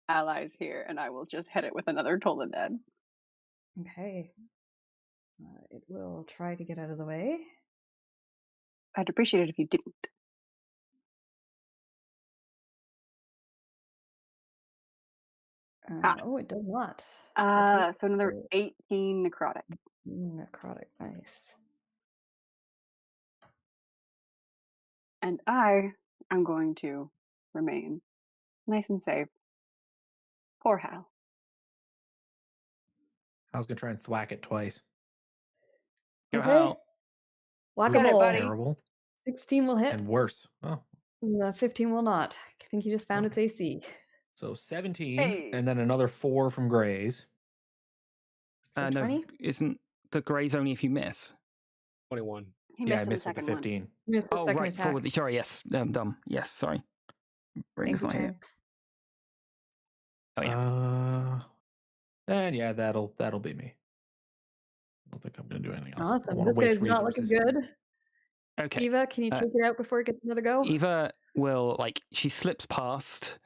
allies here, and I will just hit it with another Toll the Dead. Okay. It will try to get out of the way. I'd appreciate it if you didn't. Oh, it does not. So another the 18 necrotic. necrotic. Nice. And I am going to remain nice and safe. Poor Hal. I was going to try and thwack it twice. Go Okay. Hal. Whack Get a it, mole. buddy. Terrible. 16 will hit. And worse. Oh. 15 will not. I think you just found its AC. So 17, Hey. and then another 4 from Grays. So No, 20? isn't the graze only if you miss? 21. He Yeah, missed I on the missed with the second one. 15. You missed the Oh, second right. attack. Forward. Sorry, yes. Dumb. Yes, sorry. Brain's Thank you, not here. Chang. Oh, yeah. And yeah, that'll be me. I don't think I'm going to do anything else. I Awesome. want to This waste guy's not looking resources. good. Okay. Eva, can you take it out before it gets another go? Eva will, she slips past,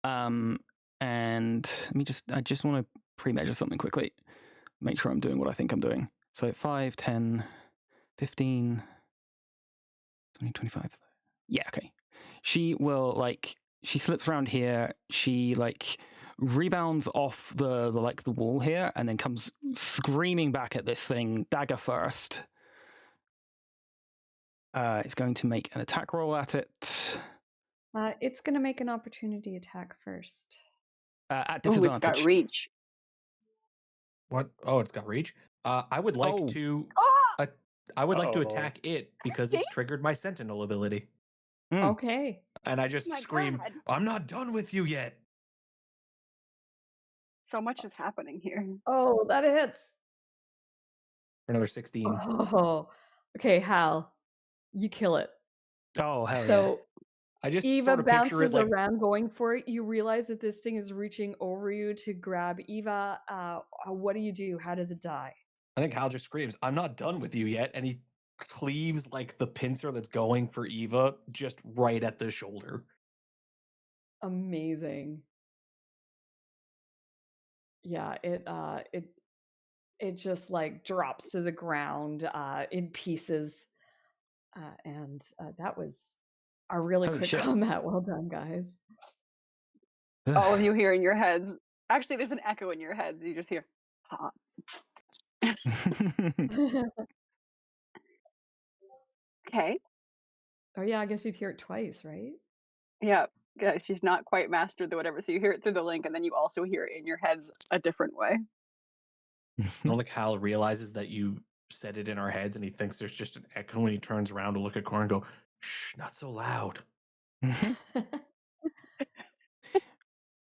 and I just want to pre-measure something quickly. Make sure I'm doing what I think I'm doing. So 5, 10, 15, 20, 25. Yeah, okay. She will, she slips around here. She, rebounds off the wall here, and then comes screaming back at this thing, dagger first. It's going to make an attack roll at it. It's going to make an opportunity attack first. At Oh, disadvantage. it's got reach. What? Oh, it's got reach. I would like Oh. to. Ah! I would like to Uh-oh. attack it because it's triggered my Sentinel ability, Okay. and I just My scream, God. "I'm not done with you yet!" So much is happening here. Oh, that hits. For another 16. Oh. Okay, Hal. You kill it. Oh, hell So I just Eva sort of picture it bounces like around going for it. You realize that this thing is reaching over you to grab Eva. What do? How does it die? I think Hal just screams, "I'm not done with you yet," and he cleaves like the pincer that's going for Eva just right at the shoulder. Amazing. Yeah, it just like drops to the ground in pieces. And that was a really Holy quick shit. combat. Well done, guys. All of you hear in your heads. Actually, there's an echo in your heads. You just hear, "Ha." Okay. Oh yeah, I guess you'd hear it twice, right? Yeah. Yeah, she's not quite mastered the whatever. So you hear it through the link, and then you also hear it in your heads a different way. Not like Hal realizes that you said it in our heads, and he thinks there's just an echo, and he turns around to look at Cora and go, "Shh, not so loud."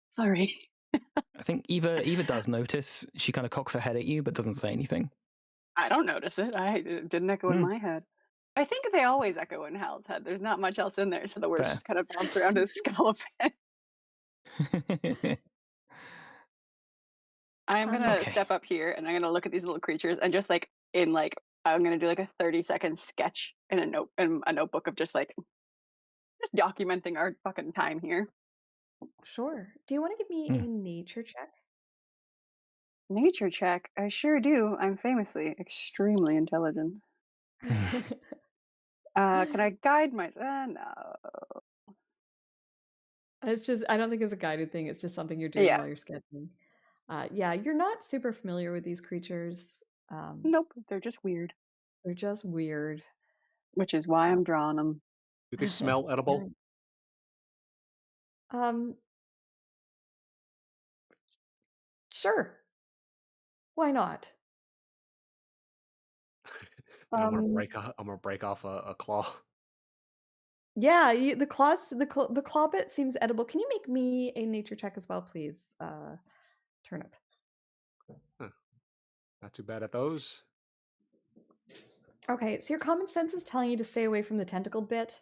Sorry. I think Eva does notice. She kind of cocks her head at you, but doesn't say anything. I don't notice it. It didn't echo in my head. I think they always echo in Hal's head. There's not much else in there, so the words Fair. just kind of bounce around his skull a bit. I'm gonna Okay. step up here and I'm gonna look at these little creatures and just like I'm gonna do like a 30-second sketch in a notebook of just documenting our fucking time here. Sure. Do you want to give me a nature check? Nature check. I sure do. I'm famously extremely intelligent. Can I guide myself? No. It's just, I don't think it's a guided thing. It's just something you're doing Yeah. while you're sketching. Yeah, you're not super familiar with these creatures. Nope. They're just weird, They're just weird. which is why I'm drawing them. Do they smell edible? Sure. Why not? Then I'm gonna break off a claw. Yeah, the claw bit seems edible. Can you make me a nature check as well, please, Turnip? Huh. Not too bad at those. Okay, so your common sense is telling you to stay away from the tentacle bit.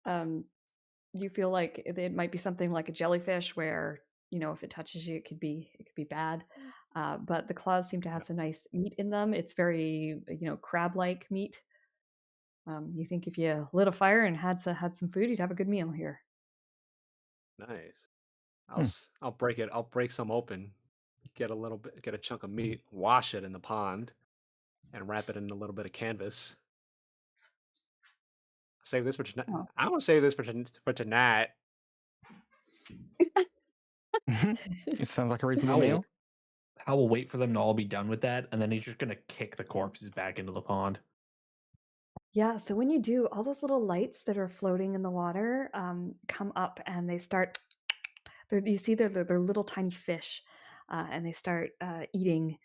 You feel like it might be something like a jellyfish, where if it touches you, it could be bad. But the claws seem to have some nice meat in them. It's very crab-like meat. You think if you lit a fire and had some food, you'd have a good meal here. Nice. I'll break it. I'll break some open, get a chunk of meat, wash it in the pond, and wrap it in a little bit of canvas. Save this for tonight. Oh. I'm gonna save this for tonight. It sounds like a reasonable meal. Hal will wait for them to all be done with that, and then he's just gonna kick the corpses back into the pond. Yeah, so when you do, all those little lights that are floating in the water come up, and they start. You see they're little tiny fish, and they start eating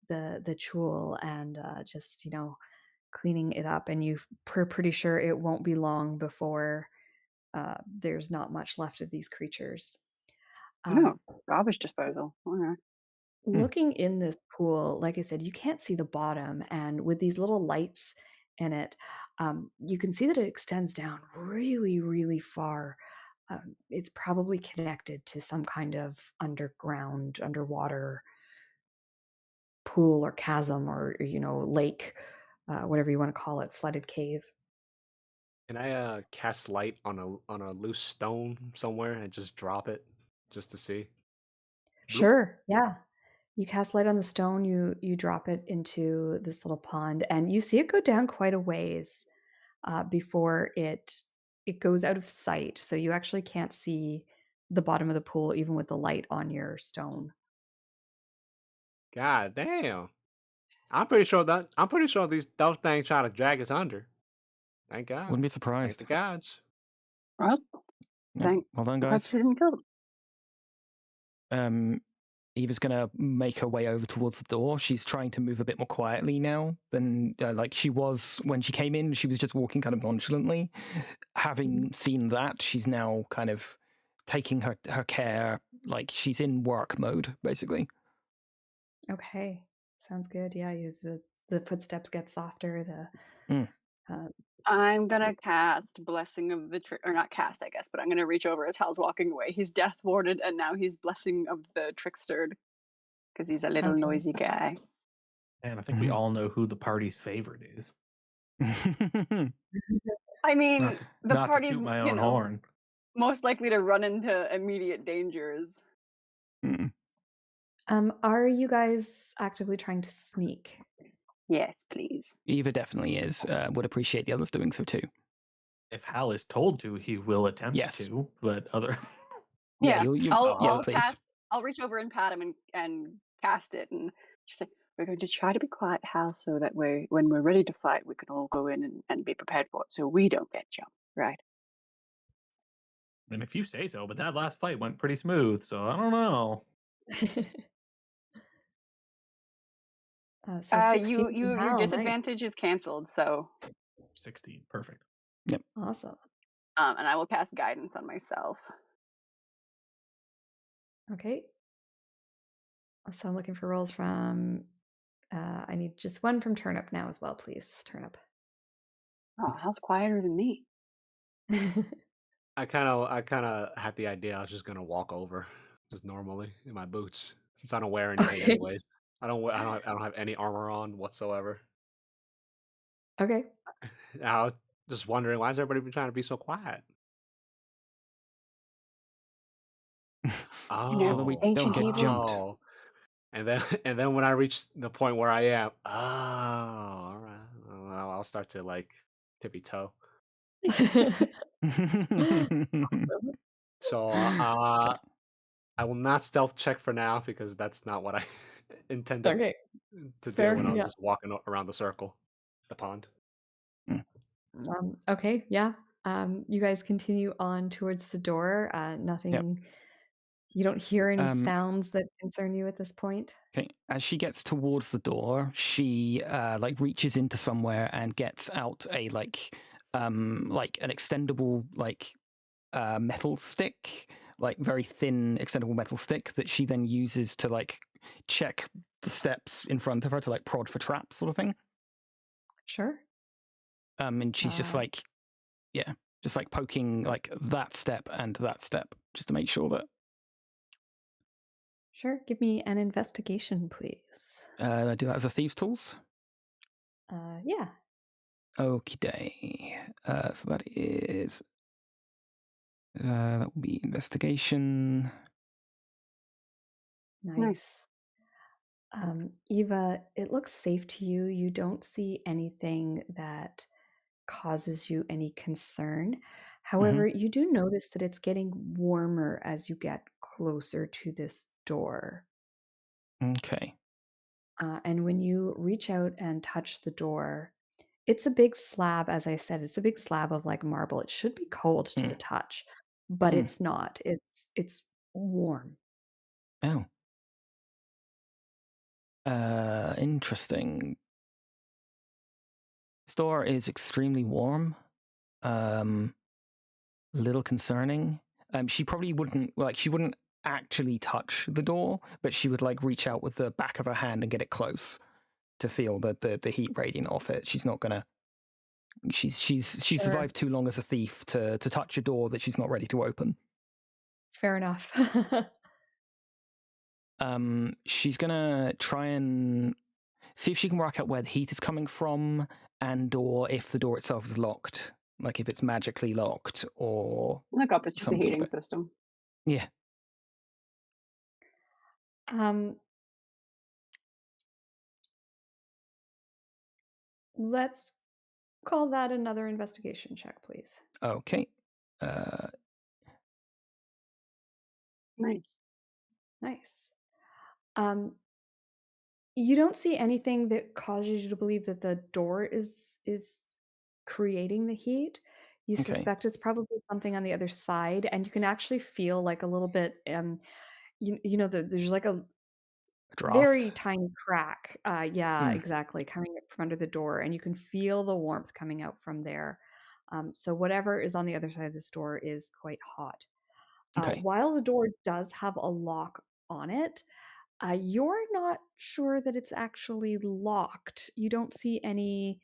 the chul and just cleaning it up. And you're pretty sure it won't be long before there's not much left of these creatures. No, garbage disposal. All right. Looking in this pool, like I said, you can't see the bottom, and with these little lights in it, you can see that it extends down really, really far. It's probably connected to some kind of underwater pool or chasm or lake, whatever you want to call it, flooded cave. Can I cast light on a loose stone somewhere and just drop it just to see? Sure, yeah. You cast light on the stone, you drop it into this little pond, and you see it go down quite a ways before it goes out of sight. So you actually can't see the bottom of the pool, even with the light on your stone. God damn. I'm pretty sure those things trying to drag us under. Thank God. Wouldn't be Thank surprised. the gods. Well, Yeah, thank well done, God guys. she didn't kill them. Eva's gonna make her way over towards the door. She's trying to move a bit more quietly now than like she was when she came in. She was just walking kind of nonchalantly. Having seen that, she's now kind of taking her care, like she's in work mode, basically. Okay, sounds good. Yeah, the footsteps get softer. Mm. I'm gonna cast Blessing of the or not cast, I guess, but I'm gonna reach over as Hal's walking away. He's death warded, and now he's Blessing of the Trickstered because he's a little Okay. noisy guy. And I think we all know who the party's favorite is. I mean, Not to, the not to party's toot my own horn. most likely to run into immediate dangers. Mm. Are you guys actively trying to sneak? Yes, please. Eva definitely is. Would appreciate the others doing so too. If Hal is told to, he will attempt Yes. to, but other Yeah, I'll please. cast. I'll reach over and pat him and cast it, and just say, "We're going to try to be quiet, Hal, so that when we're ready to fight, we can all go in and be prepared for it, so we don't get jumped, right?" and if you say so, but that last fight went pretty smooth, so I don't know. So 16 from your Hal, nice. disadvantage is canceled, so 16, perfect. Awesome. and I will cast guidance on myself. Okay. So I'm looking for rolls from. I need just one from Turnip now as well, please. Turnip. Oh, Hal's quieter than me. I kind of had the idea I was just gonna walk over, just normally in my boots, since I don't wear anything Okay. anyways. I don't have any armor on whatsoever. Okay. I was just wondering, why is everybody trying to be so quiet? So that we Oh, Ancient don't get jumped. oh. And then when I reach the point where I am, oh, all right, well, I'll start to like tippy toe. So Okay. I will not stealth check for now because that's not what I intended Okay. to do Fair. when I was Yeah. just walking around the circle, the pond. Okay. Yeah. You guys continue on towards the door. Nothing. You don't hear any sounds that concern you at this point. Okay. As she gets towards the door, she like reaches into somewhere and gets out a like an extendable metal stick, like very thin extendable metal stick that she then uses to like check the steps in front of her to like prod for traps, sort of thing. Sure. And she's just like, just like poking like that step and that step just to make sure that. Sure. Give me an investigation, please. I do that as a thieves' tools. Yeah. Okie day. So that is. That will be investigation. Nice. Eva, it looks safe to you. You don't see anything that causes you any concern. However, you do notice that it's getting warmer as you get closer to this door. Okay. And when you reach out and touch the door, it's a big slab, as I said, it's a big slab of like marble. It should be cold to the touch, but it's not. It's warm. Oh. Interesting. This door is extremely warm. Little concerning. She probably wouldn't actually touch the door, but she would like reach out with the back of her hand and get it close to feel the heat radiant off it. She's not gonna. She's Sure. survived too long as a thief to touch a door that she's not ready to open. Fair enough. She's gonna try and see if she can work out where the heat is coming from, and or if the door itself is locked, like if it's magically locked or Look up, it's just a something. heating system. Yeah. Let's call that another investigation check, please. Okay. Nice. Nice. You don't see anything that causes you to believe that the door is creating the heat. You Okay. suspect it's probably something on the other side, and you can actually feel like a little bit. There's like a A draft. very tiny crack. Yeah, exactly, coming up from under the door, and you can feel the warmth coming out from there. So whatever is on the other side of this door is quite hot. Okay. While the door does have a lock on it, you're not sure that it's actually locked. You don't see any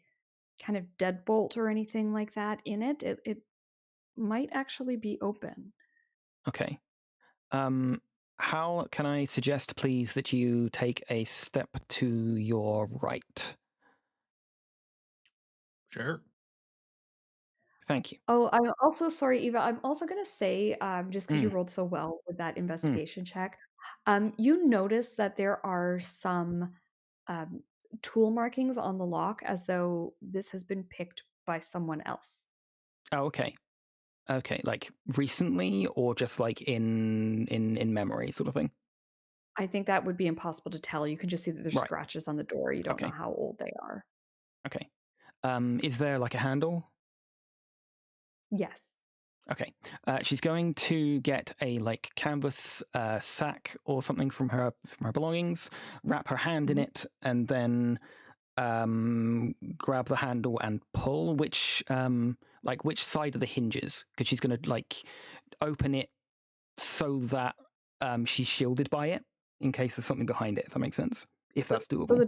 kind of deadbolt or anything like that in it. It might actually be open. Okay. How can I suggest, please, that you take a step to your right? Sure. Thank you. Oh, I'm also sorry, Eva. I'm also going to say, just because you Mm. rolled so well with that investigation check, you notice that there are some um, tool markings on the lock as though this has been picked by someone else. Oh, okay. Okay, like recently or just like in memory sort of thing? I think that would be impossible to tell. You can just see that there's Right. scratches on the door. You don't know Okay. how old they are. Okay. Is there like a handle? Yes. Okay. She's going to get a like canvas sack or something from her belongings, wrap her hand in Mhm. it, and then grab the handle and pull. Which side of the hinges? Because she's going to like open it so that she's shielded by it in case there's something behind it. If that makes sense. If that's So doable. the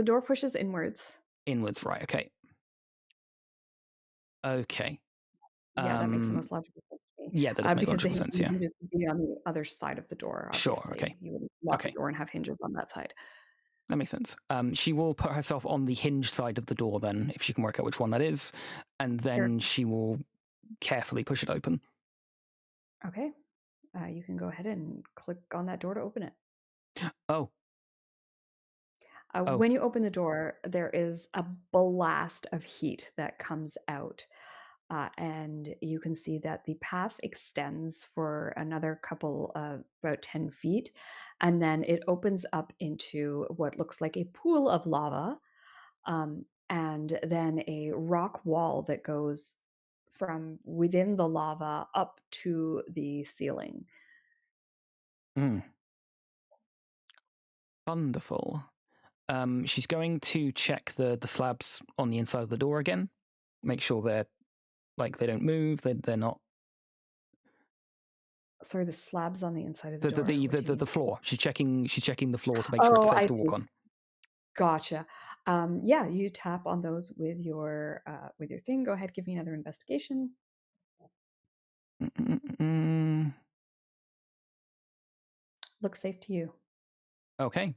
door pushes inwards. Inwards, right? Okay. Okay. Yeah, that makes the most logical sense to me. Yeah, that does make Because the logical sense. Yeah. hinges would be on the other side of the door, Sure. Okay. obviously. You wouldn't lock the Okay. door and have hinges on that side. That makes sense. She will put herself on the hinge side of the door then, if she can work out which one that is, and then she will carefully push it open. Okay. You can go ahead and click on that door to open it. Oh. When you open the door, there is a blast of heat that comes out. And you can see that the path extends for another couple of about 10 feet. And then it opens up into what looks like a pool of lava. And then a rock wall that goes from within the lava up to the ceiling. Wonderful. She's going to check the slabs on the inside of the door again. Make sure they're like they don't move. They're not. Sorry, the slabs on the inside of the The door. What do you mean? the floor. She's checking the floor to make sure it's Oh, safe I to walk see. on. Gotcha. Yeah, you tap on those with your thing. Go ahead, give me another investigation. Looks safe to you. Okay.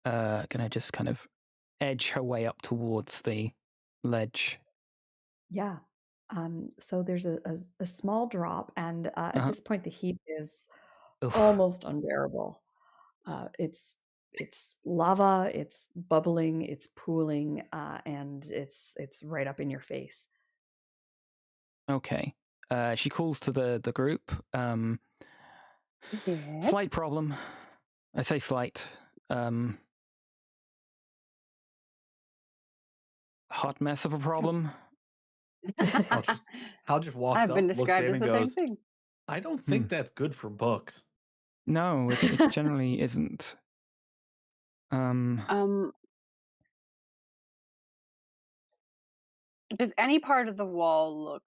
Can I just kind of edge her way up towards the ledge? Yeah. So there's a small drop, and at this point, the heat is Oof. almost unbearable. It's lava, it's bubbling, it's pooling, and it's right up in your face. Okay. She calls to the group. Yeah. Slight problem. I say slight. Hot mess of a problem. Hal just walks I've been up, looks described in, as and the same goes, thing. "I don't think that's good for books." No, it generally isn't. Does any part of the wall look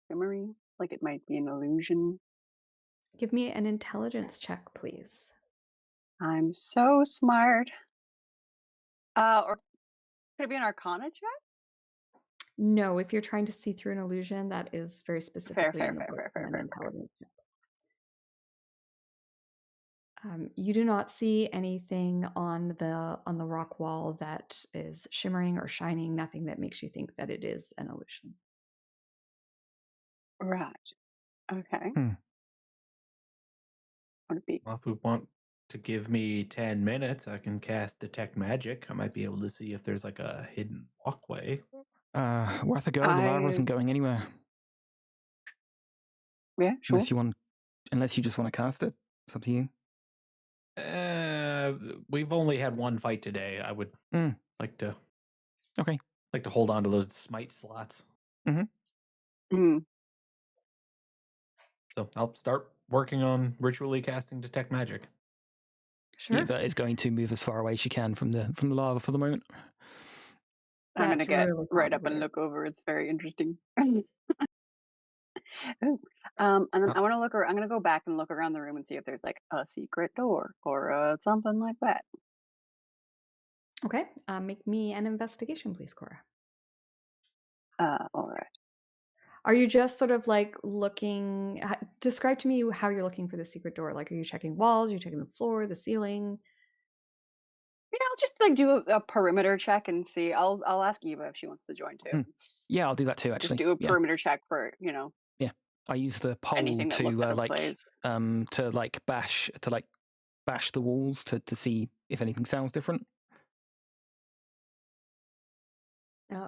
shimmery? Like it might be an illusion? Give me an intelligence check, please. I'm so smart. Or could it be an arcana check? No, if you're trying to see through an illusion, that is very specifically in the book an intelligence check. You do not see anything on the rock wall that is shimmering or shining. Nothing that makes you think that it is an illusion. Right. Okay. Would it be? Well, if we want to give me 10 minutes, I can cast Detect Magic. I might be able to see if there's like a hidden walkway. Worth a go. The lava isn't going anywhere. Yeah, sure. Unless you want unless you just want to cast it. It's up to you. We've only had one fight today. I would like to. Okay. Like to hold on to those smite slots. Mm. So I'll start working on ritually casting detect magic. Sure. Eva is going to move as far away as she can from the lava for the moment. I'm going to That's get really right up and complicated. look over. It's very interesting. Ooh. And then I want to look. I'm going to go back and look around the room and see if there's like a secret door or something like that. Okay. Make me an investigation, please, Cora. All right. Are you just sort of like looking? Describe to me how you're looking for the secret door. Like, are you checking walls? Are you checking the floor, the ceiling? Yeah, I'll just like do a perimeter check and see. I'll ask Eva if she wants to join too. Yeah, I'll do that too. Actually, Just do a perimeter check for Yeah, I use the pole anything that looks out of place. to bash the walls to see if anything sounds different.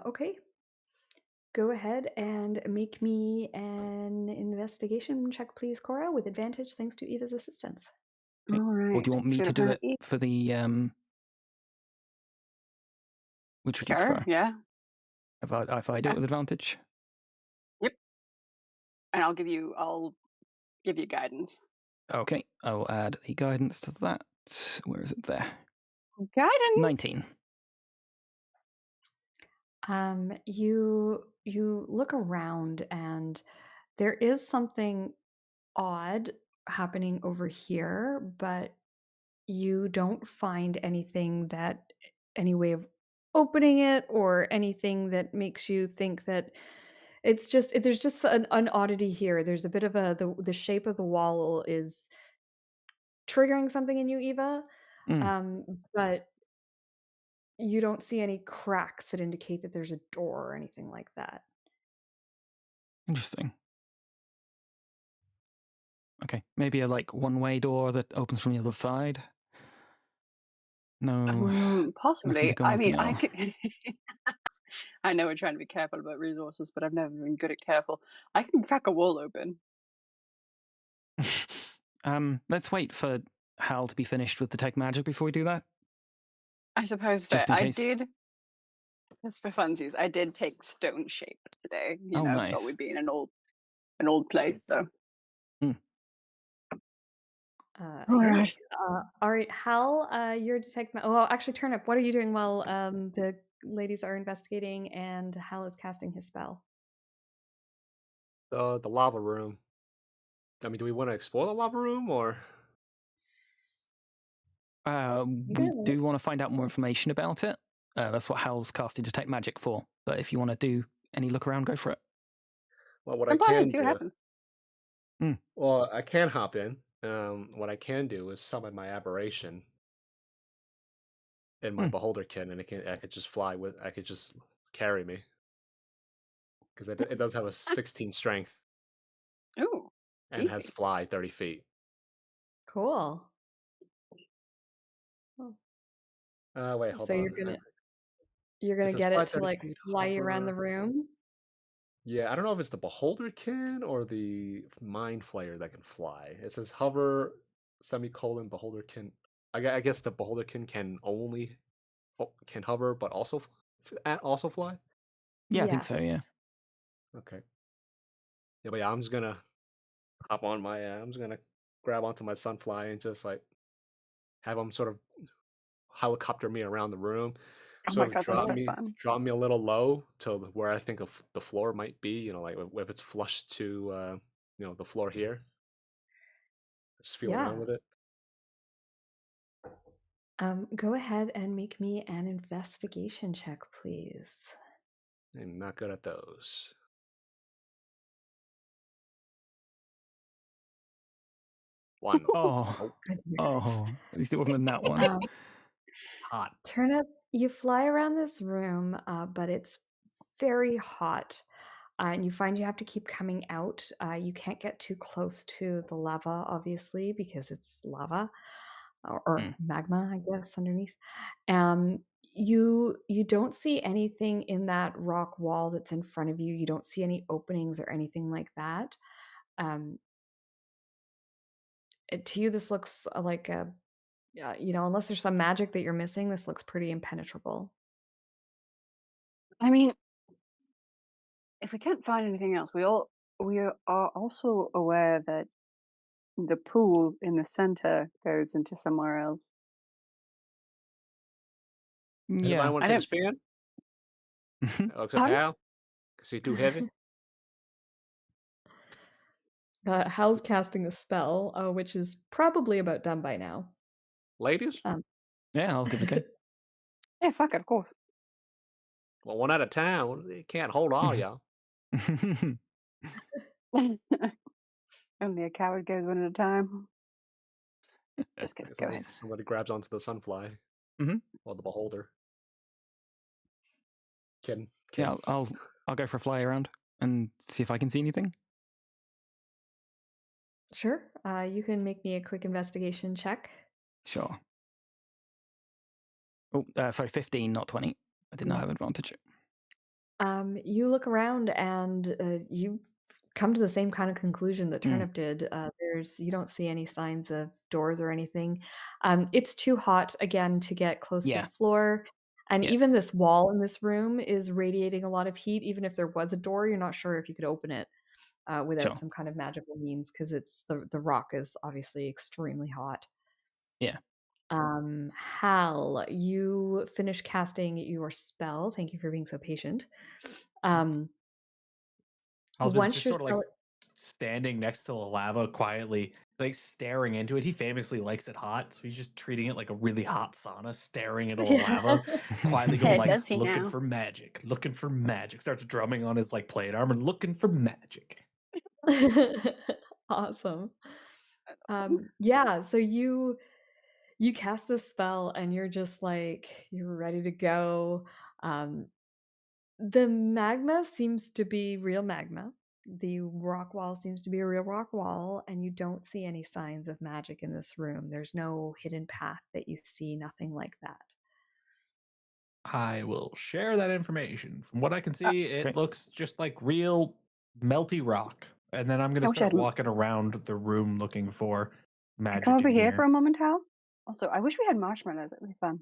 Okay. Go ahead and make me an investigation check, please, Cora, with advantage thanks to Eva's assistance. Okay. All right. Or do you want me to do it for the which would you Sure. prefer? Yeah. If I do it with advantage? Yep. And I'll give you guidance. Okay, I will add the guidance to that. Where is it there? Guidance. 19. You look around and there is something odd happening over here, but you don't find any way of opening it or anything that makes you think that there's just an oddity here. There's a bit of the shape of the wall is triggering something in you, Eva. But you don't see any cracks that indicate that there's a door or anything like that. Interesting. Okay, maybe a one-way door that opens from the other side. No, possibly. nothing to go I off mean, now. I could. I know we're trying to be careful about resources, but I've never been good at careful. I can crack a wall open. Let's wait for Hal to be finished with detect magic before we do that. I suppose Just in I case. did. Just for funsies, I did take stone shape today. Nice. Thought we'd be in an old place, so. All right, Hal, your detect. Well, actually, Turnip, what are you doing while the ladies are investigating and Hal is casting his spell? The lava room. I mean, do we want to explore the lava room or? We do want to find out more information about it. That's what Hal's casting detect magic for. But if you want to do any look around, go for it. Well, what I can see what do. happens. Well, I can hop in. What I can do is summon my aberration in my beholderkin, and I could just fly with. I could just carry me because it does have a 16 strength. Ooh. And has fly 30 feet. Cool. Wait, hold so on. you're gonna It says get fly it to 30 feet, fly you around the hover. room. Yeah, I don't know if it's the beholderkin or the mind flayer that can fly. It says hover semicolon beholderkin. I guess the beholderkin can only can hover, but also fly. Yeah, I think so. Yeah. Okay. Yeah, but yeah, I'm just gonna hop on my. I'm just gonna grab onto my sunfly and just have him sort of helicopter me around the room. Oh Sort my of god, that's so fun. drop me a little low to where I think of the floor might be. Like if it's flush to the floor here. Just feel around with it. Go ahead and make me an investigation check, please. I'm not good at those. One. Oh, at least it wasn't in that one. Hot. Turnip, you fly around this room, but it's very hot. And you find you have to keep coming out. You can't get too close to the lava, obviously, because it's lava or magma, I guess, underneath. You don't see anything in that rock wall that's in front of you. You don't see any openings or anything like that. To you, this looks like a, unless there's some magic that you're missing, this looks pretty impenetrable. I mean, if we can't find anything else, we are also aware that the pool in the center goes into somewhere else. Anybody Yeah. want I to take a don't. spin? Looks at Pardon? Hal. Is he too heavy? Hal's casting a spell, which is probably about done by now. Ladies? Um, Yeah, I'll give it a go. Yeah, fuck it, of course. Well, one at a time. You can't hold all y'all. Only a coward goes one at a time. Just kidding. Go ahead. Somebody grabs onto the sunfly. Mhm. Or the beholder. Kidding. Yeah, I'll go for a fly around and see if I can see anything. Sure. You can make me a quick investigation check. Sure. Oh, sorry, 15, not 20. I did not have advantage. You look around and you come to the same kind of conclusion that Mm. Turnip did. You don't see any signs of doors or anything. It's too hot again to get close to Yeah. the floor. And Yeah. even this wall in this room is radiating a lot of heat. Even if there was a door, you're not sure if you could open it without Sure. some kind of magical means, because it's the rock is obviously extremely hot. Yeah. Hal, you finish casting your spell. Thank you for being so patient. Once Husband's just your sort of spell, like standing next to the lava quietly, like staring into it. He famously likes it hot, so he's just treating it like a really hot sauna, staring at all the lava, quietly going Yeah, like, does he looking now? for magic, looking for magic. Starts drumming on his like plate armor, looking for magic. Awesome. Yeah, so you cast this spell and you're just like you're ready to go. The magma seems to be real magma. The rock wall seems to be a real rock wall, and you don't see any signs of magic in this room. There's no hidden path that you see, nothing like that. I will share that information. From what I can see, it Great. looks just like real melty rock. And then I'm going I to wish start I'd- walking around the room looking for magic. Come over in here for a moment, Hal. Also, I wish we had marshmallows. It would be fun.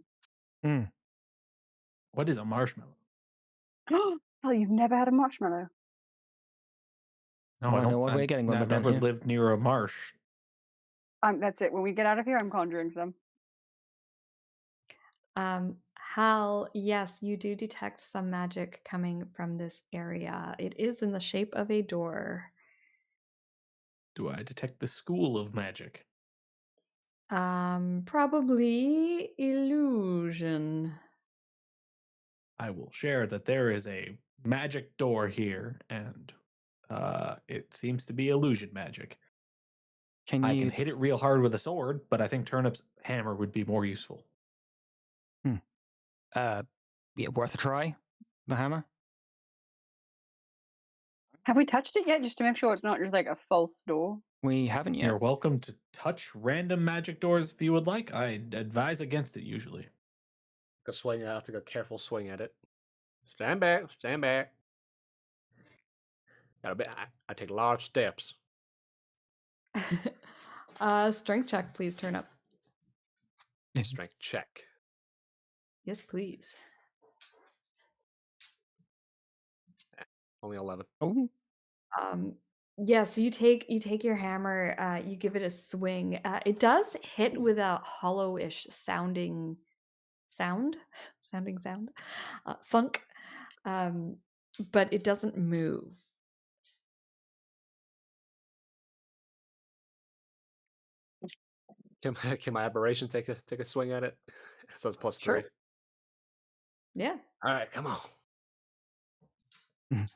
Mm. What is a marshmallow? Oh, you've never had a marshmallow? No, Well, I I know don't. why we're getting one I've with them never here. lived near a marsh. That's it. When we get out of here, I'm conjuring some. Hal, yes, you do detect some magic coming from this area. It is in the shape of a door. Do I detect the school of magic? Probably illusion. I will share that there is a magic door here, and it seems to be illusion magic. Can I you? can hit it real hard with a sword, but I think Turnip's hammer would be more useful. Yeah, worth a try. The hammer. Have we touched it yet, just to make sure it's not just like a false door? We haven't yet. You're welcome to touch random magic doors if you would like. I advise against it usually. Take a swing. I have to take a careful swing at it. Stand back. Stand back. I take large steps. Strength check, please. Turn up. Strength check. Yes, please. Only 11. Oh, Yeah, so you take your hammer, you give it a swing. It does hit with a hollow-ish sounding sound, thunk, but it doesn't move. Can my aberration take a swing at it? So it's plus Sure. 3. Yeah, All right, come on. Mhm.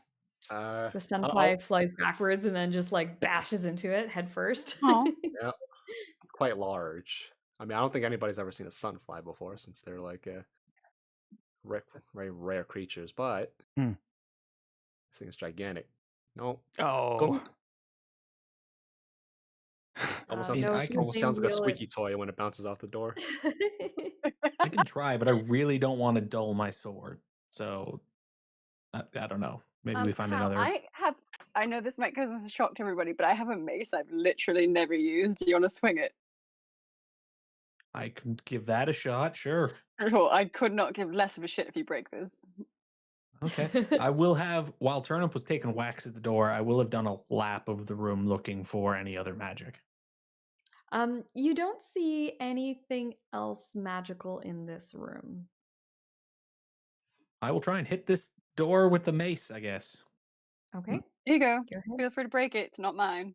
the I'll, sunfly flies backwards and then just like bashes into it head first. Oh, yeah, it's quite large. I mean, I don't think anybody's ever seen a sunfly before, since they're like very rare creatures. But Hmm. this thing is gigantic. No, Oh. almost mean, sounds, I can- almost sounds like a squeaky toy when it bounces off the door. I can try, but I really don't want to dull my sword. So I don't know. Maybe we find Hal, another. I know this might come as a shock to everybody, but I have a mace I've literally never used. Do you want to swing it? I can give that a shot, sure. Cool. I could not give less of a shit if you break this. Okay. I will have, while Turnip was taking whacks at the door, I will have done a lap of the room looking for any other magic. You don't see anything else magical in this room. I will try and hit this door with the mace, I guess. Okay, Here you go. go ahead. Feel free to break it. It's not mine.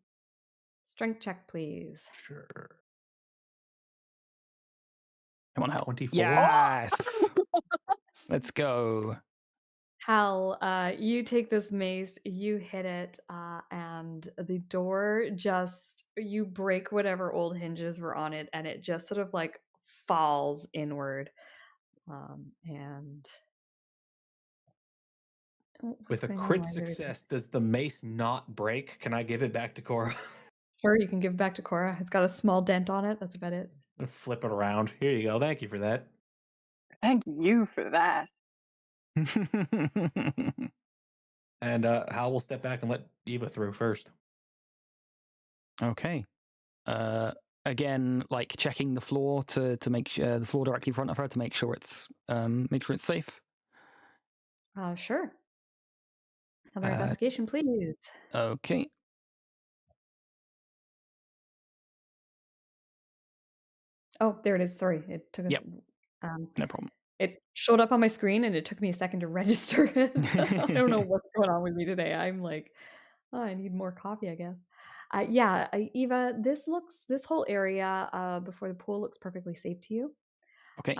Strength check, please. Sure. Come on, Hal. 24. Yes. Let's go. Hal, you take this mace, you hit it, and the door you break whatever old hinges were on it, and it just sort of like falls inward. And what's With a going on crit while you're there? success, does the mace not break? Can I give it back to Cora? Sure, you can give it back to Cora. It's got a small dent on it. That's about it. Flip it around. Here you go. Thank you for that. Thank you for that. And Hal will step back and let Eva through first. Okay. Again, like checking the floor to make sure the floor directly in front of her to make sure it's safe. Sure. Another investigation, please. Okay. Oh, there it is. Sorry, it took us. Yep. No problem. It showed up on my screen, and it took me a second to register it. I don't know what's going on with me today. I'm like, oh, I need more coffee, I guess. Eva, this whole area before the pool looks perfectly safe to you. Okay.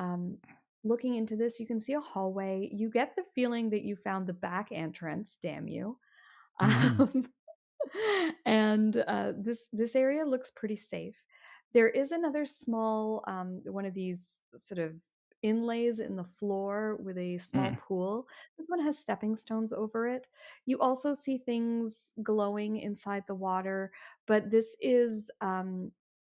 Looking into this, you can see a hallway. You get the feeling that you found the back entrance. Damn you! And this area looks pretty safe. There is another small one of these sort of inlays in the floor with a small pool. This one has stepping stones over it. You also see things glowing inside the water, but this is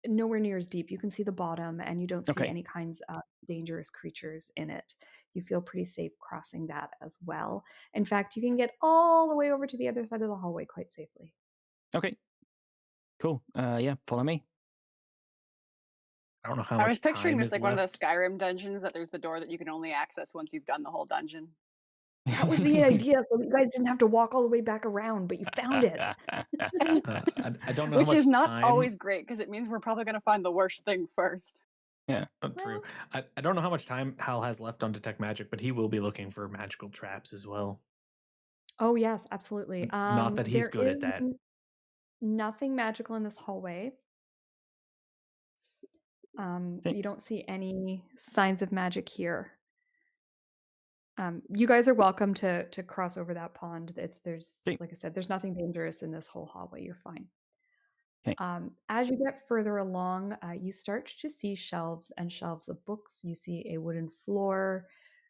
nowhere near as deep. You can see the bottom, and you don't see Okay. any kinds of dangerous creatures in it. You feel pretty safe crossing that as well. In fact, you can get all the way over to the other side of the hallway quite safely. Okay. Cool. Yeah, follow me. I don't know how I much was picturing time this is like one of left. those Skyrim dungeons that there's the door that you can only access once you've done the whole dungeon. That was the idea, so that you guys didn't have to walk all the way back around, but you found it. I don't know Which how much is not time. always great because it means we're probably going to find the worst thing first. Yeah. True. I don't know how much time Hal has left on Detect Magic, but he will be looking for magical traps as well. Oh yes, absolutely. Not that he's There good at is that. nothing magical in this hallway. You don't see any signs of magic here. You guys are welcome to cross over that pond. There's Okay. like I said, there's nothing dangerous in this whole hallway. You're fine. Okay. As you get further along, you start to see shelves and shelves of books. You see a wooden floor.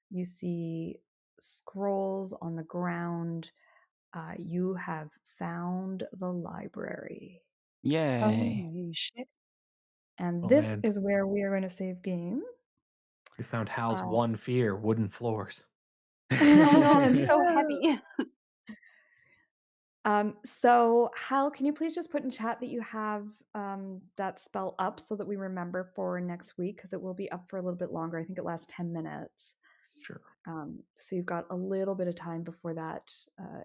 You see scrolls on the ground. You have found the library. Yay. Holy shit. And Oh, this man. is where we are going to save game. We found Hal's one fear: wooden floors. Oh no, it's so heavy. So Hal, can you please just put in chat that you have that spell up so that we remember for next week, because it will be up for a little bit longer. I think it lasts 10 minutes. Sure. So you've got a little bit of time before that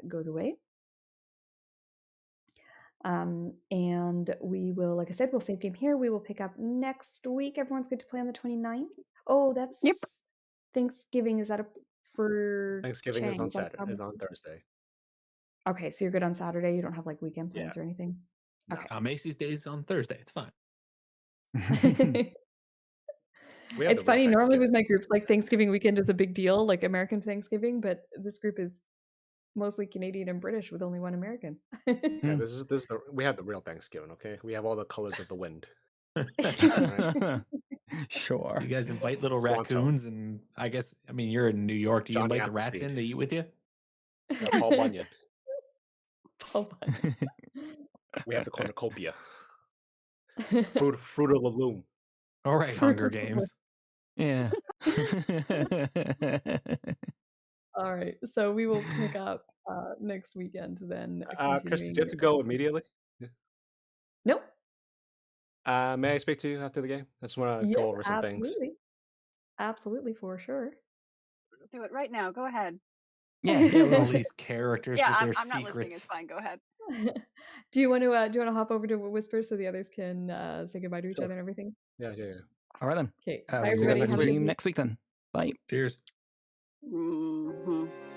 goes away. And we will, like I said, we'll save game here. We will pick up next week. Everyone's good to play on the 29th. Oh, that's Thanksgiving. Is that for Thanksgiving Chang? is on Is that a Saturday. problem? Is on Thursday. Okay, so you're good on Saturday. You don't have like weekend plans or anything. No. Okay. Macy's Day's on Thursday. It's fine. It's funny. Normally with my groups, like Thanksgiving weekend is a big deal, like American Thanksgiving, but this group is mostly Canadian and British with only one American. Yeah, we have the real Thanksgiving. Okay, we have all the colors of the wind. Sure. You guys invite little Toronto. raccoons, and I mean, you're in New York. Do you Johnny invite the rats Appleseed. in to eat with you? Yeah, Paul Bunyan. Paul Bunyan. We have the cornucopia. Fruit of the loom. All right, Hunger Games. Yeah. All right. So we will pick up next weekend then, Kirsty, continuing. do you have to go immediately? Nope. May I speak to you after the game? I just want to Yes, go over some things. absolutely. Absolutely, for sure. Do it right now. Go ahead. Yeah, yeah, All we'll see. these characters Yeah, with their I'm not listening. It's secrets. fine. Go ahead. Do you want to hop over to Whisper so the others can say goodbye to each Sure. other and everything? Yeah. All right then. Okay. We'll Bye, see you guys everybody. next Have a week. good see you week. next week then. Bye. Cheers. Mhm.